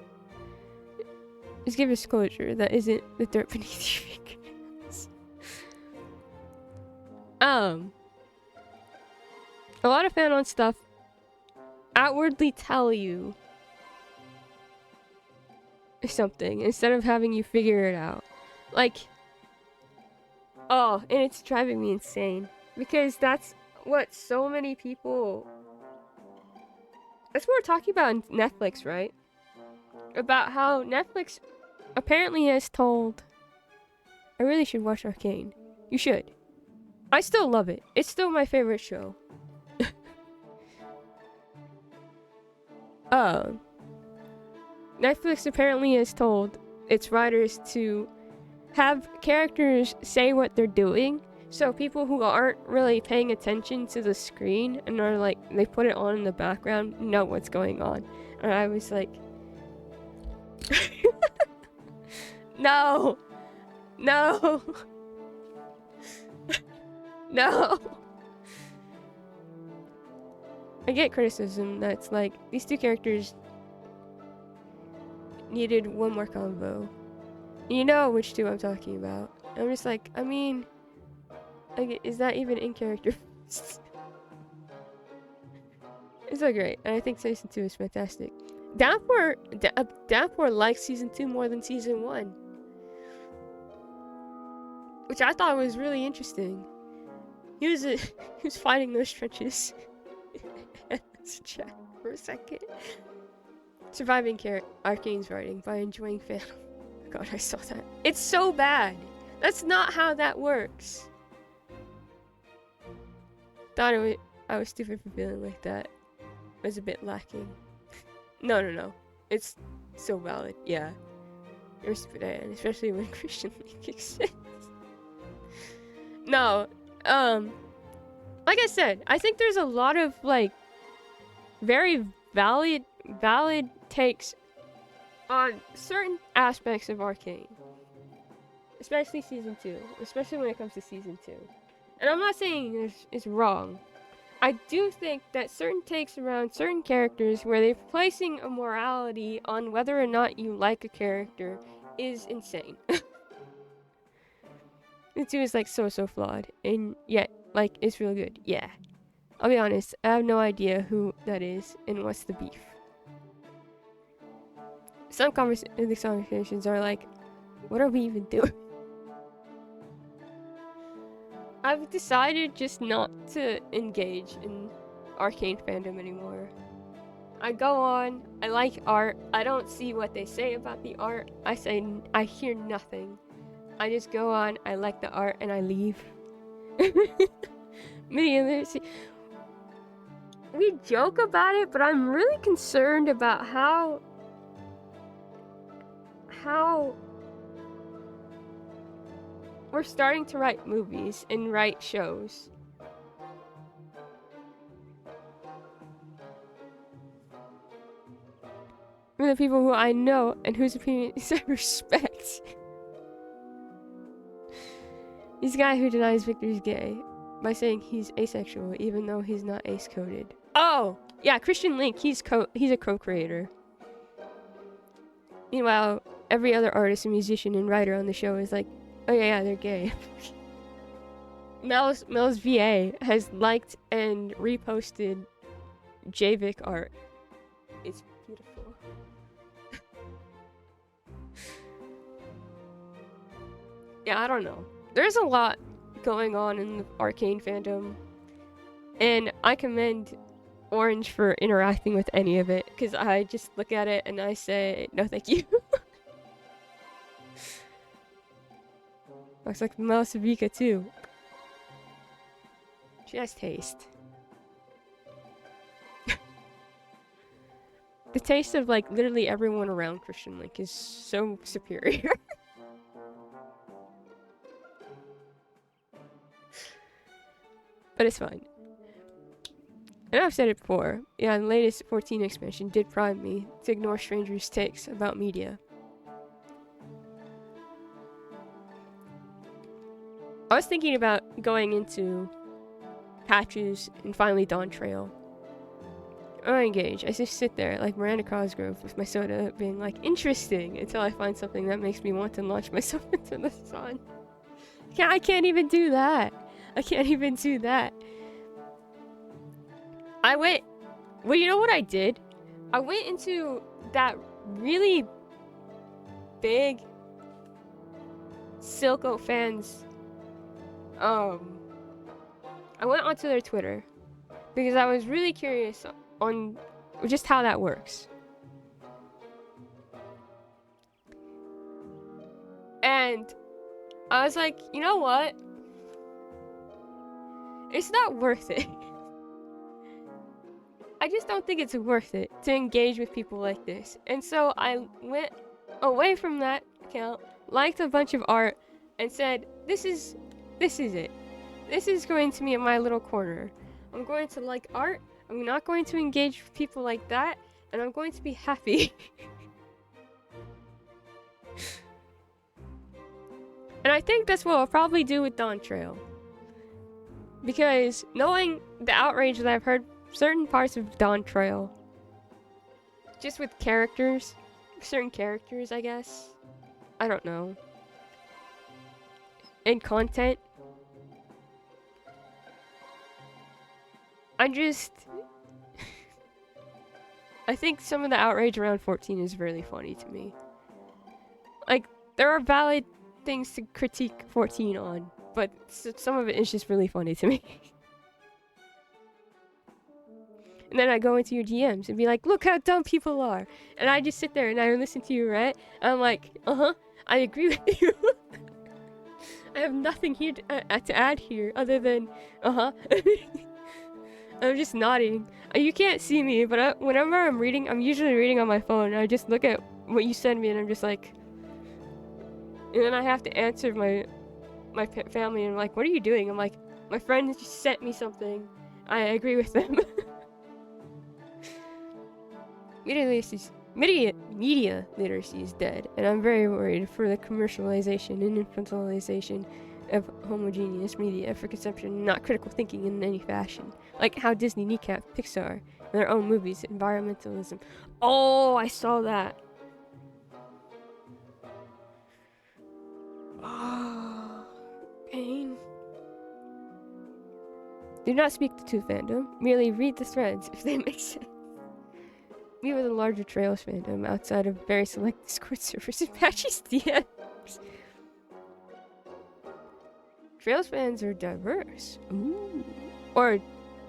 Just give us closure that isn't the dirt beneath your fingernails. A lot of fan-on stuff outwardly tell you something instead of having you figure it out. Like, oh, and it's driving me insane because that's what so many people. That's what we're talking about on Netflix, right? About how Netflix apparently has told. I really should watch Arcane. You should. I still love it. It's still my favorite show. Netflix apparently has told its writers to have characters say what they're doing, so people who aren't really paying attention to the screen and are like, they put it on in the background, know what's going on. And I was like, no, no, no. I get criticism that's like, these two characters needed one more convo. You know which two I'm talking about. I'm just like, I mean, like, is that even in character? It's so great, and I think season 2 is fantastic. Downpour likes season 2 more than season 1, which I thought was really interesting. He was fighting those trenches. Chat for a second. Surviving Arcane's writing by enjoying fan. God, I saw that. It's so bad. That's not how that works. Thought I was stupid for feeling like that. It was a bit lacking. No. It's so valid. Yeah. You're stupid, and especially when Christian League exists. No. Like I said, I think there's a lot of like very valid takes on certain aspects of Arcane, especially season 2, especially when it comes to season 2. And I'm not saying it's wrong. I do think that certain takes around certain characters where they're placing a morality on whether or not you like a character is insane. The 2 is like so flawed, and yet like it's really good. Yeah. I'll be honest, I have no idea who that is and what's the beef. Some conversations are like, what are we even doing? I've decided just not to engage in Arcane fandom anymore. I go on, I like art, I don't see what they say about the art, I hear nothing. I just go on, I like the art, and I leave. We joke about it, but I'm really concerned about how we're starting to write movies and write shows. From the people who I know and whose opinions I respect. He's a guy who denies Victor's gay by saying he's asexual even though he's not ace-coded. Oh! Yeah, Christian Link, he's a co-creator. Meanwhile, every other artist and musician and writer on the show is like, oh yeah, they're gay. Mel's VA has liked and reposted JVIC art. It's beautiful. Yeah, I don't know. There's a lot going on in the Arcane fandom, and I commend Orange for interacting with any of it, because I just look at it and I say, no thank you. Looks like Malasavika too. She has taste. The taste of like literally everyone around Christian Link is so superior. But it's fine. And I've said it before. Yeah, the latest 14 expansion did prime me to ignore strangers' takes about media. I was thinking about going into Patches and finally Dawn Trail. I engage. I just sit there like Miranda Cosgrove with my soda being like, interesting, until I find something that makes me want to launch myself into the sun. I can't even do that. I can't even do that. Well, you know what I did? I went into that really big Silco fans. I went onto their Twitter because I was really curious on just how that works. And I was like, you know what? It's not worth it. I just don't think it's worth it to engage with people like this. And so I went away from that account, liked a bunch of art, and said, this is it. This is going to be in my little corner. I'm going to like art, I'm not going to engage with people like that, and I'm going to be happy. And I think that's what I'll probably do with Dawn Trail. Because knowing the outrage that I've heard certain parts of Dawn Trail, just with characters, certain characters, I guess. I don't know. And content. I think some of the outrage around 14 is really funny to me. Like, there are valid things to critique 14 on, but some of it is just really funny to me. And then I go into your DMs and be like, look how dumb people are. And I just sit there and I listen to you, right? And I'm like, I agree with you. I have nothing here to add here other than, I'm just nodding. You can't see me, but whenever I'm reading, I'm usually reading on my phone. I just look at what you send me and I'm just like, and then I have to answer my family and I'm like, what are you doing? I'm like, my friend just sent me something. I agree with them. Media literacy is dead, and I'm very worried for the commercialization and infantilization of homogeneous media for consumption, not critical thinking in any fashion. Like how Disney kneecapped Pixar in their own movies, environmentalism. Oh, I saw that. Oh, pain. Do not speak to fandom, merely read the threads if they make sense. We were the larger Trails fandom outside of very select Discord servers and Patchy's DMs. Trails fans are diverse. Ooh. Or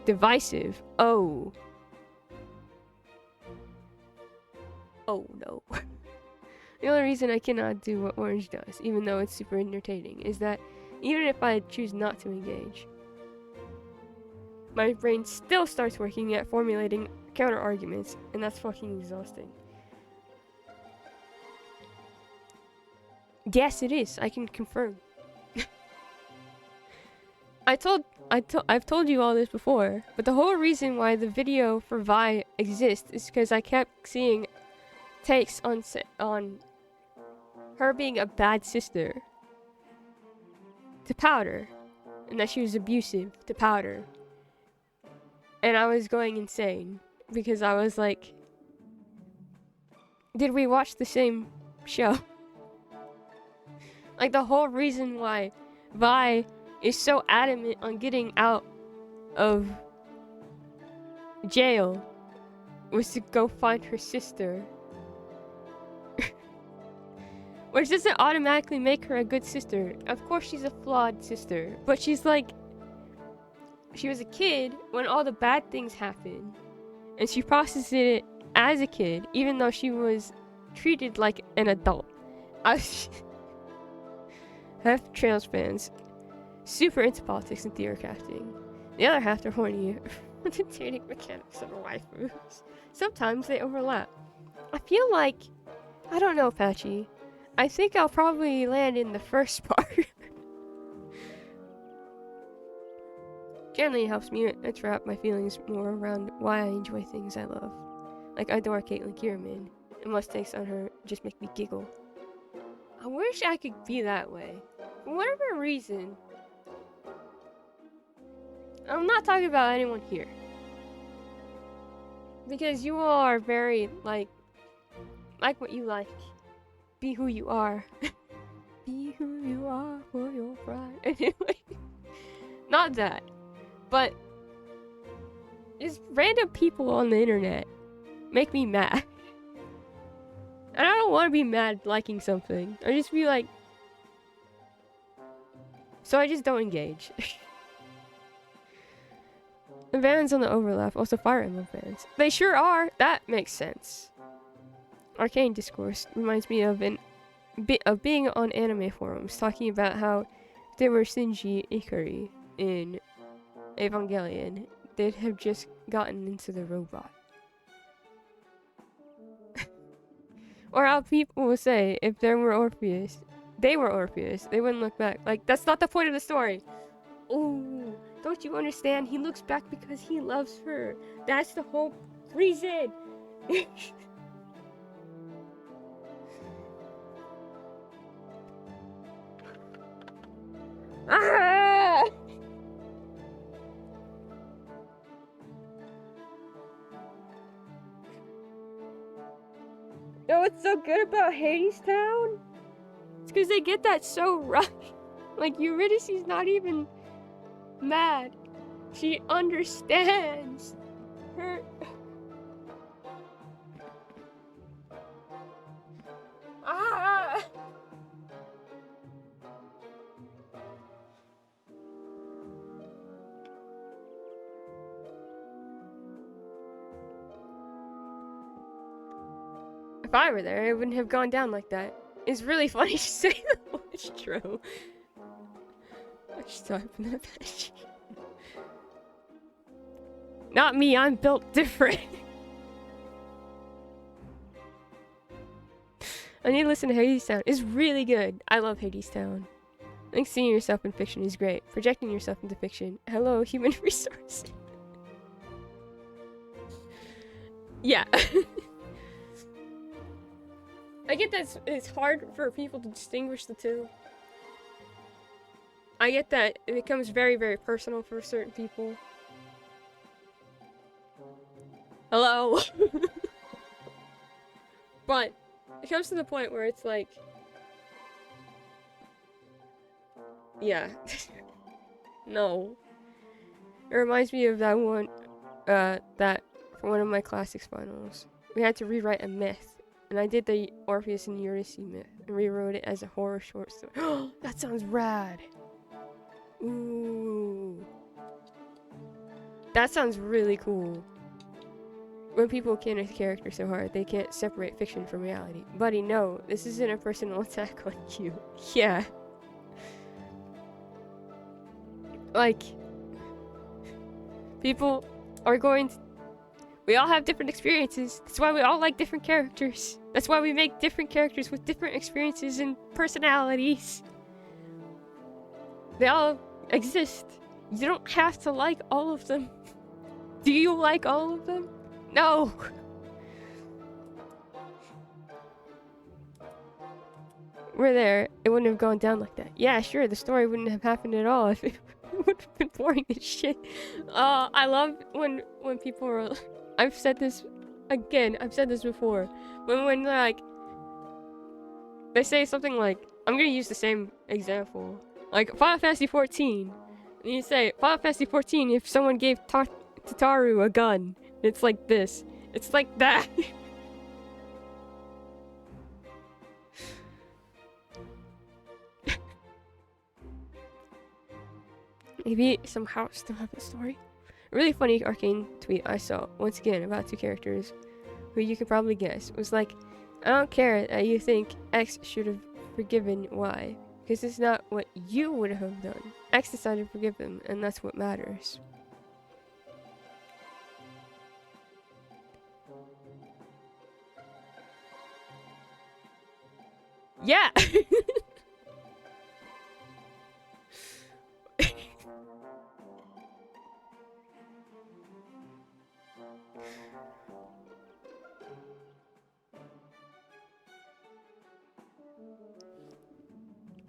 divisive. Oh. Oh no. The only reason I cannot do what Orange does, even though it's super entertaining, is that even if I choose not to engage, my brain still starts working at formulating counter arguments, and that's fucking exhausting. Yes, it is. I can confirm. I've told you all this before, but the whole reason why the video for Vi exists is because I kept seeing takes on her being a bad sister to Powder, and that she was abusive to Powder. And I was going insane because I was like, did we watch the same show? Like, the whole reason why Vi is so adamant on getting out of jail was to go find her sister. Which doesn't automatically make her a good sister. Of course she's a flawed sister, but she's like, she was a kid when all the bad things happened, and she processed it as a kid, even though she was treated like an adult. Half Trails fans, super into politics and theory crafting. The other half are horny for the dating mechanics of waifus. Sometimes they overlap. I feel like, I don't know, Patchy. I think I'll probably land in the first part. Generally, it helps me wrap my feelings more around why I enjoy things I love. Like, I adore Caitlin Kierman, and mistakes on her just make me giggle. I wish I could be that way. For whatever reason. I'm not talking about anyone here. Because you all are very, like what you like. Be who you are. Be who you are for your pride. Anyway. Not that. But just random people on the internet make me mad. And I don't want to be mad liking something. I just be like... So I just don't engage. The fans on the overlap, also Fire Emblem fans. They sure are. That makes sense. Arcane Discourse reminds me of being on anime forums talking about how they were Shinji Ikari in Evangelion. They'd have just gotten into the robot. Or how people will say if they were Orpheus, they wouldn't look back. Like, that's not the point of the story. Ooh, don't you understand? He looks back because he loves her. That's the whole reason. Ah! You know what's so good about Hades Town? It's because they get that so right. Like, Eurydice's not even mad. She understands her. Ah! If I were there, it wouldn't have gone down like that. It's really funny to say that. It's true. I just type in that page. Not me, I'm built different. I need to listen to Hades Town. It's really good. I love Hades Town. I think seeing yourself in fiction is great. Projecting yourself into fiction. Hello, human resource. Yeah. I get that it's hard for people to distinguish the two. I get that it becomes very, very personal for certain people. Hello? But it comes to the point where it's like... Yeah. No. It reminds me of that one, that for one of my classics finals. We had to rewrite a myth. And I did the Orpheus and Eurydice myth and rewrote it as a horror short story. That sounds rad. Ooh. That sounds really cool. When people can a character so hard, they can't separate fiction from reality. Buddy, no, this isn't a personal attack on you. Yeah. Like, people are going to... We all have different experiences. That's why we all like different characters. That's why we make different characters with different experiences and personalities. They all exist. You don't have to like all of them. Do you like all of them? No. We're there. It wouldn't have gone down like that. Yeah, sure, the story wouldn't have happened at all if it would have been boring as shit. I love when people are... I've said this again. I've said this before. When they're like, they say something like, I'm gonna use the same example, like Final Fantasy 14. And you say Final Fantasy 14 if someone gave Tataru a gun. It's like this. It's like that. Maybe somehow still have the story. A really funny Arcane tweet I saw, once again, about two characters, who you could probably guess, was like, I don't care that you think X should have forgiven Y, because it's not what you would have done. X decided to forgive him, and that's what matters. Yeah!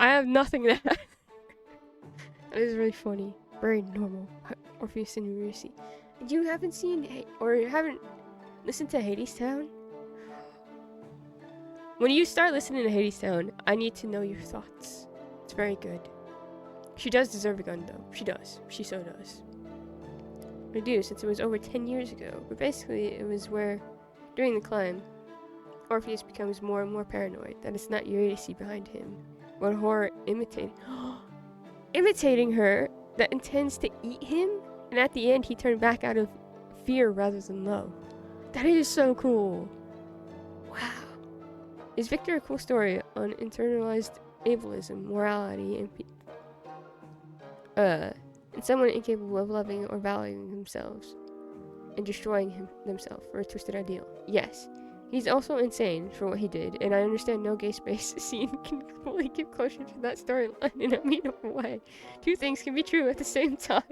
I have nothing to add. That is really funny. Very normal. Orpheus and Eurydice. You haven't seen or you haven't listened to Hades Town? When you start listening to Hades Town, I need to know your thoughts. It's very good. She does deserve a gun, though. She does. She so does. I do, since it was over 10 years ago. But basically, it was where, during the climb, Orpheus becomes more and more paranoid that it's not Eurydice behind him, but a horror imitating her that intends to eat him. And at the end, he turned back out of fear rather than love. That is so cool. Wow. Is Victor a cool story on internalized ableism, morality, and someone incapable of loving or valuing themselves and destroying themselves for a twisted ideal? Yes. He's also insane for what he did, and I understand no gay space scene can fully give closure to that storyline in a meaningful way. Two things can be true at the same time.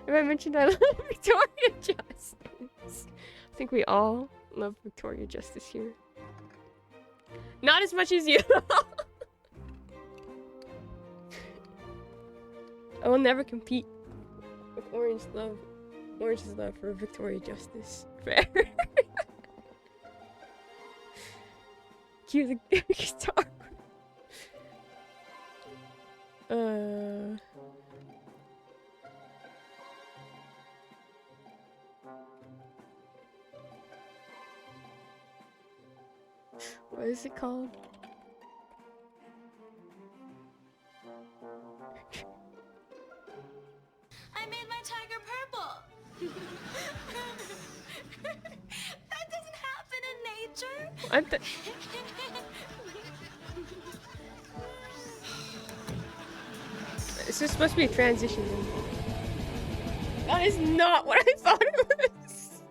Have I mentioned I love Victoria Justice? I think we all love Victoria Justice here. Not as much as you. I will never compete with Orange's love for Victoria Justice. Fair. Cue the guitar. What is it called? I made my tiger purple. That doesn't happen in nature. What the? This is supposed to be a transition. That is not what I thought it was.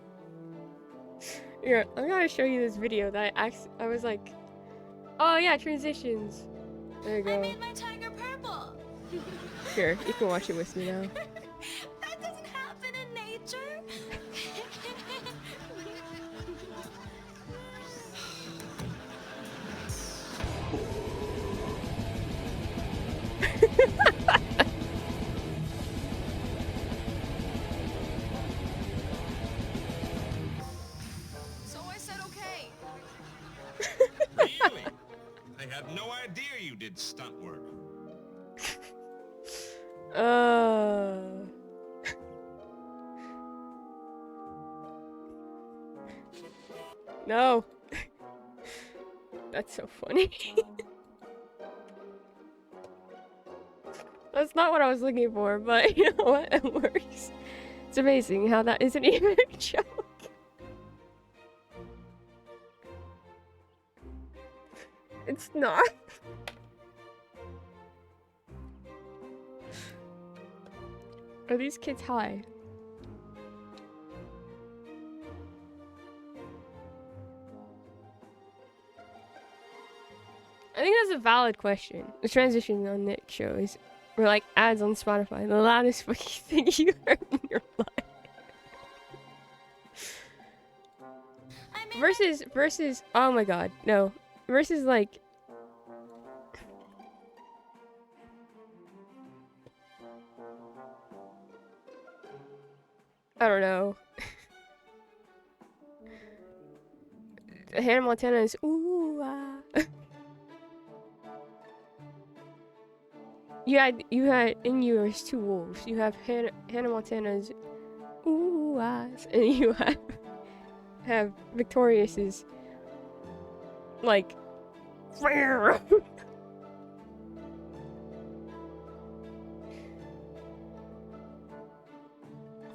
Here, I'm gonna show you this video that I was like, oh yeah, transitions. There you I go. made my tiger purple. Here, you can watch it with me now. That doesn't happen in nature. So I said okay. Really? I had no idea you did stunt work. No. That's so funny. That's not what I was looking for, but you know what? It works. It's amazing how that isn't even a joke. It's not. Are these kids high? I think that's a valid question. The transition on Nick shows or like ads on Spotify, the loudest fucking thing you heard in your life. Versus oh my god, no. Versus like I don't know. Hannah Montana is ooh ah. You had in yours two wolves. You have Hannah Montana's ooh eyes, and you have Victorious's like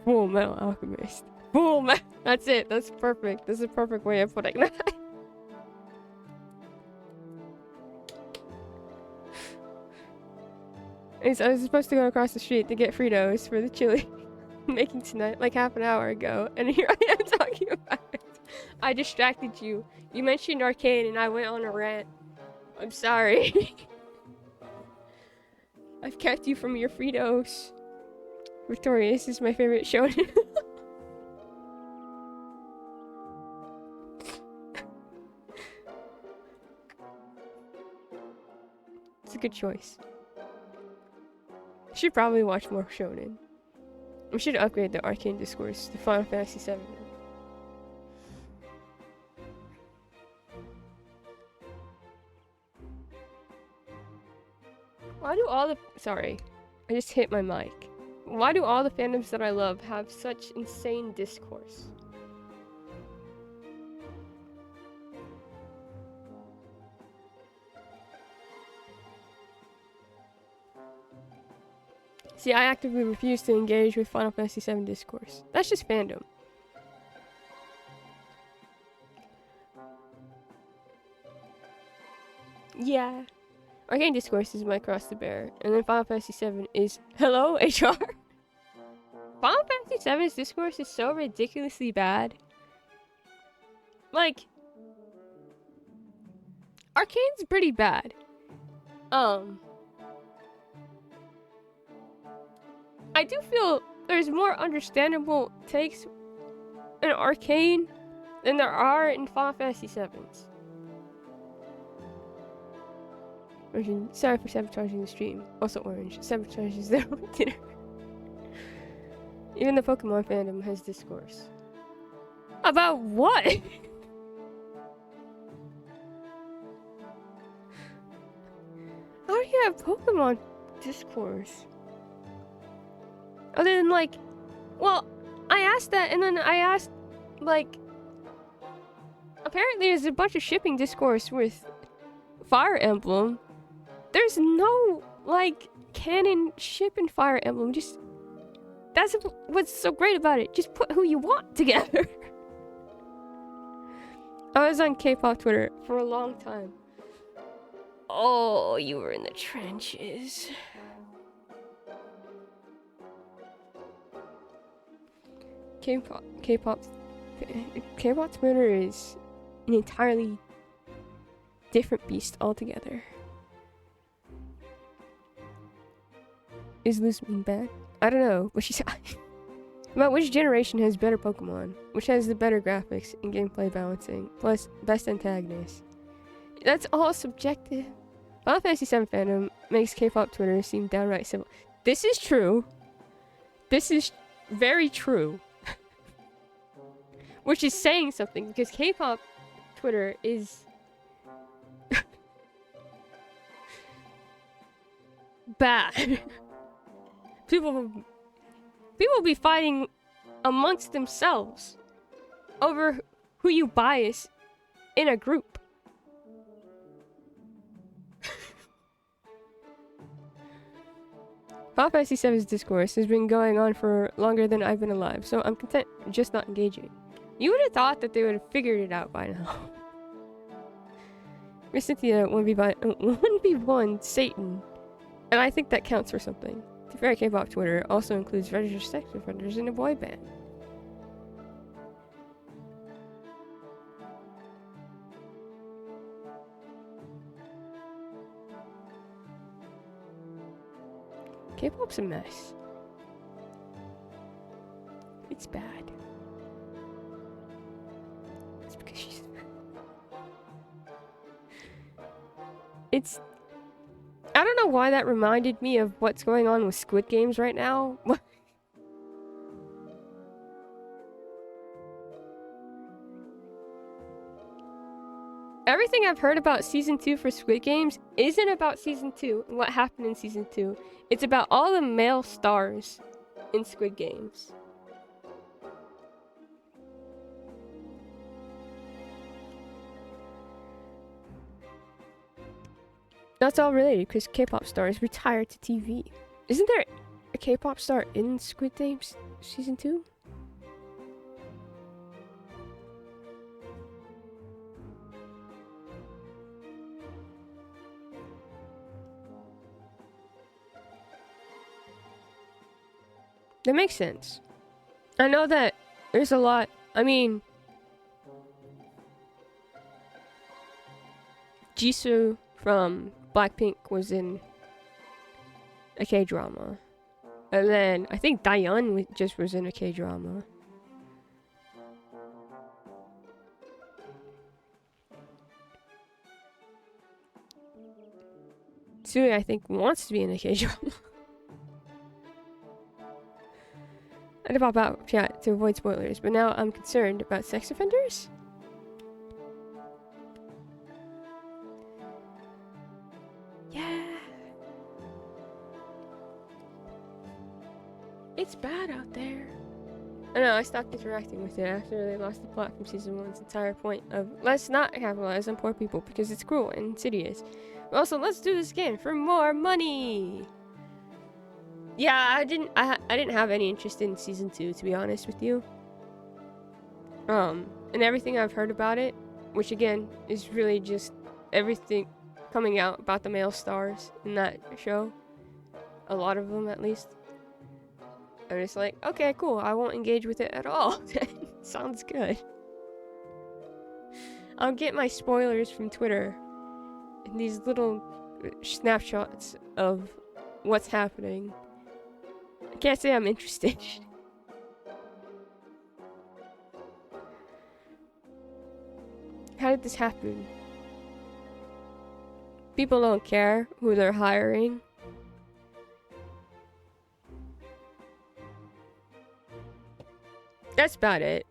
Full Metal Alchemist. Full Metal. That's it. That's perfect. That's a perfect way of putting that. I was supposed to go across the street to get Fritos for the chili making tonight, like half an hour ago, and here I am talking about it. I distracted you. You mentioned Arcane, and I went on a rant. I'm sorry. I've kept you from your Fritos. Victorious is my favorite shonen. Good choice. Should probably watch more shonen. We should upgrade the arcane discourse to Final Fantasy VII. Why do all the... Sorry. I just hit my mic. Why do all the fandoms that I love have such insane discourse? See, I actively refuse to engage with Final Fantasy VII discourse. That's just fandom. Yeah. Arcane Discourse is my cross to bear, and then Final Fantasy VII is hello HR. Final Fantasy VII's discourse is so ridiculously bad. Like, Arcane's pretty bad. I do feel there's more understandable takes in Arcane than there are in Final Fantasy VII's. Sorry for sabotaging the stream. Also Orange. Sabotages their own dinner. Even the Pokemon fandom has discourse. About what? How do you have Pokemon discourse? Other than like, well, I asked that and then I asked, like, apparently there's a bunch of shipping discourse with Fire Emblem. There's no, like, canon ship in Fire Emblem. Just, that's what's so great about it. Just put who you want together. I was on K-pop Twitter for a long time. Oh, you were in the trenches. K-pop Twitter is an entirely different beast altogether. Is Luz mean bad? I don't know, but she's about which generation has better Pokemon, which has the better graphics and gameplay balancing, plus best antagonist. That's all subjective. Final Fantasy VII fandom makes K-pop Twitter seem downright simple. This is true. This is very true. Which is saying something, because K-pop Twitter is bad. People will be fighting amongst themselves over who you bias in a group. Final Fantasy VII's discourse has been going on for longer than I've been alive, so I'm content just not engaging. You would have thought that they would have figured it out by now. Miss Cynthia 1v1 Satan, and I think that counts for something. To fair, K-pop Twitter also includes registered sex offenders in a boy band. K-pop's a mess. It's bad. It's because she's... It's... I don't know why that reminded me of what's going on with Squid Games right now. Everything I've heard about Season 2 for Squid Games isn't about Season 2 and what happened in Season 2. It's about all the male stars in Squid Games. That's all related because K-pop stars retired to TV. Isn't there a K-pop star in Squid Games Season 2? That makes sense. I know that there's a lot. I mean, Jisoo from Blackpink was in a K-drama. And then I think Daeyeon just was in a K-drama. Sui, I think, wants to be in a K-drama. I had to pop out chat to avoid spoilers, but now I'm concerned about sex offenders? Yeah. It's bad out there. I know, I stopped interacting with it after they lost the plot from season 1's entire point of let's not capitalize on poor people because it's cruel and insidious. But also, let's do this again for more money! Yeah, I didn't have any interest in season 2, to be honest with you. And everything I've heard about it, which again is really just everything coming out about the male stars in that show. A lot of them, at least. I'm just like, okay, cool. I won't engage with it at all. Sounds good. I'll get my spoilers from Twitter. And these little snapshots of what's happening. I can't say I'm interested. How did this happen? People don't care who they're hiring. That's about it.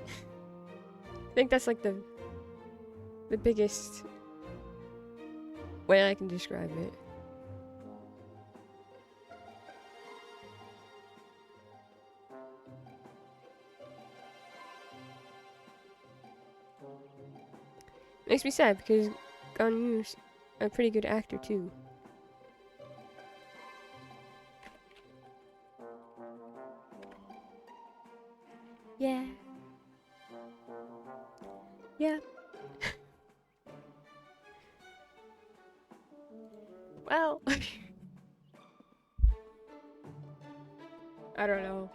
I think that's like the biggest way I can describe it. Makes me sad because Ganyu's a pretty good actor too. Yeah. Yeah. Well, I don't know.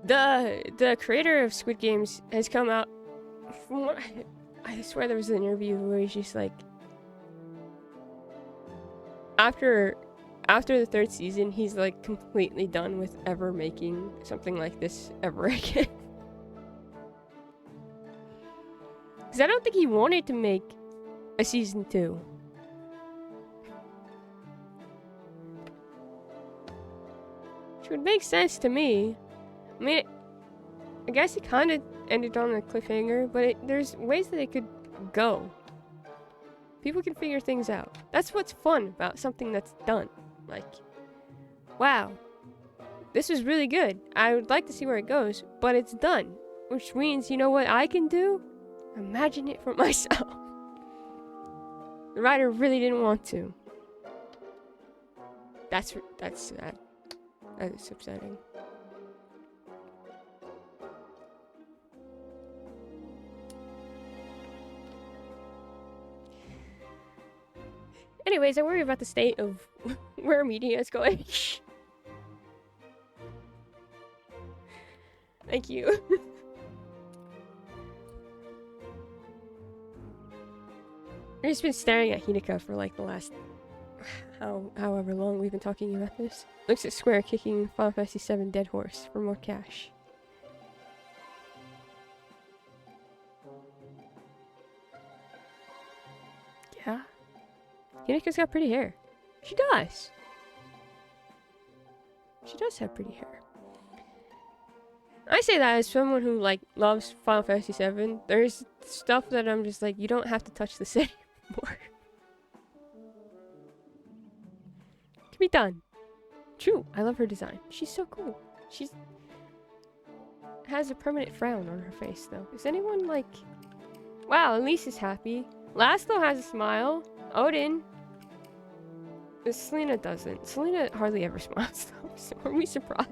The creator of Squid Games has come out from what I swear there was an interview where he's just like after the 3rd season he's like completely done with ever making something like this ever again. Because I don't think he wanted to make a season 2. Which would make sense to me. I mean, I guess it kind of ended on a cliffhanger, but there's ways that it could go. People can figure things out. That's what's fun about something that's done. Like, wow, this was really good. I would like to see where it goes, but it's done. Which means, you know what I can do? Imagine it for myself. The writer really didn't want to. That's sad. That is upsetting. Anyways, I worry about the state of where media is going. Thank you. I've just been staring at Hineka for like the last however long we've been talking about this. Looks at Square kicking Final Fantasy VII Dead Horse for more cash. Yeah. Hineka's got pretty hair. She does. She does have pretty hair. I say that as someone who like loves Final Fantasy VII. There's stuff that I'm just like, you don't have to touch this anymore. Can be done. True, I love her design. She's so cool. She's has a permanent frown on her face though. Is anyone like, wow, Elise is happy. Laszlo has a smile. Odin. Selena doesn't. Selena hardly ever smiles though, so are we surprised?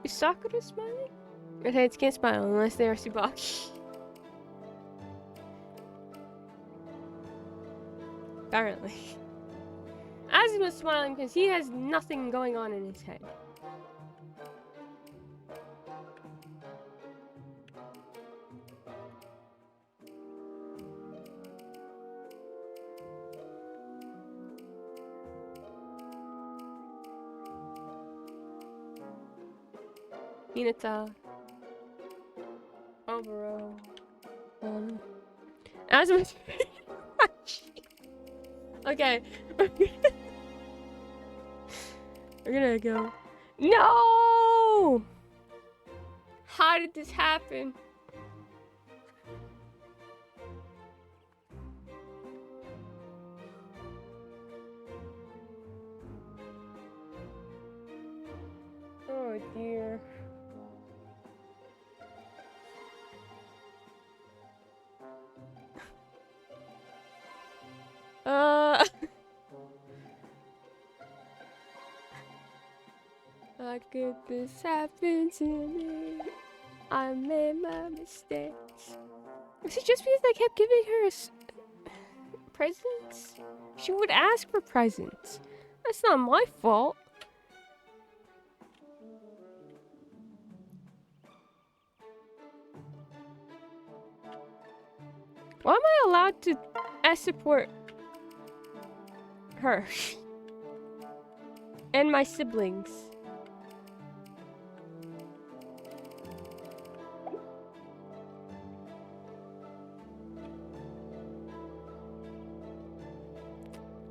Is Sakura smiling? Red heads can't smile unless they are Tsubaki. Apparently. Azuma's smiling because he has nothing going on in his head. Hinata. Oboro. Asma. Okay. We're gonna go. No! How did this happen? Oh dear. How could this happen to me? I made my mistakes. Was it just because I kept giving her presents? She would ask for presents. That's not my fault. Why am I allowed to support her and my siblings?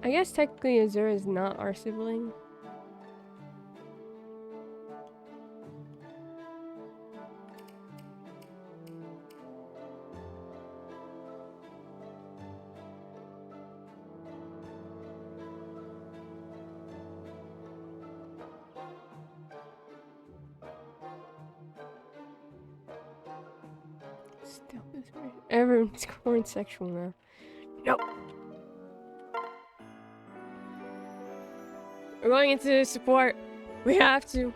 I guess technically Azura is not our sibling. Still is weird. Everyone's going sexual now. Nope. We're going into support. We have to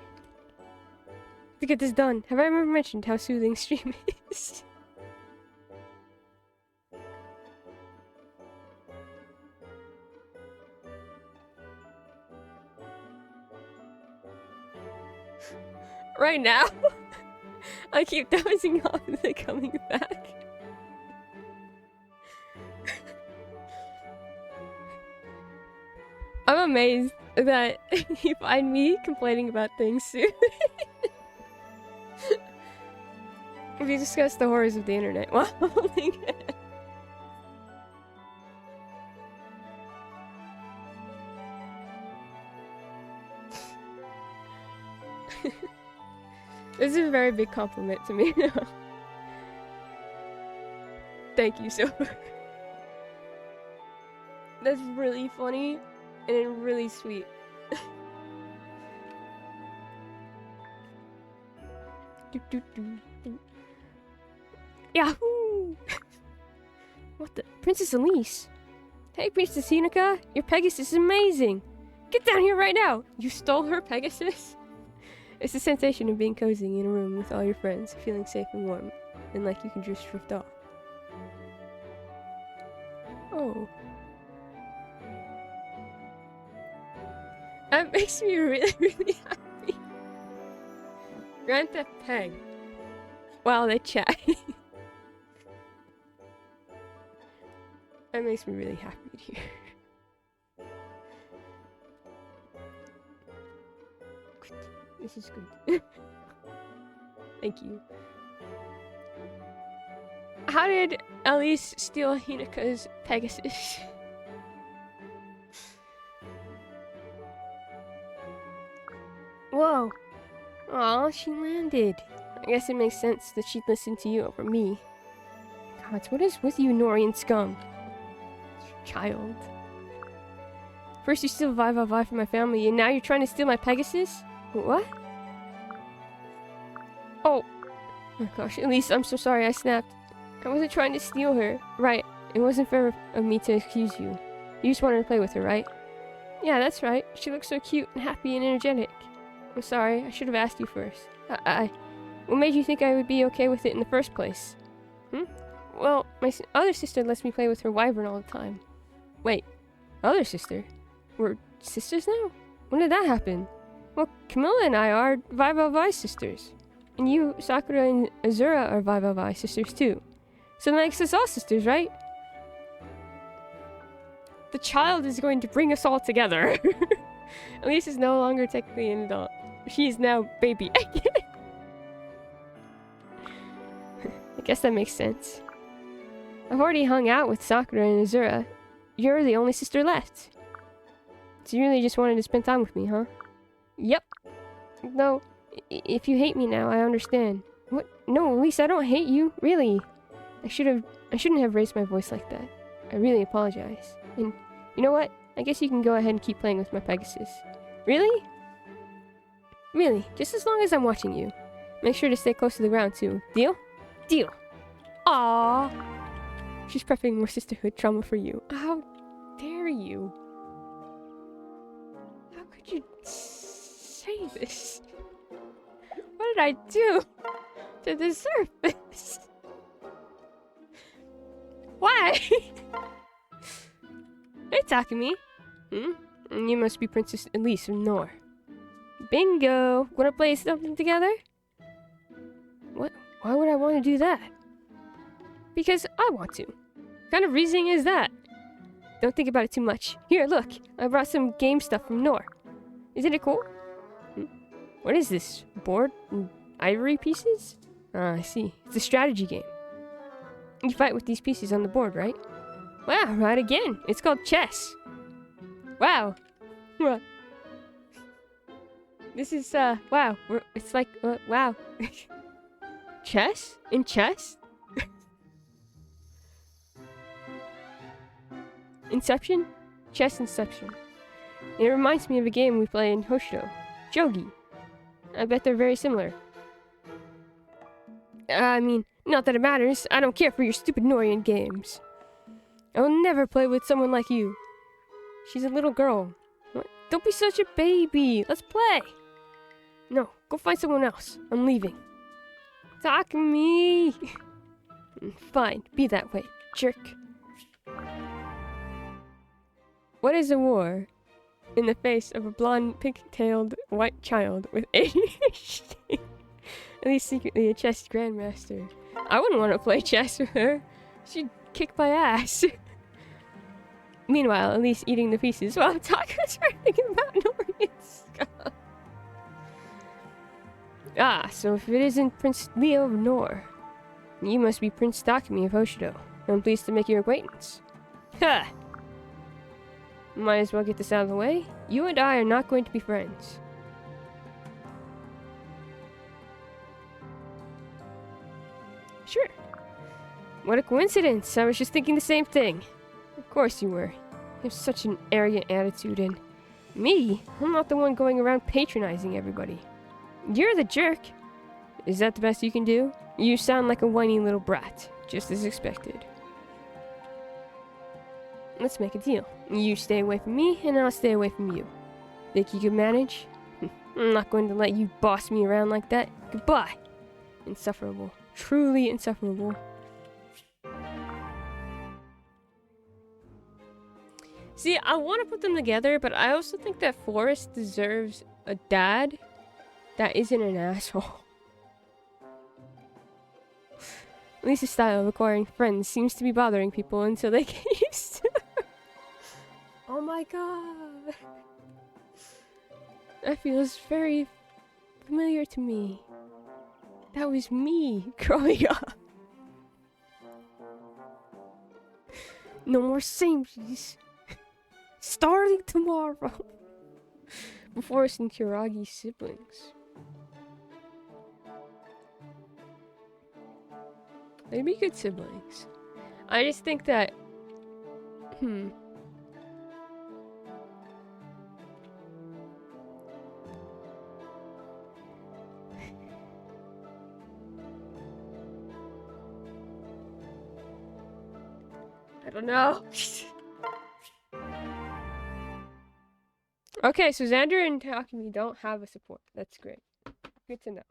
get this done. Have I ever mentioned how soothing stream is? Right now? I keep dozing off and then coming back. I'm amazed that you find me complaining about things soon. We discussed the horrors of the internet. Wow. This is a very big compliment to me. Thank you so much. That's really funny and really sweet. Yahoo! What the? Princess Elise! Hey, Princess Hinoka! Your Pegasus is amazing! Get down here right now! You stole her Pegasus? It's the sensation of being cozy in a room with all your friends, feeling safe and warm, and like you can just drift off. Oh. That makes me really, really happy. Grand Theft Peg. Wow, they chat. That makes me really happy to hear. This is good. Thank you. How did Elise steal Hinoka's Pegasus? Whoa. Aw, she landed. I guess it makes sense that she'd listen to you over me. God, what is with you, Norian scum? Child. First you steal Vi from my family, and now you're trying to steal my Pegasus? What? Oh. Oh gosh, Elise, I'm so sorry I snapped. I wasn't trying to steal her. Right, it wasn't fair of me to accuse you. You just wanted to play with her, right? Yeah, that's right. She looks so cute and happy and energetic. I'm sorry, I should have asked you first. What made you think I would be okay with it in the first place? Well, my other sister lets me play with her wyvern all the time. Wait, other sister? We're sisters now? When did that happen? Well, Camilla and I are Vi sisters. And you, Sakura, and Azura are Vi sisters too. So that makes us all sisters, right? The child is going to bring us all together. Elise is no longer technically an adult. She is now baby. guess that makes sense. I've already hung out with Sakura and Azura. You're the only sister left. So you really just wanted to spend time with me, huh? Yep. No, if you hate me now, I understand. What? No, Elise, I don't hate you. Really. I shouldn't have raised my voice like that. I really apologize. And you know what? I guess you can go ahead and keep playing with my Pegasus. Really? Really, just as long as I'm watching you. Make sure to stay close to the ground, too. Deal? Deal. Aww. She's prepping more sisterhood trauma for you. How dare you? How could you say this? What did I do to deserve this? Why? Hey, Takumi. You must be Princess Elise of Nor. Bingo! Wanna play something together? What? Why would I want to do that? Because I want to. What kind of reasoning is that? Don't think about it too much. Here, look. I brought some game stuff from Nor. Isn't it cool? What is this? Board and ivory pieces? Ah, I see. It's a strategy game. You fight with these pieces on the board, right? Wow, right again. It's called chess. Wow. What? This is, wow. It's like, wow. Chess? In chess? Inception? Chess Inception. It reminds me of a game we play in Hoshido. Jogi. I bet they're very similar. I mean, not that it matters. I don't care for your stupid Norian games. I will never play with someone like you. She's a little girl. What? Don't be such a baby. Let's play. No, go find someone else. I'm leaving. Takumi. Fine, be that way, jerk. What is a war? In the face of a blonde, pink-tailed white child with ADHD. At least secretly a chess grandmaster. I wouldn't want to play chess with her. She'd kick my ass. Meanwhile, Elise eating the pieces while Taka's writing about Norian skull. Ah, so if it isn't Prince Leo of Nor, you must be Prince Takumi of Hoshido. I'm pleased to make your acquaintance. Ha! Might as well get this out of the way. You and I are not going to be friends. Sure. What a coincidence. I was just thinking the same thing. Of course you were. You have such an arrogant attitude, and me? I'm not the one going around patronizing everybody. You're the jerk. Is that the best you can do? You sound like a whiny little brat, just as expected. Let's make a deal. You stay away from me, and I'll stay away from you. Think you can manage? I'm not going to let you boss me around like that. Goodbye. Insufferable. Truly insufferable. See, I want to put them together, but I also think that Forrest deserves a dad that isn't an asshole. Lisa's style of acquiring friends seems to be bothering people until they get used to it. Oh my god. That feels very familiar to me. That was me growing up. No more samesies. Starting tomorrow. Before us and Kiragi's siblings. They'd be good siblings. I just think that... I don't know. Okay, so Xander and Takumi don't have a support. That's great. Good to know.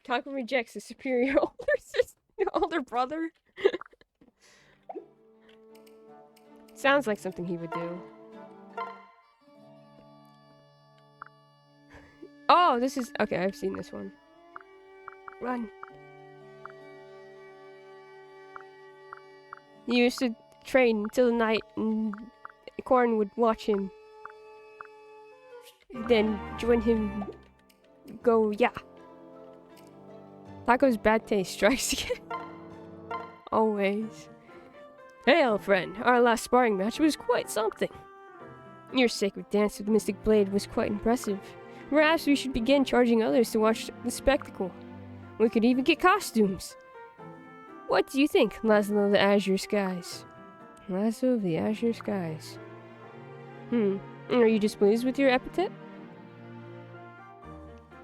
Takumi rejects his superior older brother. Sounds like something he would do. Oh, Oh, this is... Okay, I've seen this one. Run. He used to train until the night, and Corn would watch him. Then join him. Go, yeah. Taco's bad taste strikes again. Always. Hail, friend. Our last sparring match was quite something. Your sacred dance with the Mystic Blade was quite impressive. Perhaps we should begin charging others to watch the spectacle. We could even get costumes. What do you think, Laszlo of the Azure Skies? Laszlo of the Azure Skies. Are you displeased with your epithet?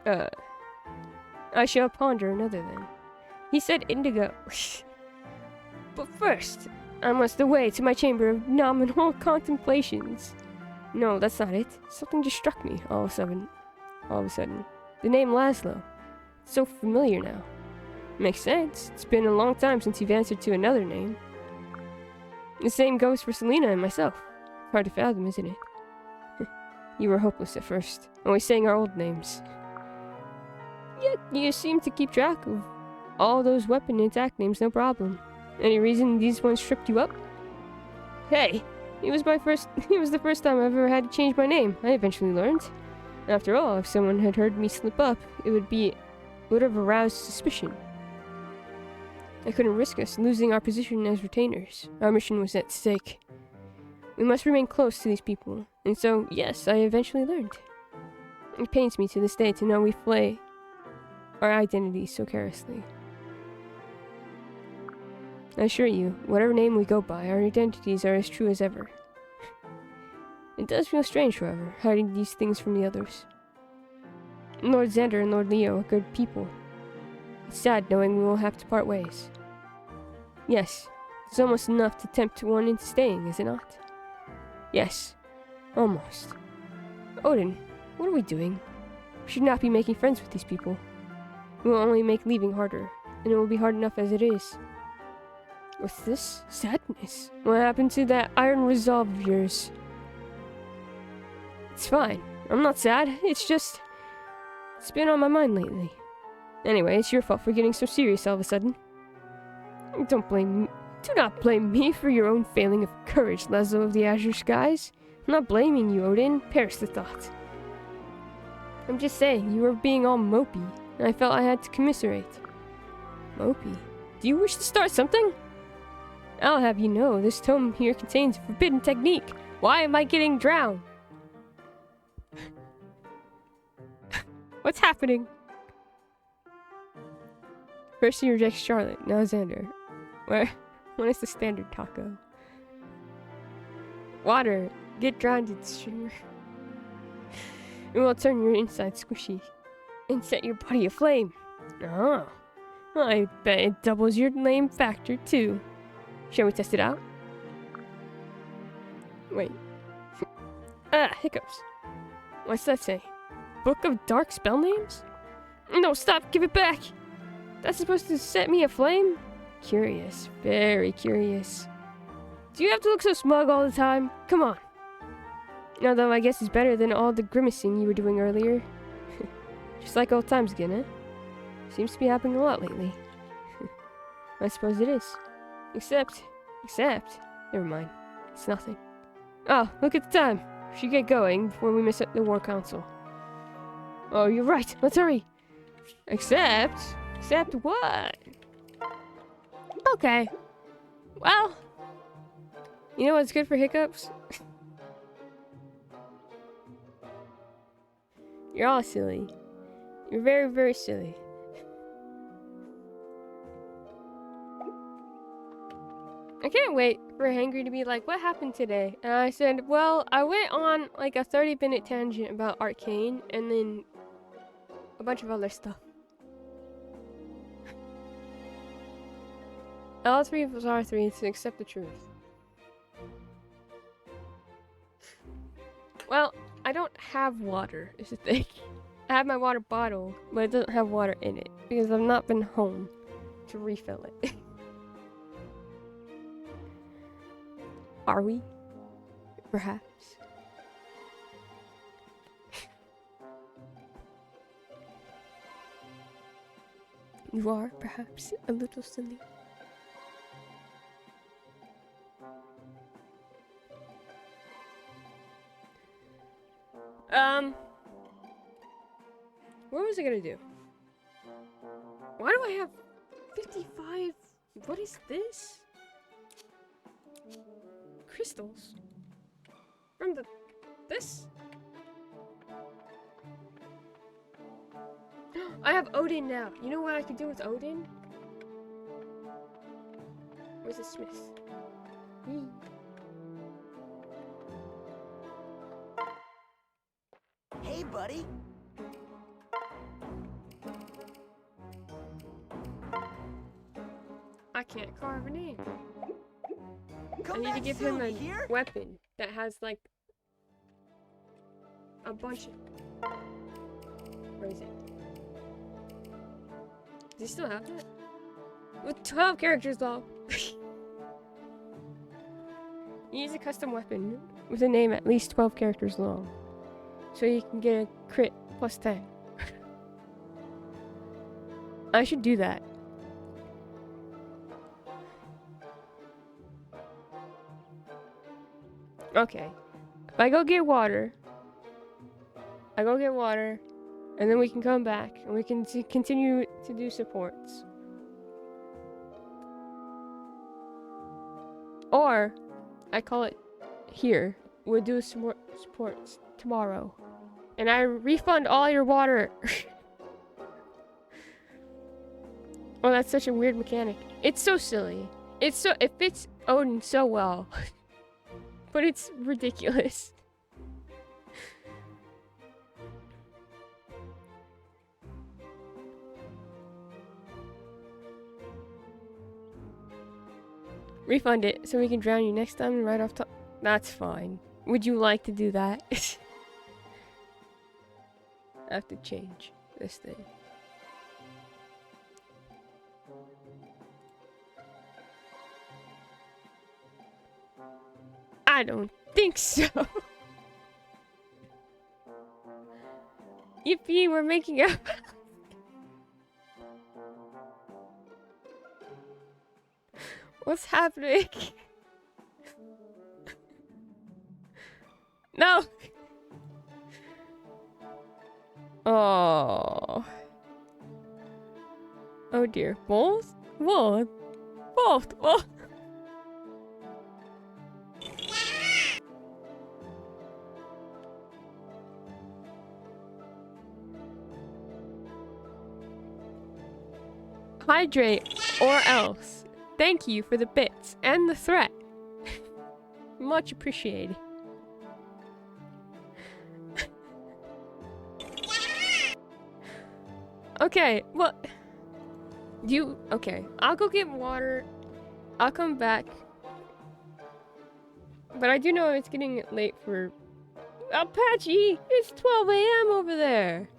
I shall ponder another then. He said indigo. But first, I must away to my chamber of nominal contemplations. No, that's not it. Something just struck me all of a sudden. The name Laszlo. It's so familiar now. Makes sense. It's been a long time since you've answered to another name. The same goes for Selena and myself. Hard to fathom, isn't it? You were hopeless at first, always saying our old names. Yet you seem to keep track of all those weapon and attack names, no problem. Any reason these ones tripped you up? Hey, it was the first time I've ever had to change my name. I eventually learned. After all, if someone had heard me slip up, it would have aroused suspicion. I couldn't risk us losing our position as retainers. Our mission was at stake. We must remain close to these people, and so, yes, I eventually learned. It pains me to this day to know we play our identities so carelessly. I assure you, whatever name we go by, our identities are as true as ever. It does feel strange, however, hiding these things from the others. Lord Xander and Lord Leo are good people. It's sad knowing we will have to part ways. Yes, it's almost enough to tempt one into staying, is it not? Yes, almost. Odin, what are we doing? We should not be making friends with these people. It will only make leaving harder, and it will be hard enough as it is. What's this? Sadness. What happened to that iron resolve of yours? It's fine. I'm not sad. It's been on my mind lately. Anyway, it's your fault for getting so serious all of a sudden. Do not blame me for your own failing of courage, Laszlo of the Azure Skies. I'm not blaming you, Odin. Perish the thought. I'm just saying, you were being all mopey, and I felt I had to commiserate. Mopey? Do you wish to start something? I'll have you know, this tome here contains a forbidden technique. Why am I getting drowned? What's happening? First he rejects Charlotte, now Xander. When is the standard taco? Water. Get drowned in streamer. It will turn your inside squishy and set your body aflame. Oh. I bet it doubles your lame factor too. Shall we test it out? Wait. Hiccups. What's that say? Book of Dark Spell Names? No, stop! Give it back! That's supposed to set me aflame? Curious. Very curious. Do you have to look so smug all the time? Come on. Although I guess it's better than all the grimacing you were doing earlier. Just like old times again, eh? Seems to be happening a lot lately. I suppose it is. Except... Never mind. It's nothing. Oh, look at the time. We should get going before we miss the War Council. Oh, you're right. Let's hurry. Except what? Okay. Well, you know what's good for hiccups? You're all silly. You're very, very silly. I can't wait for Hangry to be like, what happened today? And I said, well, I went on like a 30-minute tangent about Arcane and then a bunch of other stuff. All three of us are three to accept the truth. Well, I don't have water, is the thing. I have my water bottle, but it doesn't have water in it because I've not been home to refill it. Are we? Perhaps. You are, perhaps, a little silly. What was I gonna do? Why do I have 55? What is this? Crystals? From this? I have Odin now. You know what I could do with Odin? Where's the smith? Hey, buddy. I can't carve a name. I Come need to back give soon, him a you hear? weapon that has like a bunch of. Where is it? Does he still have that? With 12 characters though. He needs a custom weapon with a name at least 12 characters long. So you can get a crit plus 10. I should do that. Okay. If I go get water, and then we can come back and we can continue to do supports. Or, I call it here. We'll do supports tomorrow. And I refund all your water. Oh, that's such a weird mechanic. It's so silly. It fits Odin so well. But it's ridiculous. Refund it so we can drown you next time and right off top. That's fine. Would you like to do that? I have to change this thing. I don't think so. Yippee, we're making up. What's happening? No. Oh. Oh dear. Both? Both. Both. Both. Hydrate or else. Thank you for the bits and the threat. Much appreciated. Okay, well, okay, I'll go get water. I'll come back. But I do know it's getting late for Apache. It's 12 a.m. over there.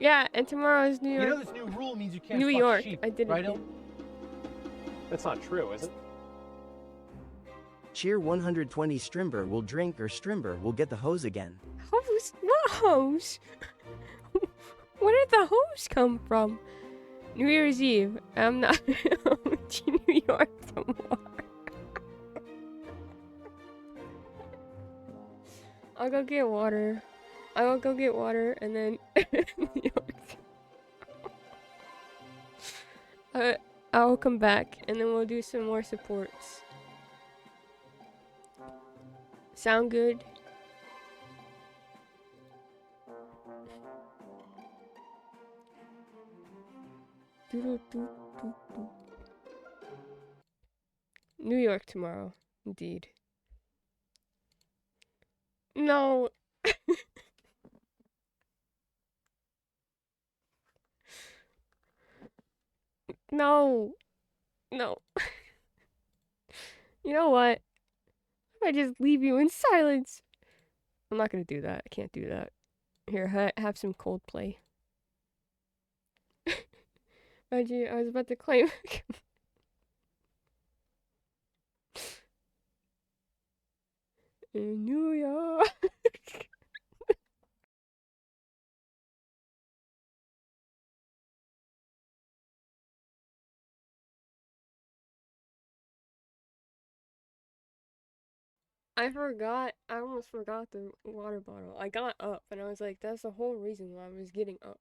Yeah, and tomorrow is New York. You know this new rule means you can't New fuck York. sheep, I did it. right? Again. That's not true, is it? Cheer 120 Strimber will drink or Strimber will get the hose again. Hose? What hose? Where did the hose come from? New Year's Eve. I'm not going to New York tomorrow. I'll go get water. I will go get water and then New York. I'll come back and then we'll do some more supports. Sound good? New York tomorrow, indeed. No. No. No. You know what? If I just leave you in silence. I'm not gonna do that. I can't do that. Here, have some Coldplay. Reggie, I was about to claim. In New York. I forgot. I almost forgot the water bottle. I got up and I was like, that's the whole reason why I was getting up.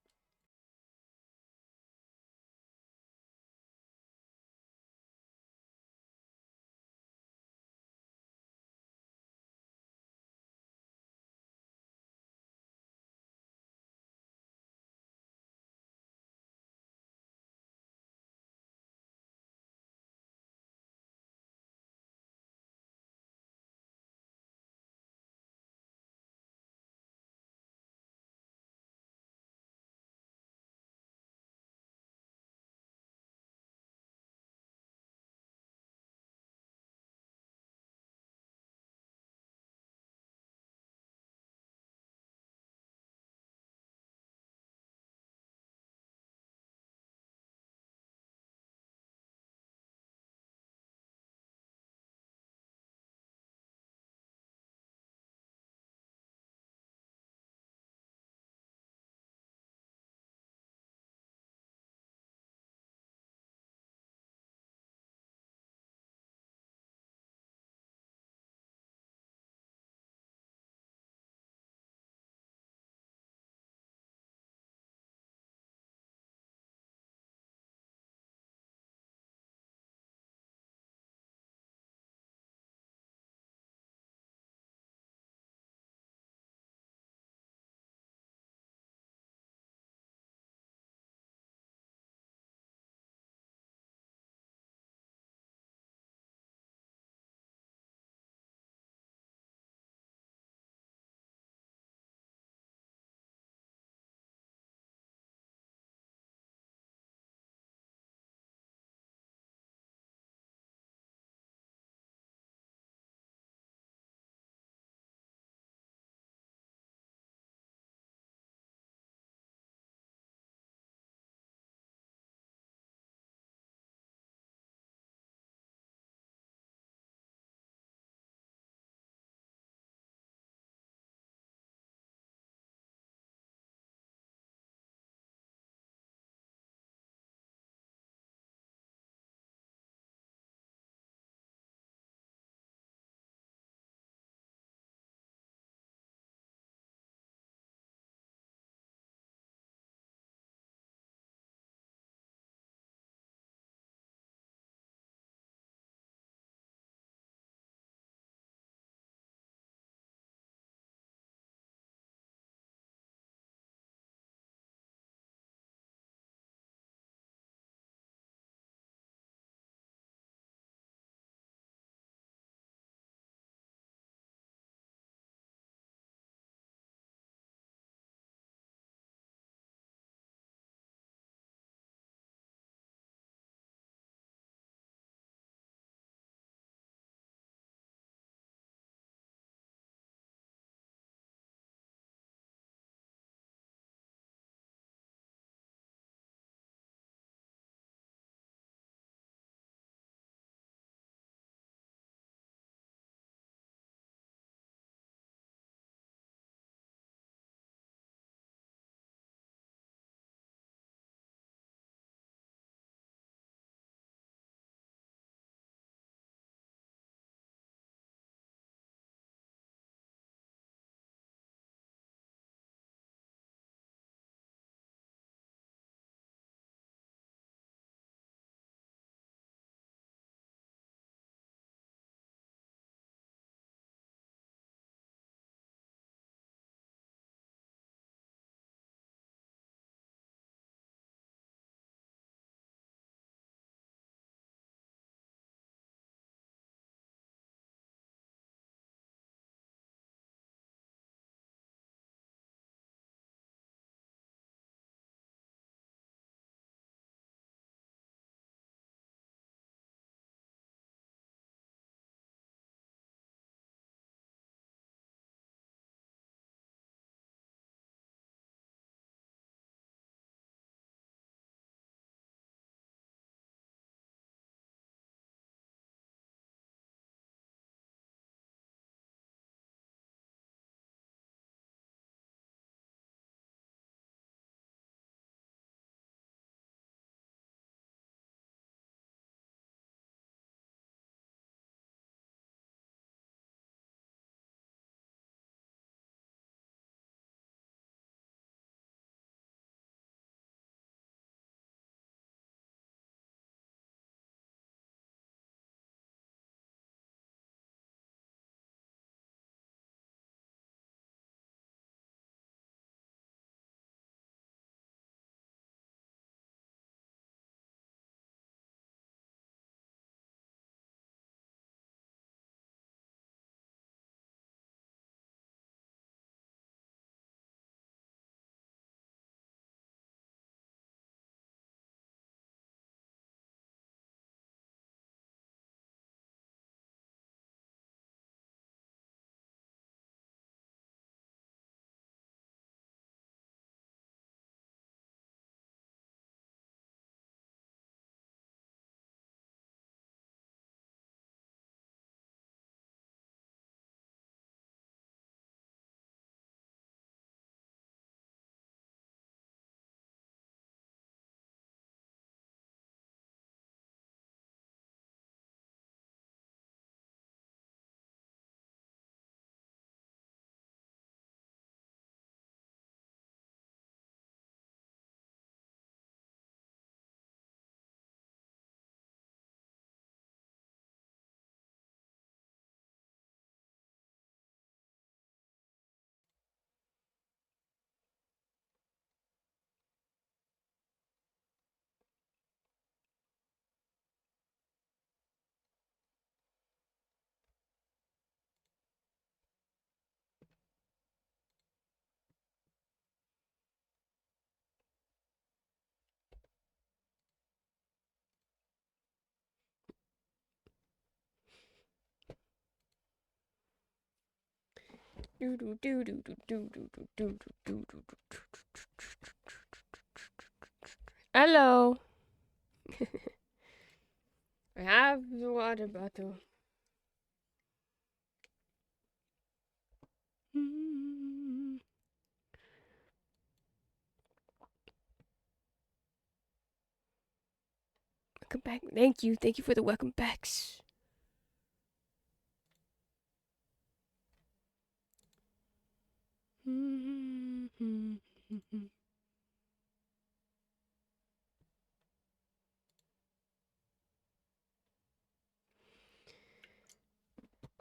Hello. I have the water bottle. Welcome back. Thank you. Thank you for the welcome backs.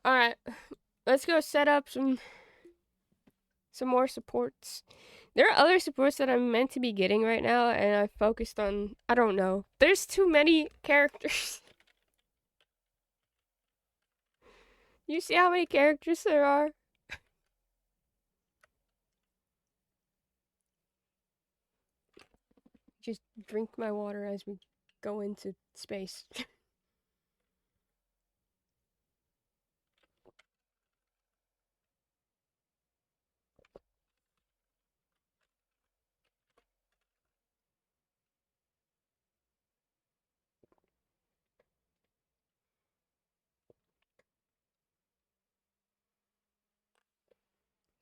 All right, let's go set up some more supports. There are other supports that I'm meant to be getting right now, and I focused on, I don't know. There's too many characters. You see how many characters there are? Just drink my water as we go into space.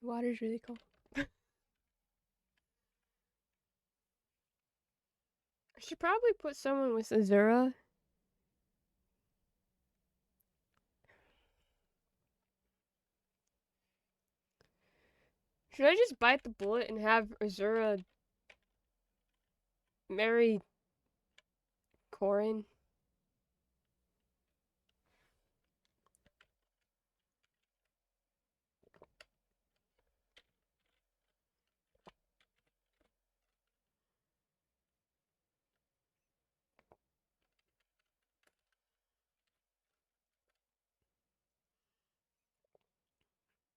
The water's really cold. I should probably put someone with Azura. Should I just bite the bullet and have Azura marry Corin?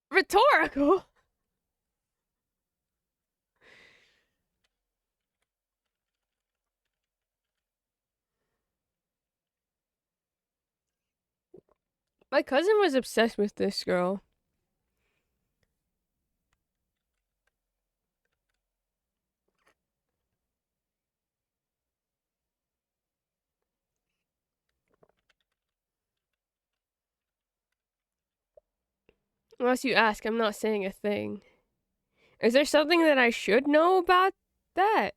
Rhetorical? My cousin was obsessed with this girl. Unless you ask, I'm not saying a thing. Is there something that I should know about that?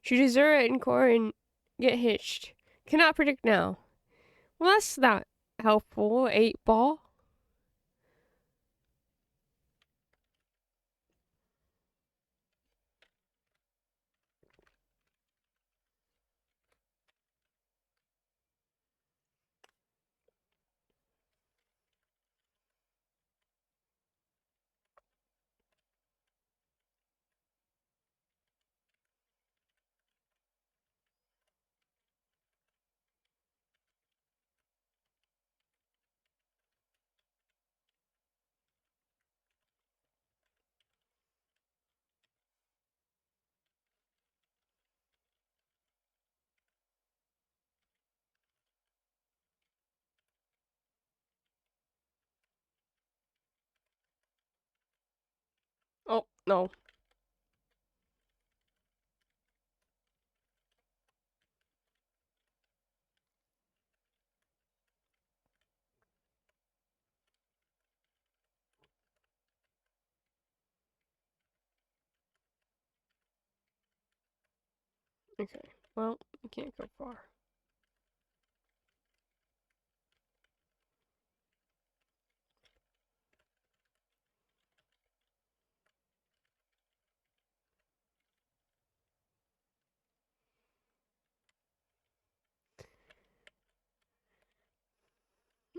Should Azura and Corin get hitched? Cannot predict now. Well, that's not helpful, 8 ball. Oh, no. Okay, well, you can't go far.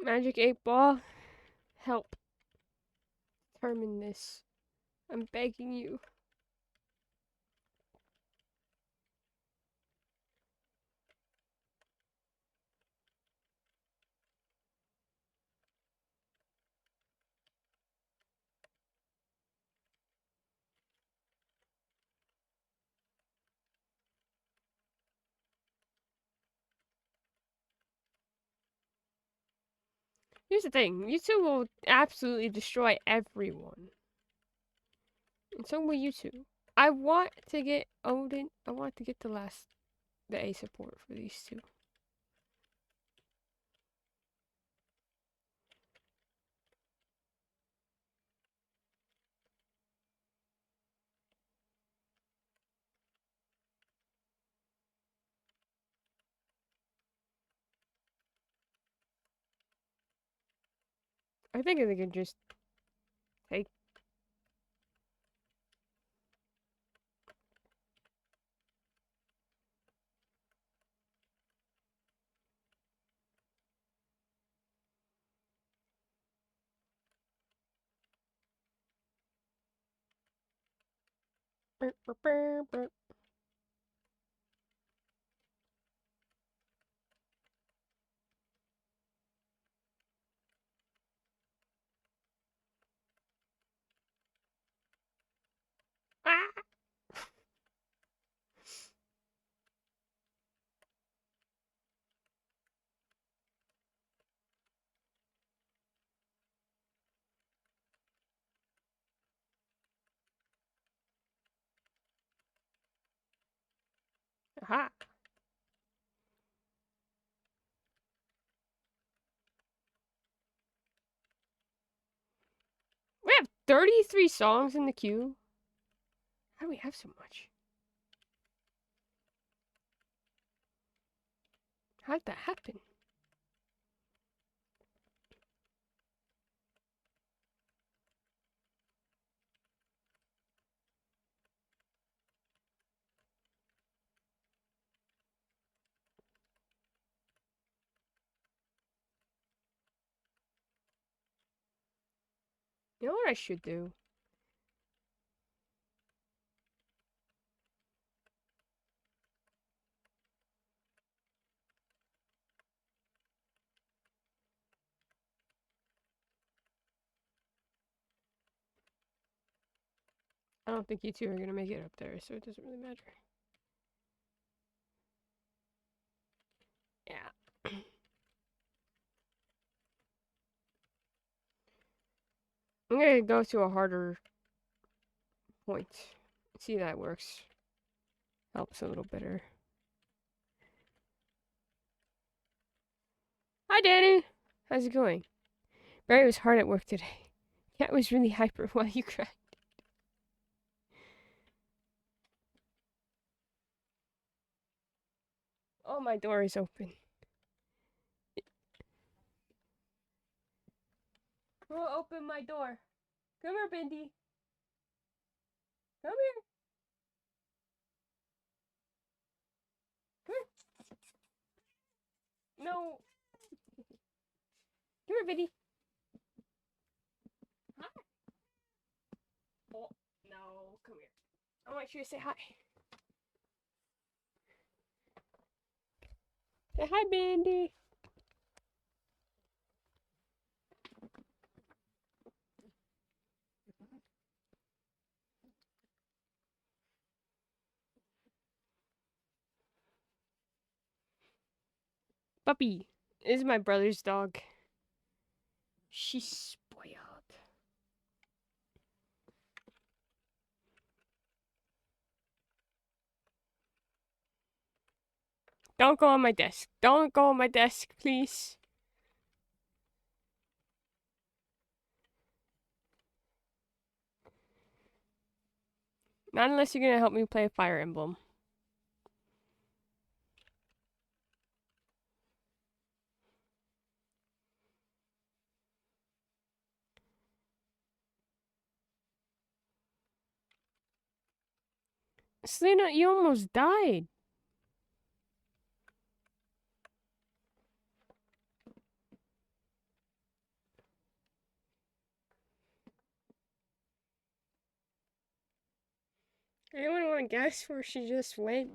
Magic 8 ball, help determine this. I'm begging you. Here's the thing. YouTube will absolutely destroy everyone. And so will YouTube. I want to get Odin. I want to get the A support for these two. I think they could just take. Ah! Aha! We have 33 songs in the queue. How do we have so much? How did that happen? You know what I should do? I don't think you two are gonna make it up there, so it doesn't really matter. Yeah. I'm gonna go to a harder point. See if that works. Helps a little better. Hi, Danny. How's it going? Barry was hard at work today. Cat was really hyper while you cried. Oh, my door is open. Who opened my door? Come here, Bindi. Come here. Come here. No. Come here, Bindi. Hi. Oh, no. Come here. I want you to say hi. Say hi, Bindi. Puppy. This is my brother's dog. She's spoiled. Don't go on my desk. Don't go on my desk, please. Not unless you're gonna help me play Fire Emblem. Selena, you almost died. Anyone want to guess where she just went?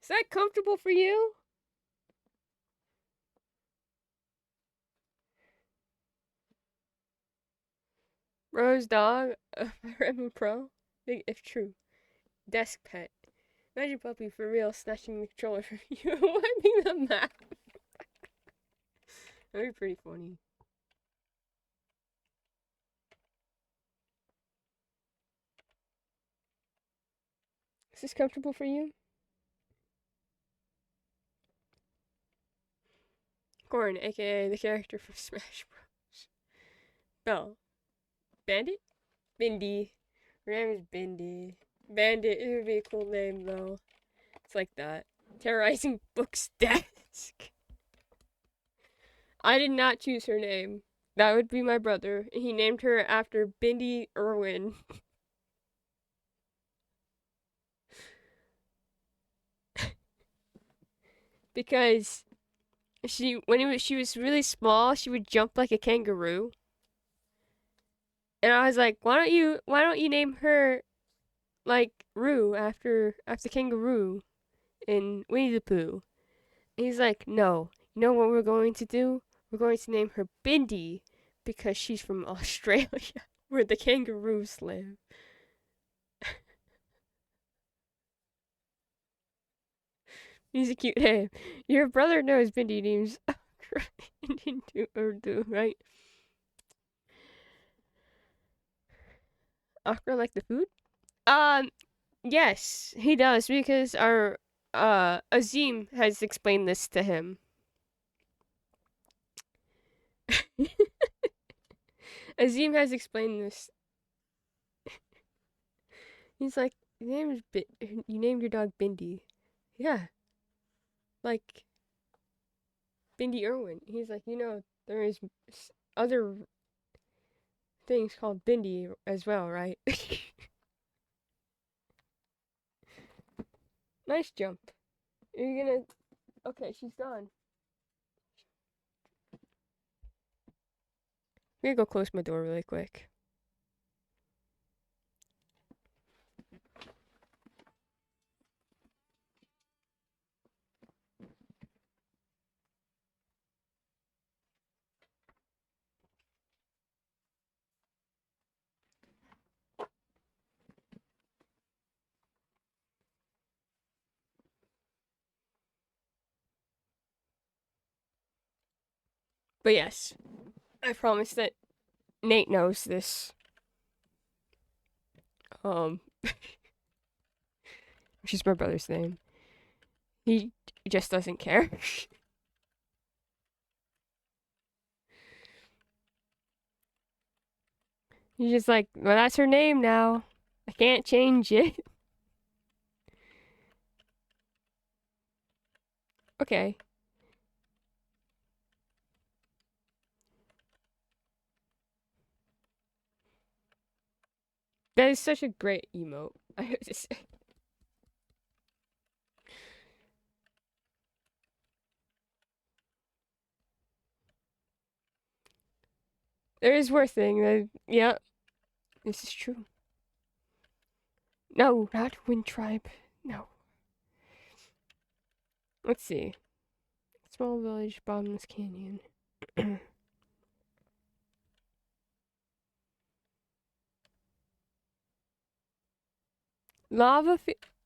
Is that comfortable for you? Rose dog, a Fire Emblem Pro? Big if true. Desk pet. Imagine puppy for real snatching the controller from you, wiping the map. That'd be pretty funny. Is this comfortable for you? Corn, aka the character from Smash Bros. Bell. Bandit? Bindi. Her name is Bindi. Bandit, it would be a cool name though. It's like that. Terrorizing Book's desk. I did not choose her name. That would be my brother. He named her after Bindi Irwin. Because she was really small, she would jump like a kangaroo. And I was like, why don't you name her like Roo after kangaroo in Winnie the Pooh? And he's like, no. You know what we're going to do? We're going to name her Bindi because she's from Australia where the kangaroos live. He's a cute name. Your brother knows Bindi names Indian Urdu, right? Okra like the food? Yes, he does because our Azim has explained this to him. Azim has explained this. He's like, you named your dog Bindi. Yeah, like Bindi Irwin. He's like, there is other things called Bindi as well, right? Nice jump. You're gonna. Okay, she's gone. I'm gonna go close my door really quick. But yes, I promise that Nate knows this. Which is my brother's name. He just doesn't care. He's just like, well, that's her name now. I can't change it. Okay. That is such a great emote. I have to say. There is worth thing that, yeah, this is true. No, not Wind Tribe. No. Let's see. Small village, bottomless canyon.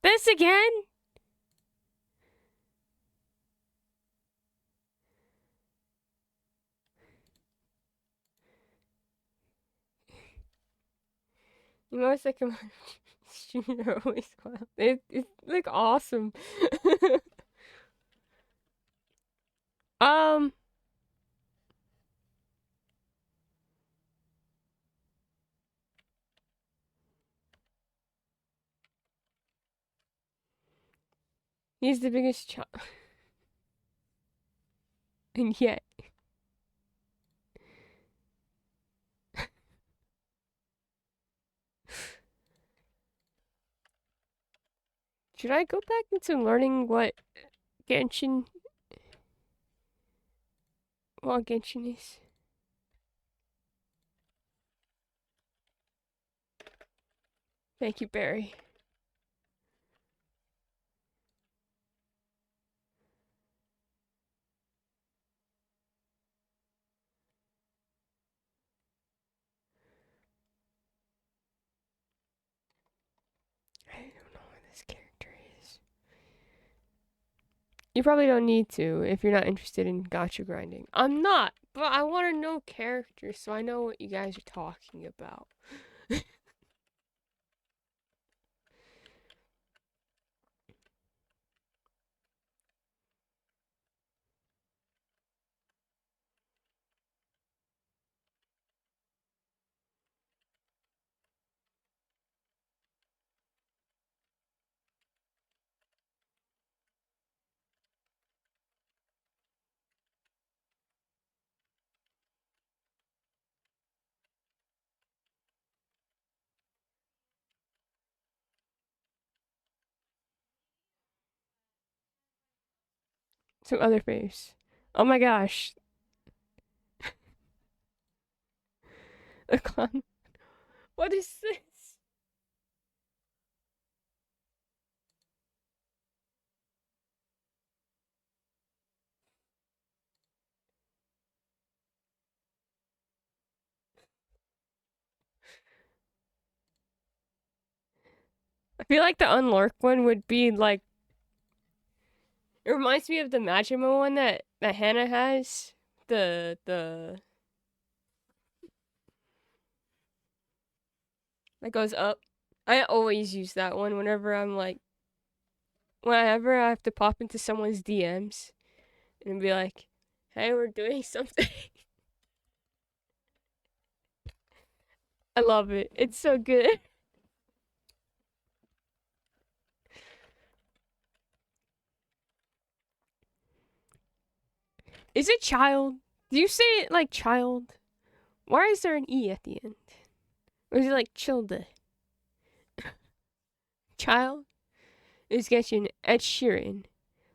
This again? You know, it's like a You're always wild. It's like awesome. um, he's the biggest child, and yet should I go back into learning Genshin, what Genshin is? Thank you, Barry. I don't know what this character is. You probably don't need to if you're not interested in gacha grinding. I'm not, but I want to know characters so I know what you guys are talking about. Some other face. Oh my gosh. The clown. What is this? I feel like the Unlurk one would be like. It reminds me of the Majima one that Hannah has. The that goes up. I always use that one whenever I have to pop into someone's DMs and be like, "Hey, we're doing something." I love it. It's so good. Is it child? Do you say it like child? Why is there an E at the end? Or is it like childe? Child is getting Ed Sheeran.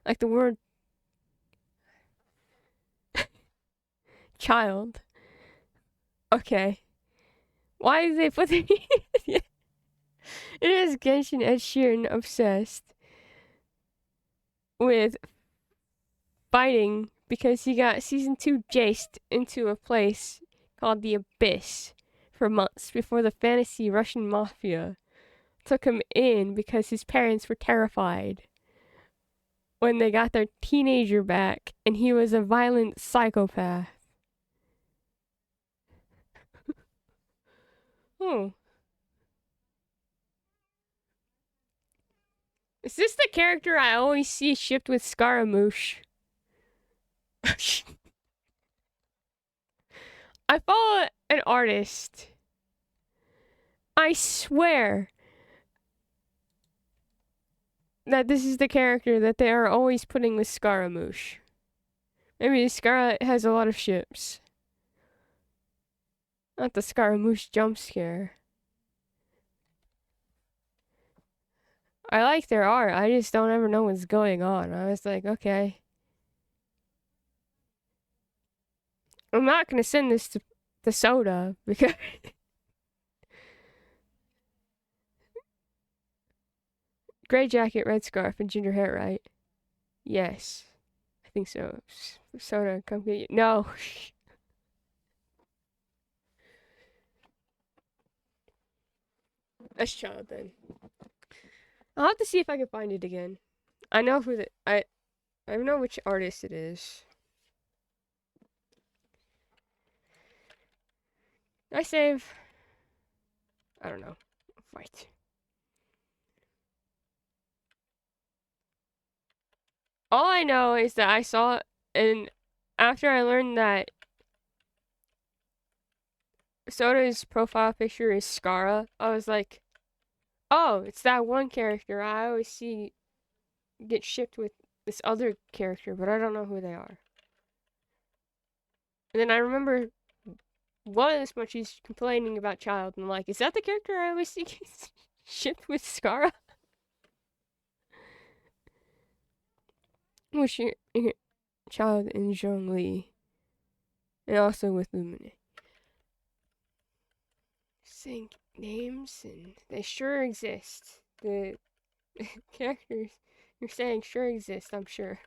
Like the word child. Okay. Why did they put the It is Genshin Ed Sheeran obsessed with fighting because he got season 2 jaced into a place called the Abyss for months before the fantasy Russian mafia took him in because his parents were terrified when they got their teenager back and he was a violent psychopath. Oh. Is this the character I always see shipped with Scaramouche? I follow an artist. I swear that this is the character that they are always putting with Scaramouche. Maybe Scar has a lot of ships. Not the Scaramouche jump scare. I like their art. I just don't ever know what's going on. I was like, okay. I'm not gonna send this to Soda because gray jacket, red scarf, and ginger hair, right? Yes, I think so. Soda, come get you. No. That's child then. I'll have to see if I can find it again. I know who I know which artist it is. I save. I don't know. Fight. All I know is that I saw it, and after I learned that Soda's profile picture is Skara, I was like, oh, it's that one character I always see get shipped with this other character, but I don't know who they are. And then I remember one of the Smudgies complaining about Child, and I'm like, is that the character I always see gets shipped with Skara? Which Child and Zhongli, and also with Lumine. Saying names, and they sure exist. The characters you're saying sure exist, I'm sure.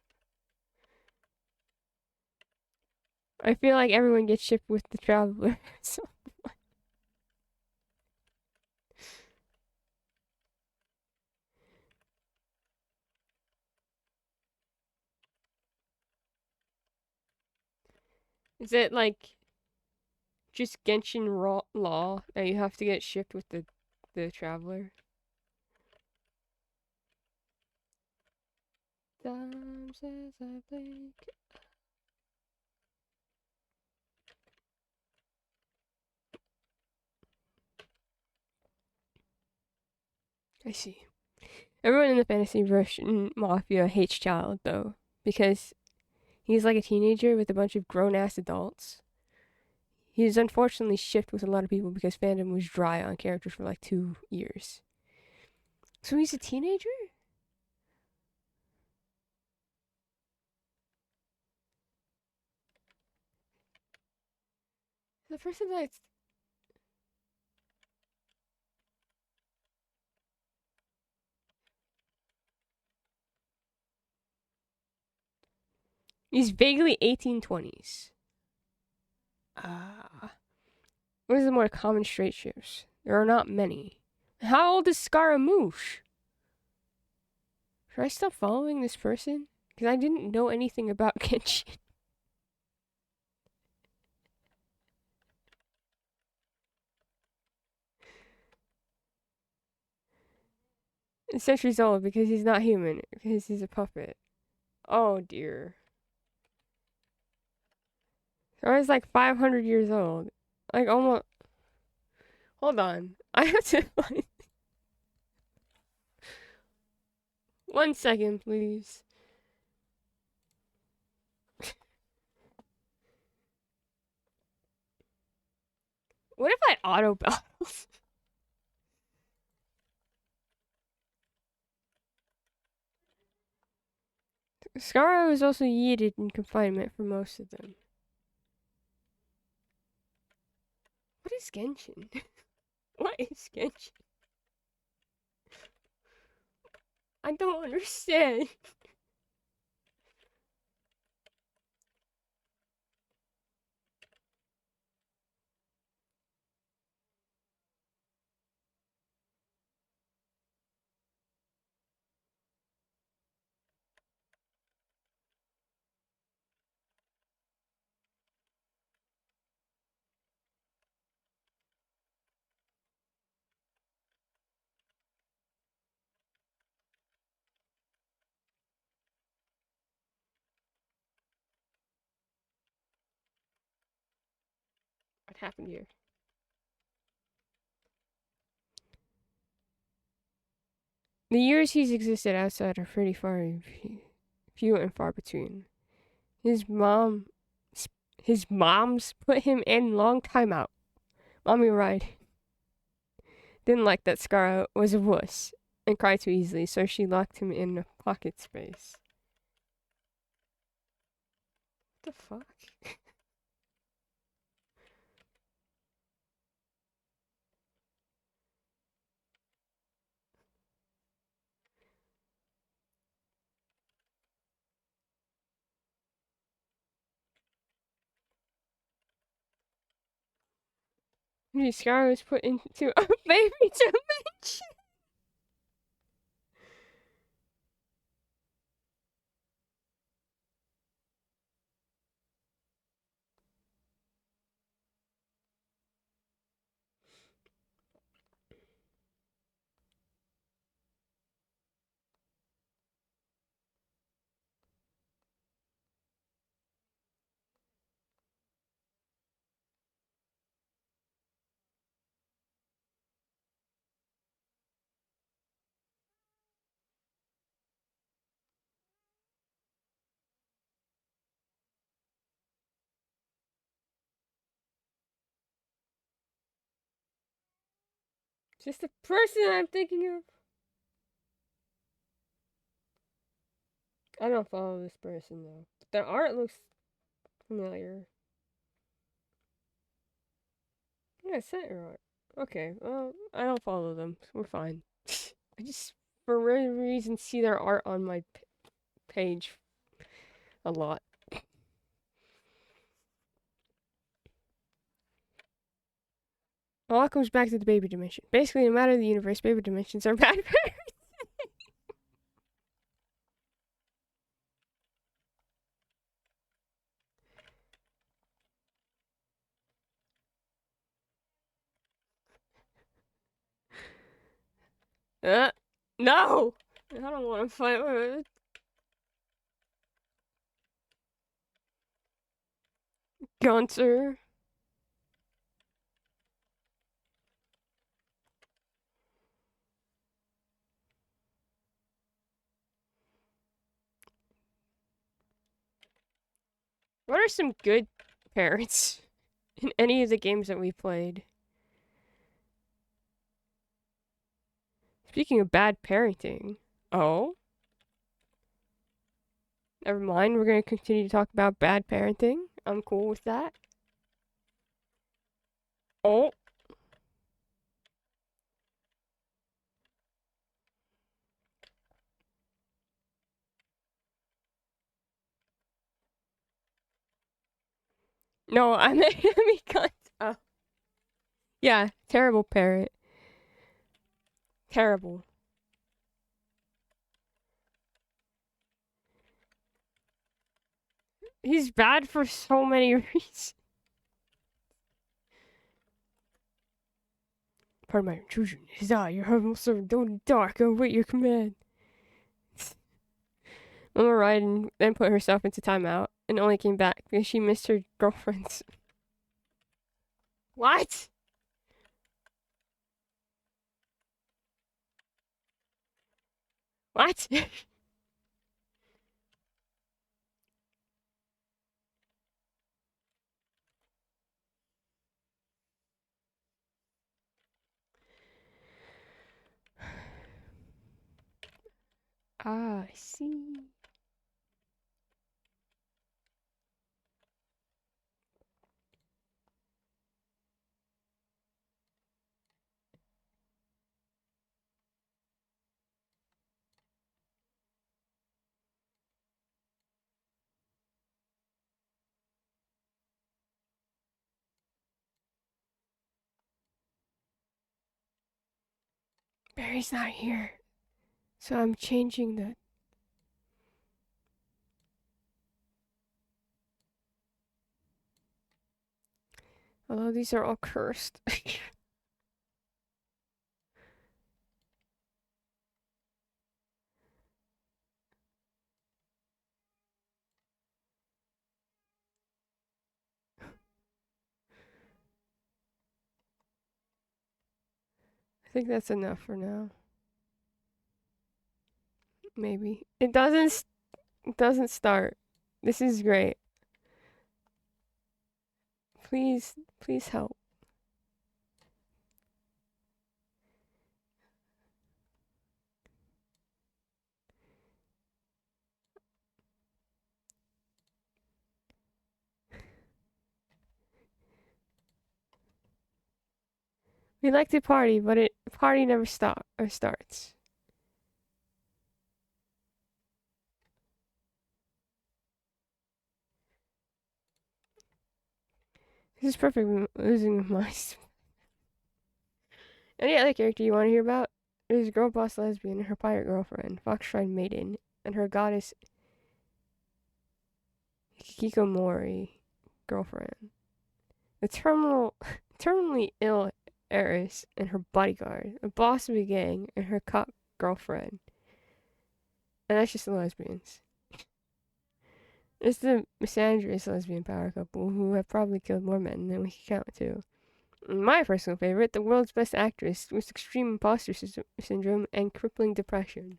I feel like everyone gets shipped with the Traveler. So Is it like just Genshin law that you have to get shipped with the traveler? Times as I blink. I see. Everyone in the fantasy version Mafia hates Child, though, because he's like a teenager with a bunch of grown-ass adults. He's unfortunately shipped with a lot of people because fandom was dry on characters for like 2 years. So he's a teenager? The person that's... He's vaguely 1820s. Ah. What is the more common straight ships? There are not many. How old is Scaramouche? Should I stop following this person? Because I didn't know anything about Genshin. Centuries old because he's not human. Because he's a puppet. Oh dear. So I was like 500 years old. Like almost... Hold on. I have to find... 1 second, please. What if I auto battle? Scarra was also yeeted in confinement for most of them. What is Genshin? What is Genshin? I don't understand. What happened here? The years he's existed outside are pretty few and far between. His mom, his moms put him in long time out. Mommy right. Didn't like that Scar was a wuss and cried too easily, so she locked him in a pocket space. What the fuck? Scar was put into a baby dimension. Just the person I'm thinking of. I don't follow this person though. Their art looks familiar. Yeah, center art. Okay, well, I don't follow them. So we're fine. I just, for whatever reason, see their art on my page a lot. All that comes back to the baby dimension. Basically, no matter the universe, baby dimensions are bad for No! I don't want to fight with it. Gunter. What are some good parents in any of the games that we played? Speaking of bad parenting. Oh? Never mind, we're gonna continue to talk about bad parenting. I'm cool with that. Oh? No, I mean, cunt. Oh. Yeah, terrible parent. Terrible. He's bad for so many reasons. Pardon my intrusion. His eye, your humble servant, don't dark, I'll wait your command. Mama Ryden then put herself into timeout and only came back because she missed her girlfriends. What? What? Ah, I see. Barry's not here, so I'm changing the. Although these are all cursed. I think that's enough for now. Maybe it doesn't. It doesn't start. This is great. Please, please help. We like to party, but party never stop or starts. This is perfect. Losing my. Any other character you want to hear about? There's a girl boss lesbian, her pirate girlfriend, fox shrine maiden, and her goddess Hikikomori girlfriend. The terminally ill heiress and her bodyguard, a boss of a gang, and her cop girlfriend. And that's just the lesbians. It's the misandrous lesbian power couple who have probably killed more men than we can count to. My personal favorite, the world's best actress with extreme imposter syndrome and crippling depression.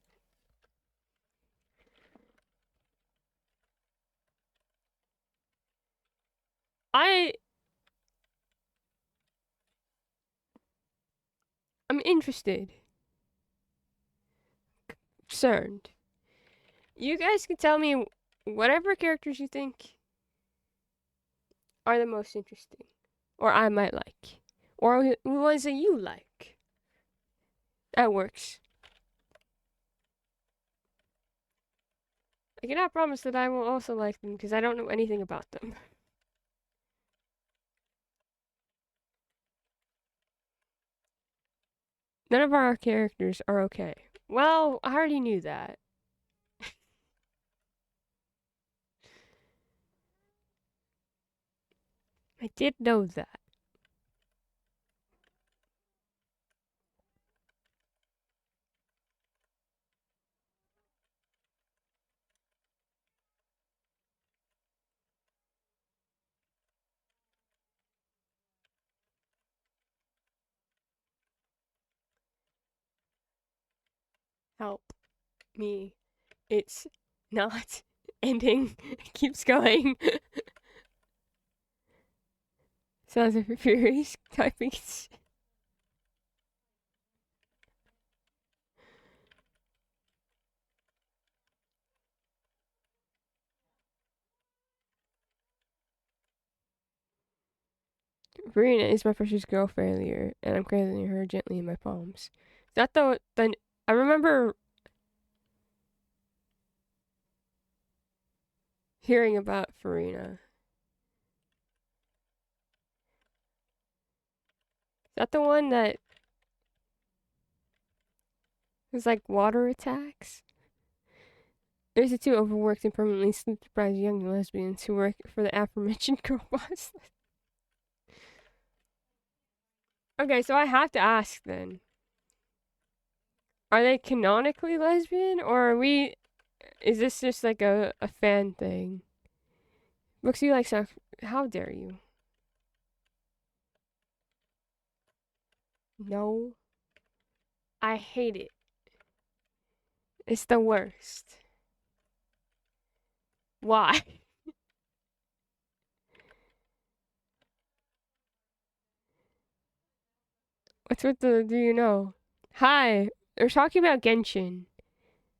I'm interested. Concerned. You guys can tell me whatever characters you think are the most interesting. Or I might like. Or the ones that you like. That works. I cannot promise that I will also like them because I don't know anything about them. None of our characters are okay. Well, I already knew that. I did know that. Help me. It's not ending. It keeps going. Sounds of furious typing. Verena is my precious girl failure, and I'm cradling her gently in my palms. Is that the I remember hearing about Farina. Is that the one that was like water attacks? There's the two overworked and permanently sleep-deprived young lesbians who work for the aforementioned girl boss. Okay, so I have to ask then. Are they canonically lesbian, or are we... Is this just like a fan thing? Looks you like stuff. How dare you? No. I hate it. It's the worst. Why? What's with the do you know? Hi. We're talking about Genshin.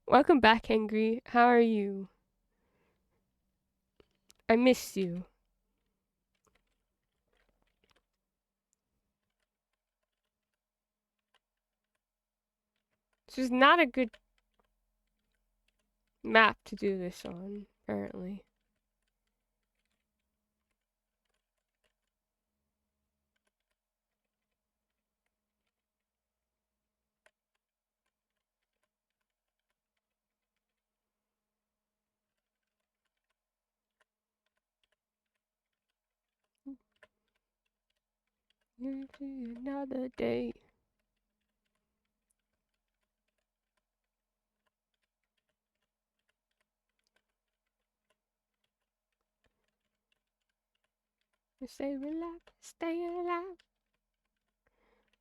Welcome back, Angry. How are you? I missed you. This is not a good map to do this on, apparently. Another day. Stay alive, stay alive.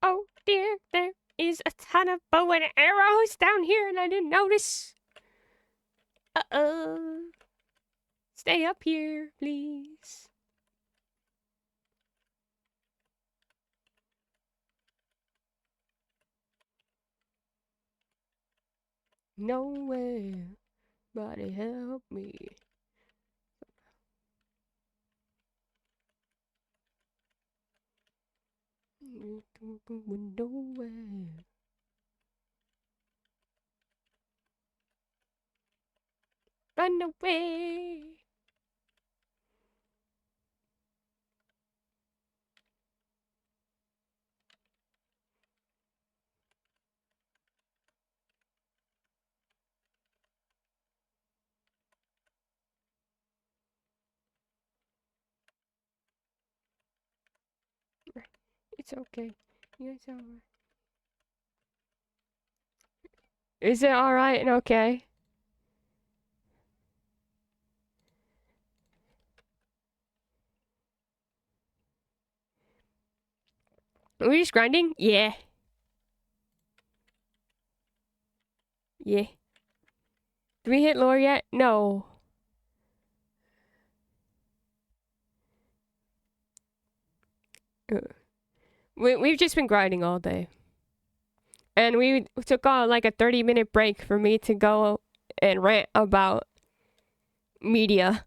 Oh dear, there is a ton of bow and arrows down here and I didn't notice. Uh-oh. Stay up here, please. Nowhere. Body help me. Nowhere. Run away. It's okay. It's alright. Is it alright and okay? Are we just grinding? Yeah. Yeah. Do we hit lore yet? No. We've just been grinding all day. And we took like a 30-minute break for me to go and rant about media.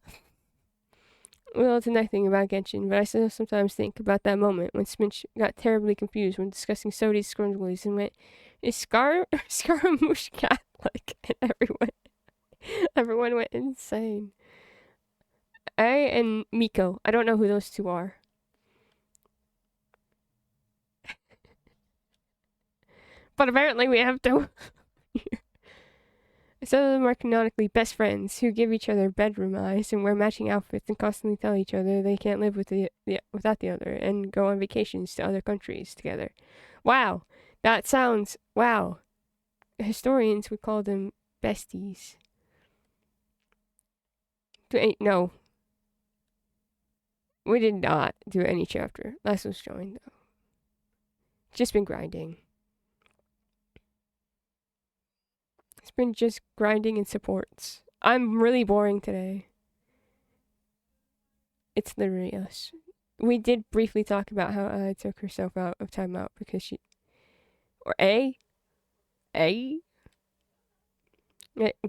Well, it's nothing about Genshin, but I still sometimes think about that moment when Sminch got terribly confused when discussing Sodi's scrunchies and went, is Scaramouche Catholic? And everyone went insane. And Miko. I don't know who those two are. But apparently we have to. Some of them are canonically best friends who give each other bedroom eyes and wear matching outfits and constantly tell each other they can't live without the other and go on vacations to other countries together. Wow, that sounds wow. Historians would call them besties. No, we did not do any chapter. Last was showing though. Just been grinding. been just grinding in supports. I'm really boring today. It's literally us. We did briefly talk about how I took herself out of timeout because she... Or A? A?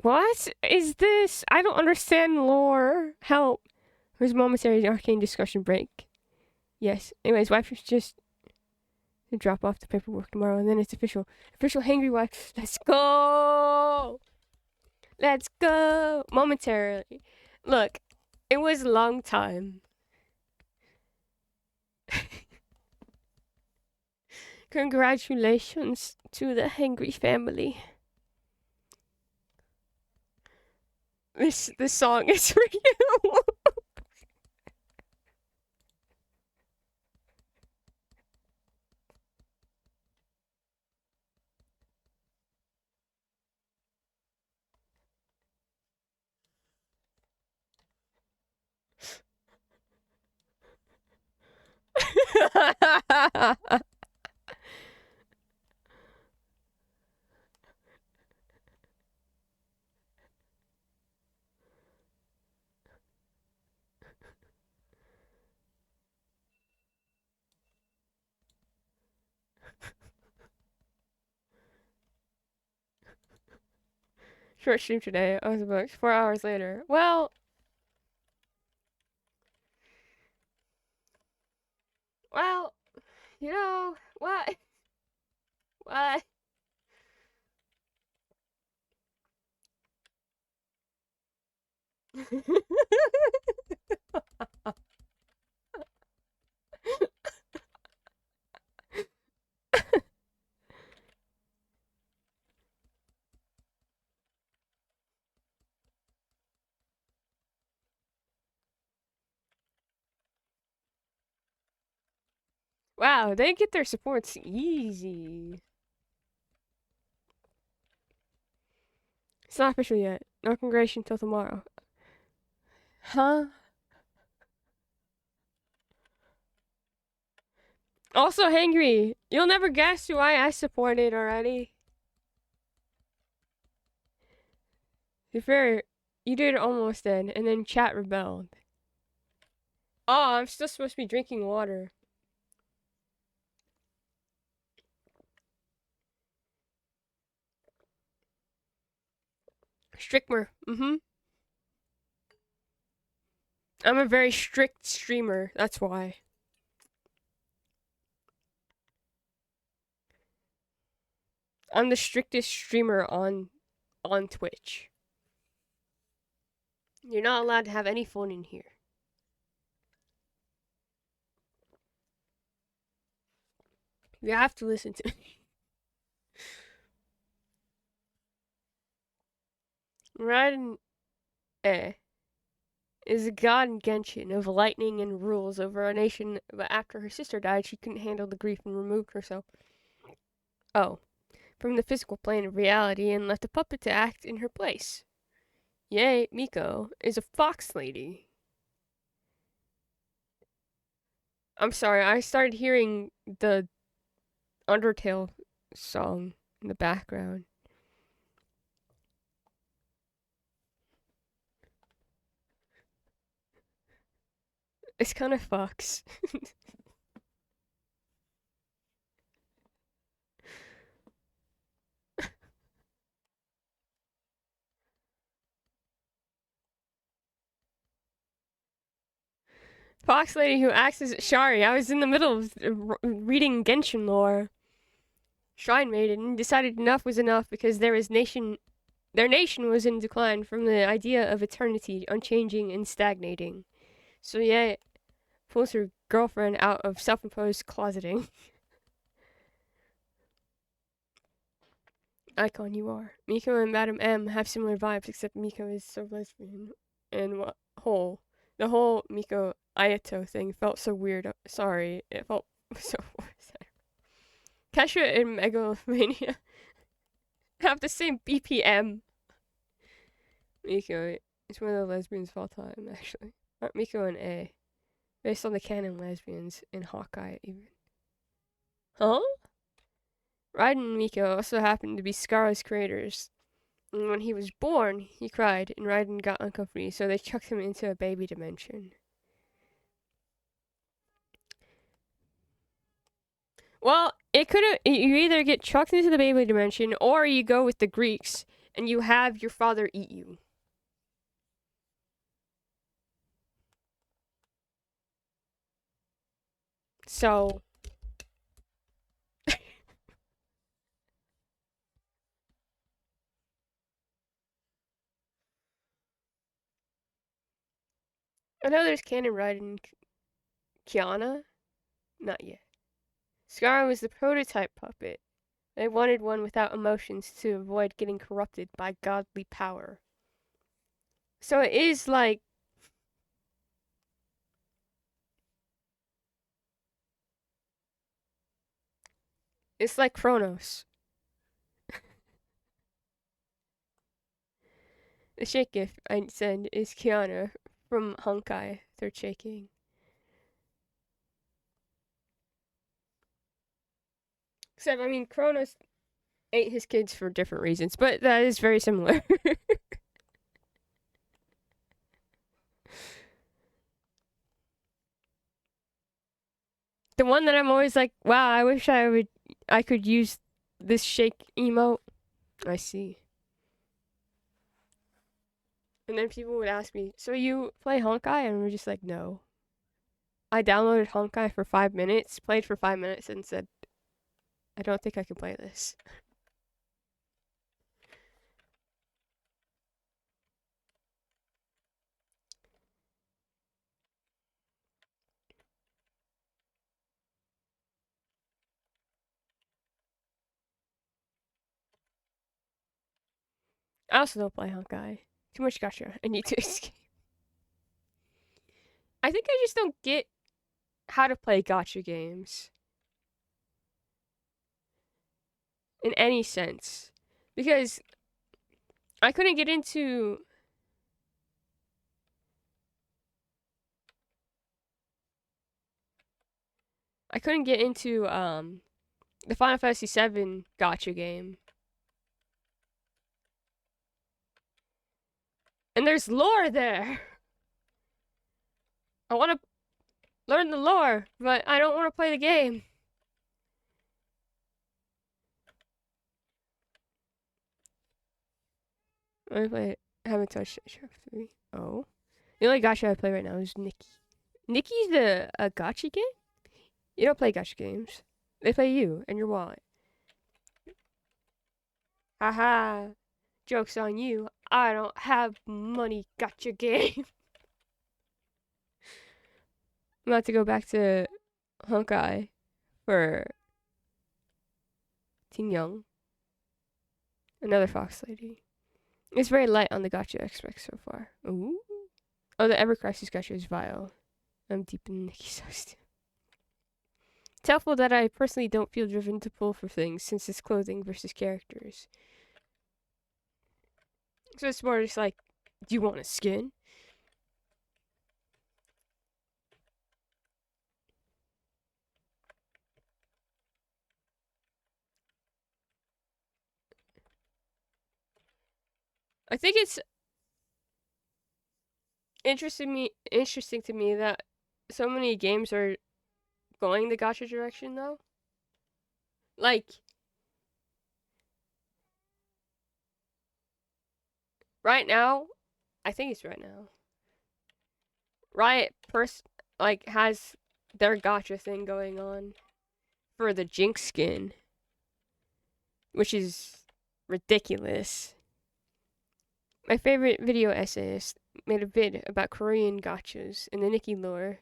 What is this? I don't understand lore. Help. There's momentary arcane discussion break. Yes. Anyways, wife is just to drop off the paperwork tomorrow, and then it's official. Official hangry wife. Let's go. Let's go. Momentarily. Look, it was a long time. Congratulations to the hangry family. This song is for you. Short stream today. I was about 4 hours later. Well, you know what? What? Wow, they get their supports easy. It's not official yet. No congregation till tomorrow. Huh? Also, Hangry, you'll never guess who I supported already. To be fair, you did almost then, and then chat rebelled. Oh, I'm still supposed to be drinking water. Strickmer. I'm a very strict streamer, that's why. I'm the strictest streamer on Twitch. You're not allowed to have any fun in here. You have to listen to me. Raiden is a god in Genshin of lightning and rules over a nation, but after her sister died, she couldn't handle the grief and removed herself from the physical plane of reality and left a puppet to act in her place. Yay, Miko is a fox lady. I'm sorry, I started hearing the Undertale song in the background. It's kind of fox. Fox lady who acts as Shari. I was in the middle of reading Genshin lore. Shrine Maiden decided enough was enough because their nation was in decline from the idea of eternity, unchanging and stagnating. So yeah, pulls her girlfriend out of self-imposed closeting. Icon you are. Miko and Madam M have similar vibes, except Miko is so lesbian. And the whole Miko Ayato thing felt so weird. Sorry, it felt so weird. Kesha and Megalomania have the same BPM. Miko is one of the lesbians of all time, actually. Aren't Miko and A? Based on the canon lesbians in Hawkeye, even. Huh? Raiden and Miko also happen to be Scarlet's creators. And when he was born, he cried, and Raiden got uncomfortable, so they chucked him into a baby dimension. Well, it could have. You either get chucked into the baby dimension, or you go with the Greeks, and you have your father eat you. So, I know there's Canon Raiden Kiana. Not yet. Scar was the prototype puppet. They wanted one without emotions to avoid getting corrupted by godly power. So it is like it's like Kronos. The shake gift I send is Kiana from Honkai. They're shaking. Except, I mean, Kronos ate his kids for different reasons, but that is very similar. The one that I'm always like, wow, I wish I could use this shake emote. I see. And then people would ask me, so you play Honkai? And we're just like, no. I downloaded Honkai for 5 minutes, played for 5 minutes, and said, I don't think I can play this. I also don't play Honkai. Too much gotcha. I need to escape. I think I just don't get how to play gotcha games. In any sense. Because I couldn't get into the Final Fantasy VII gotcha game. And there's lore there. I want to learn the lore, but I don't want to play the game. I haven't touched Chapter 3. Oh. The only gotcha I play right now is Nikki. Nikki's a gotcha game? You don't play gotcha games. They play you and your wallet. Haha. Joke's on you. I don't have money gotcha game. I'm about to go back to Honkai for Ting Young. Another fox lady. It's very light on the gotcha aspect so far. Ooh. Oh, the Ever Crisis gotcha is vile. I'm deep in Nikki's house. It's helpful that I personally don't feel driven to pull for things since it's clothing versus characters. So it's more just like, do you want a skin? I think it's interesting to me that so many games are going the gotcha direction though. Like right now, I think it's right now. Riot has their gotcha thing going on for the Jinx skin, which is ridiculous. My favorite video essayist made a vid about Korean gotchas, and the Nikki lore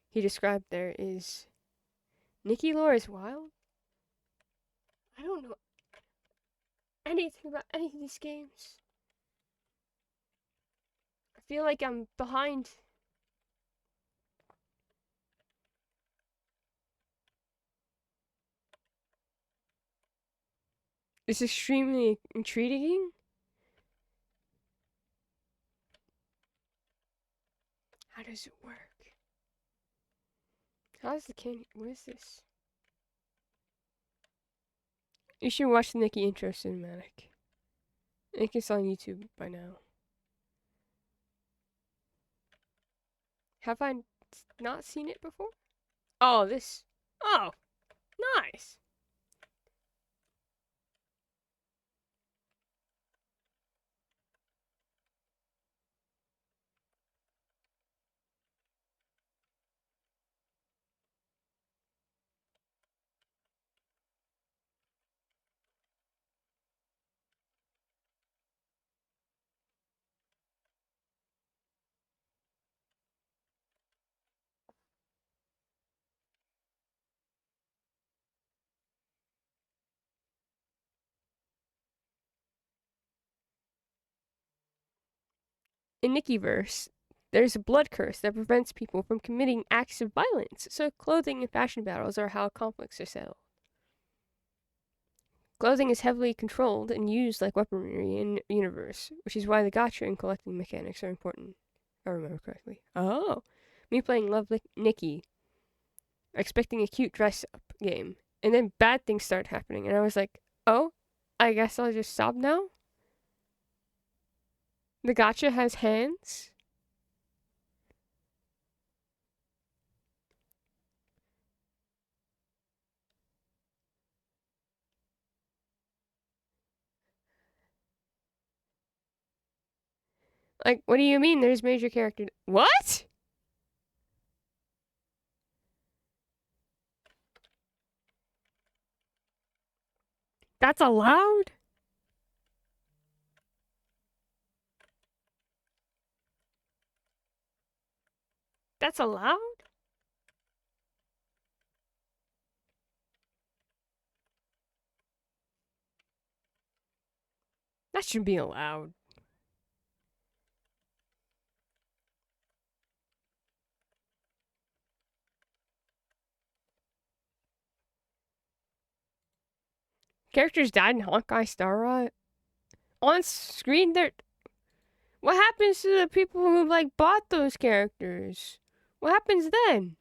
he described there is Nikki lore is wild. I don't know anything about any of these games. I feel like I'm behind. It's extremely intriguing. How does it work? How does the candy? What is this? You should watch the Nikki intro cinematic. I think it's on YouTube by now. Have I not seen it before? Oh, this. Oh, nice. In Nickyverse, there's a blood curse that prevents people from committing acts of violence, so clothing and fashion battles are how conflicts are settled. Clothing is heavily controlled and used like weaponry in universe, which is why the gacha and collecting mechanics are important, if I remember correctly. Oh, me playing Love Nikki, expecting a cute dress-up game, and then bad things start happening, and I was like, oh, I guess I'll just stop now? The gacha has hands? Like, what do you mean there's major character... What? That's allowed? That's allowed? That should be allowed. Characters died in Honkai Star Rail. On screen, they're... What happens to the people who, like, bought those characters? What happens then?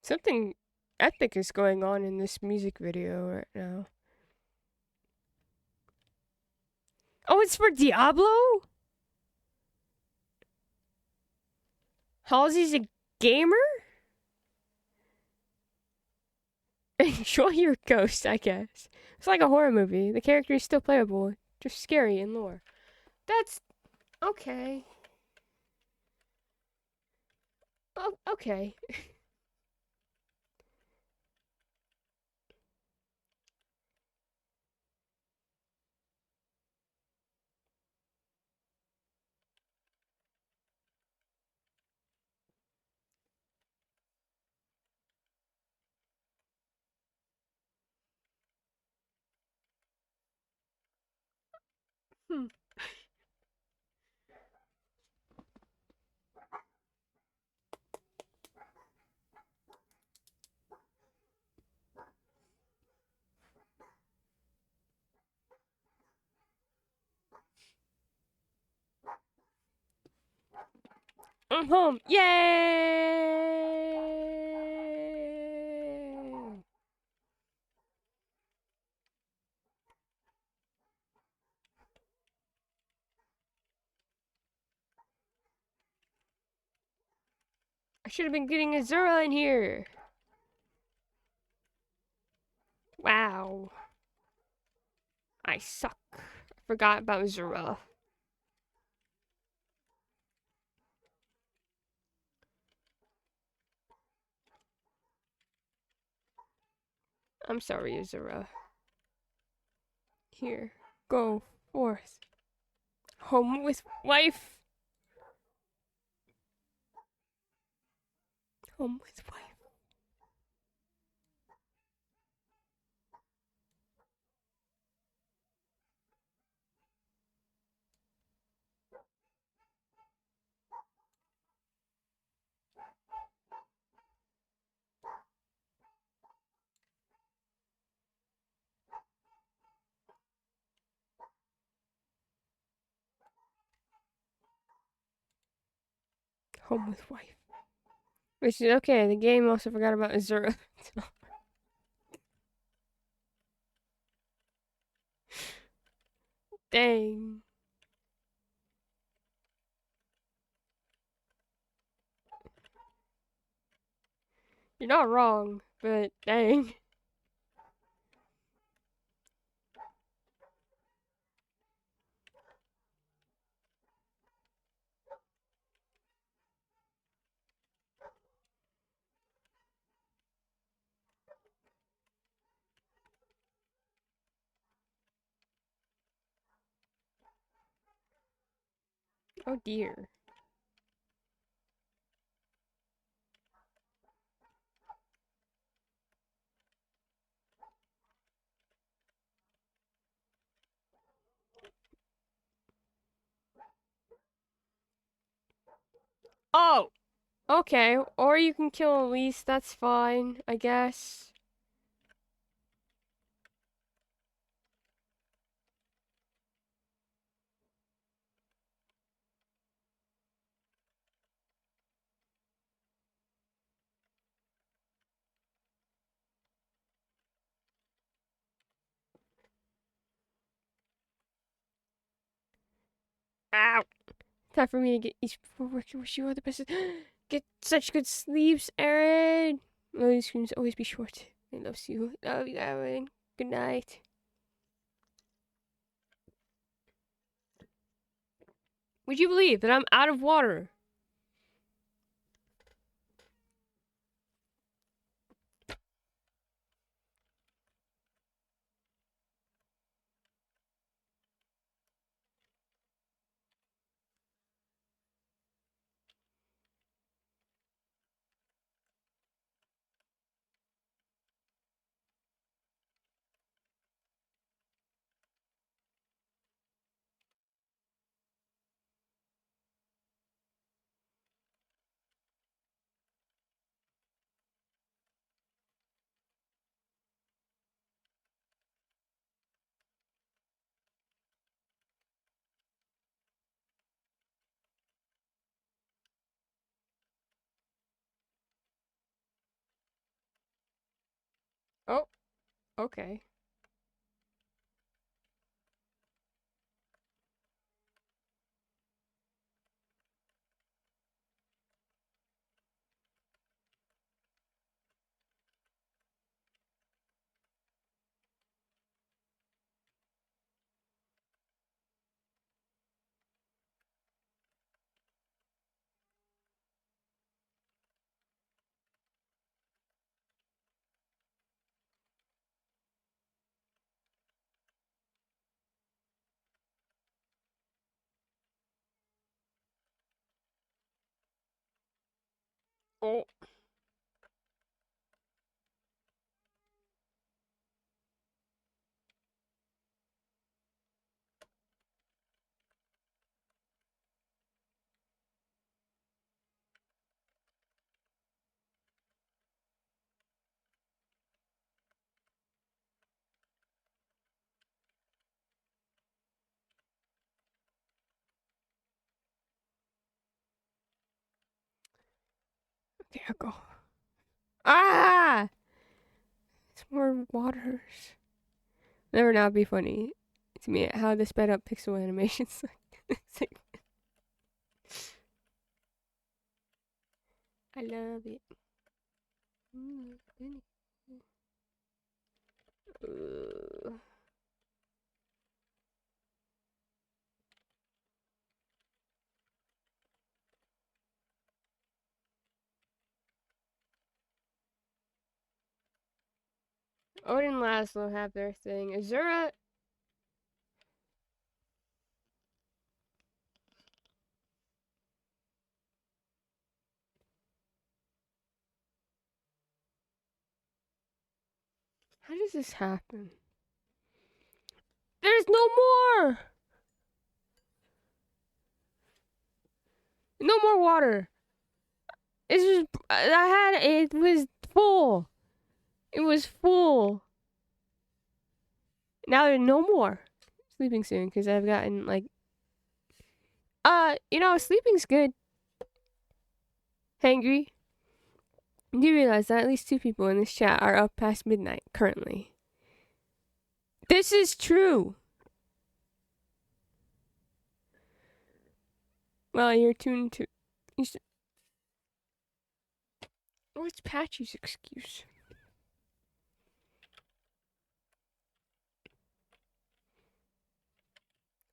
Something epic is going on in this music video right now. Oh, it's for Diablo? Halsey's a gamer? Enjoy your ghost, I guess. It's like a horror movie. The character is still playable, just scary in lore. That's okay. Oh, okay. Hmm. I'm home. Yay! I should have been getting Azura in here. Wow. I suck. I forgot about Azura. I'm sorry, Azura. Here. Go forth. Home with wife. Home with wife. Home with wife. Which is okay. The game also forgot about Azura. Dang. You're not wrong, but dang. Oh dear. Oh! Okay, or you can kill Elise, that's fine, I guess. Ow! Time for me to get each before work. I wish you all the best. Get such good sleeps, Aaron. Well, these screams always be short. I love you. Love you, Aaron. Good night. Would you believe that I'm out of water? Oh, okay. Oh, okay, I'll go. Ah! It's more waters. Never now be funny to me how the sped up pixel animations. I love it. Uh, Odin and Laszlo have their thing. Azura. How does this happen? There's no more! No more water. It's just, it was full. It was full. Now there's no more. Sleeping soon, because I've gotten, like, sleeping's good. Hangry, do you realize that at least 2 people in this chat are up past midnight currently? This is true. Well, you're tuned to. What's Patchy's excuse?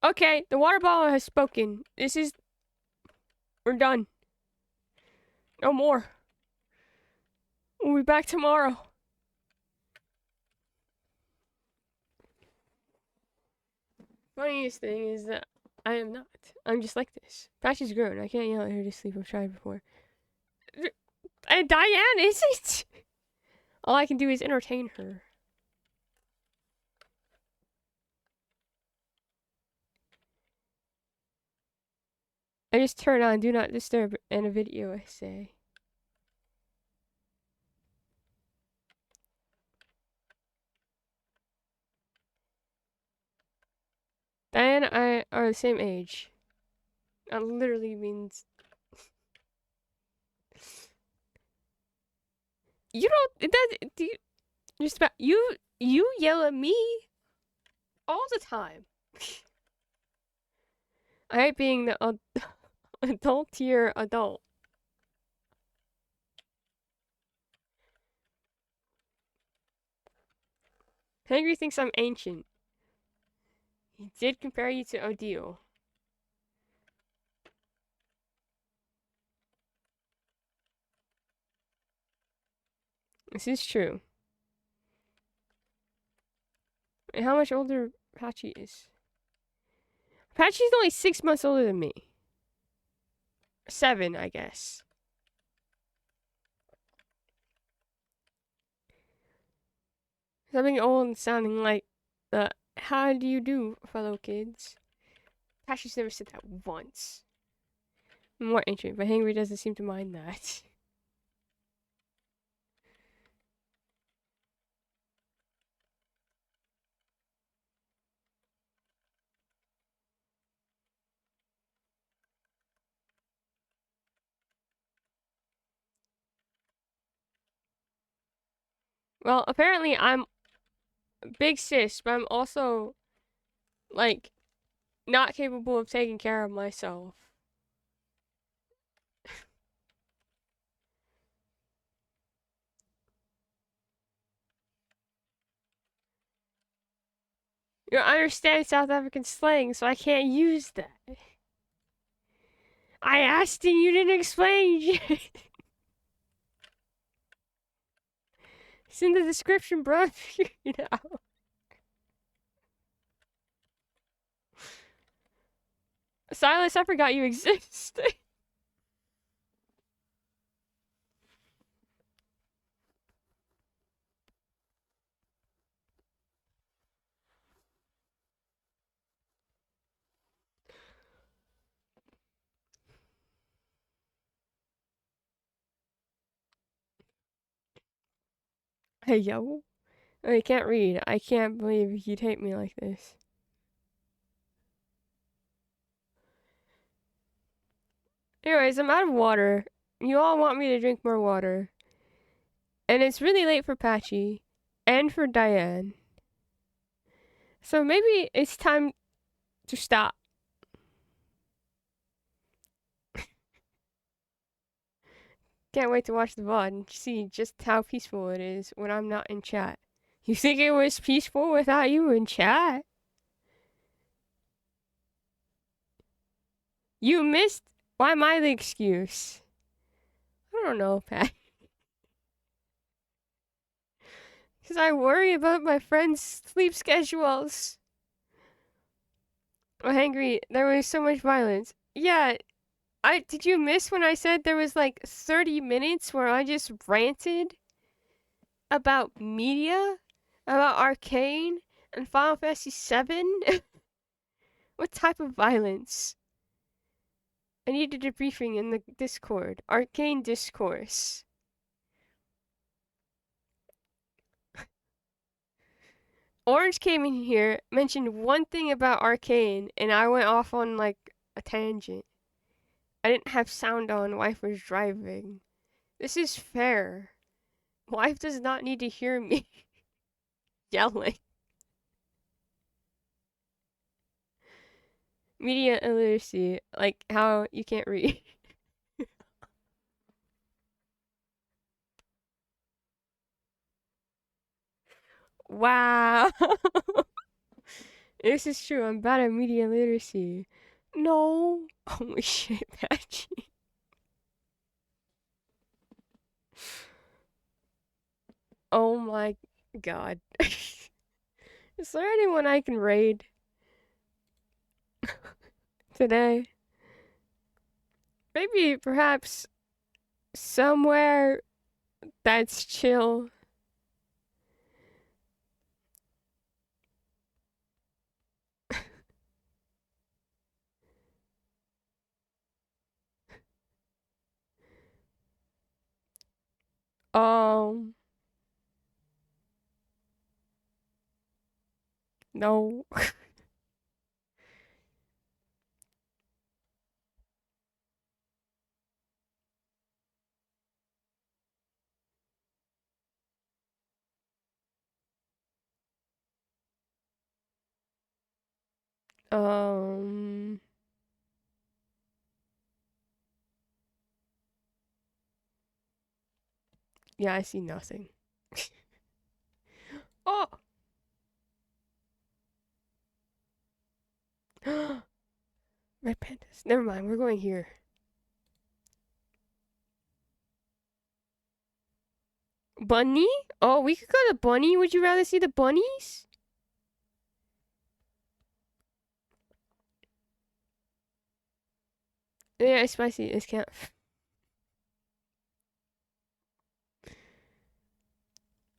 Okay, the water bottle has spoken. We're done. No more. We'll be back tomorrow. Funniest thing is that I am not. I'm just like this. Patchy's grown. I can't yell at her to sleep. I've tried before. And Diane isn't. All I can do is entertain her. I just turn on Do Not Disturb in a video essay. Diane and I are the same age. That literally means... You don't... It does... Do you... Just about... You yell at me all the time. I hate being the adult tier adult. Henry thinks I'm ancient. He did compare you to Odile. This is true. And how much older Patchy is? Patchy's only 6 months older than me. 7, I guess. Something old and sounding like how do you do, fellow kids? Patchy's never said that once. More ancient, but Hangry doesn't seem to mind that. Well, apparently I'm big sis, but I'm also, like, not capable of taking care of myself. You don't understand South African slang, so I can't use that. I asked and you didn't explain. It's in the description, bro. You know. Silas, I forgot you exist. Hey, yo. I can't read. I can't believe you'd hate me like this. Anyways, I'm out of water. You all want me to drink more water. And it's really late for Patchy. And for Diane. So maybe it's time to stop. Can't wait to watch the VOD and see just how peaceful it is when I'm not in chat. You think it was peaceful without you in chat? You missed... Why am I the excuse? I don't know, Pat. Because I worry about my friends' sleep schedules. I'm hangry. There was so much violence. Yeah, did you miss when I said there was like 30 minutes where I just ranted about media, about Arcane and Final Fantasy VII? What type of violence? I needed a briefing in the Discord. Arcane discourse. Orange came in here, mentioned one thing about Arcane, and I went off on like a tangent. I didn't have sound on. Wife was driving. This is fair. Wife does not need to hear me yelling. Media illiteracy, like how you can't read. Wow. This is true. I'm bad at media literacy. No. Holy shit, Patchy. Oh my god. Is there anyone I can raid today? Maybe, perhaps, somewhere that's chill. Um, no. Um, yeah, I see nothing. Oh! Red pandas. Never mind, we're going here. Bunny? Oh, we could go to Bunny. Would you rather see the bunnies? Yeah, it's spicy. It's can't.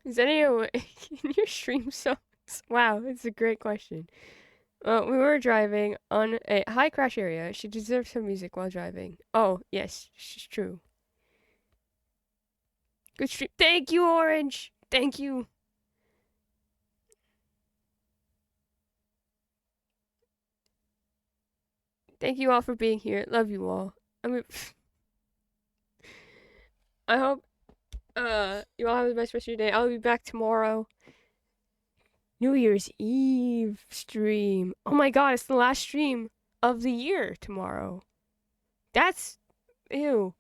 Is any way can your stream songs? Wow, it's a great question. We were driving on a high crash area. She deserves some music while driving. Oh, yes, it's true. Good stream. Thank you, Orange. Thank you. Thank you all for being here. Love you all. I mean, I hope you all have the best rest of your day. I'll be back tomorrow. New Year's Eve stream. Oh my god, it's the last stream of the year tomorrow. That's ew.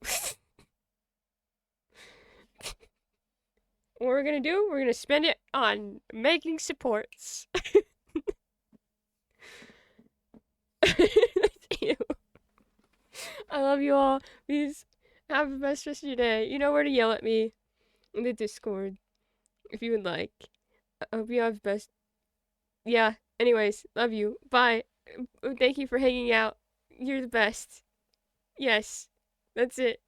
What we're gonna do, we're gonna spend it on making supports. Ew. I love you all. Please have the best rest of your day. You know where to yell at me in the Discord if you would like. I hope you have the best. Yeah. Anyways, love you. Bye. Thank you for hanging out. You're the best. Yes. That's it.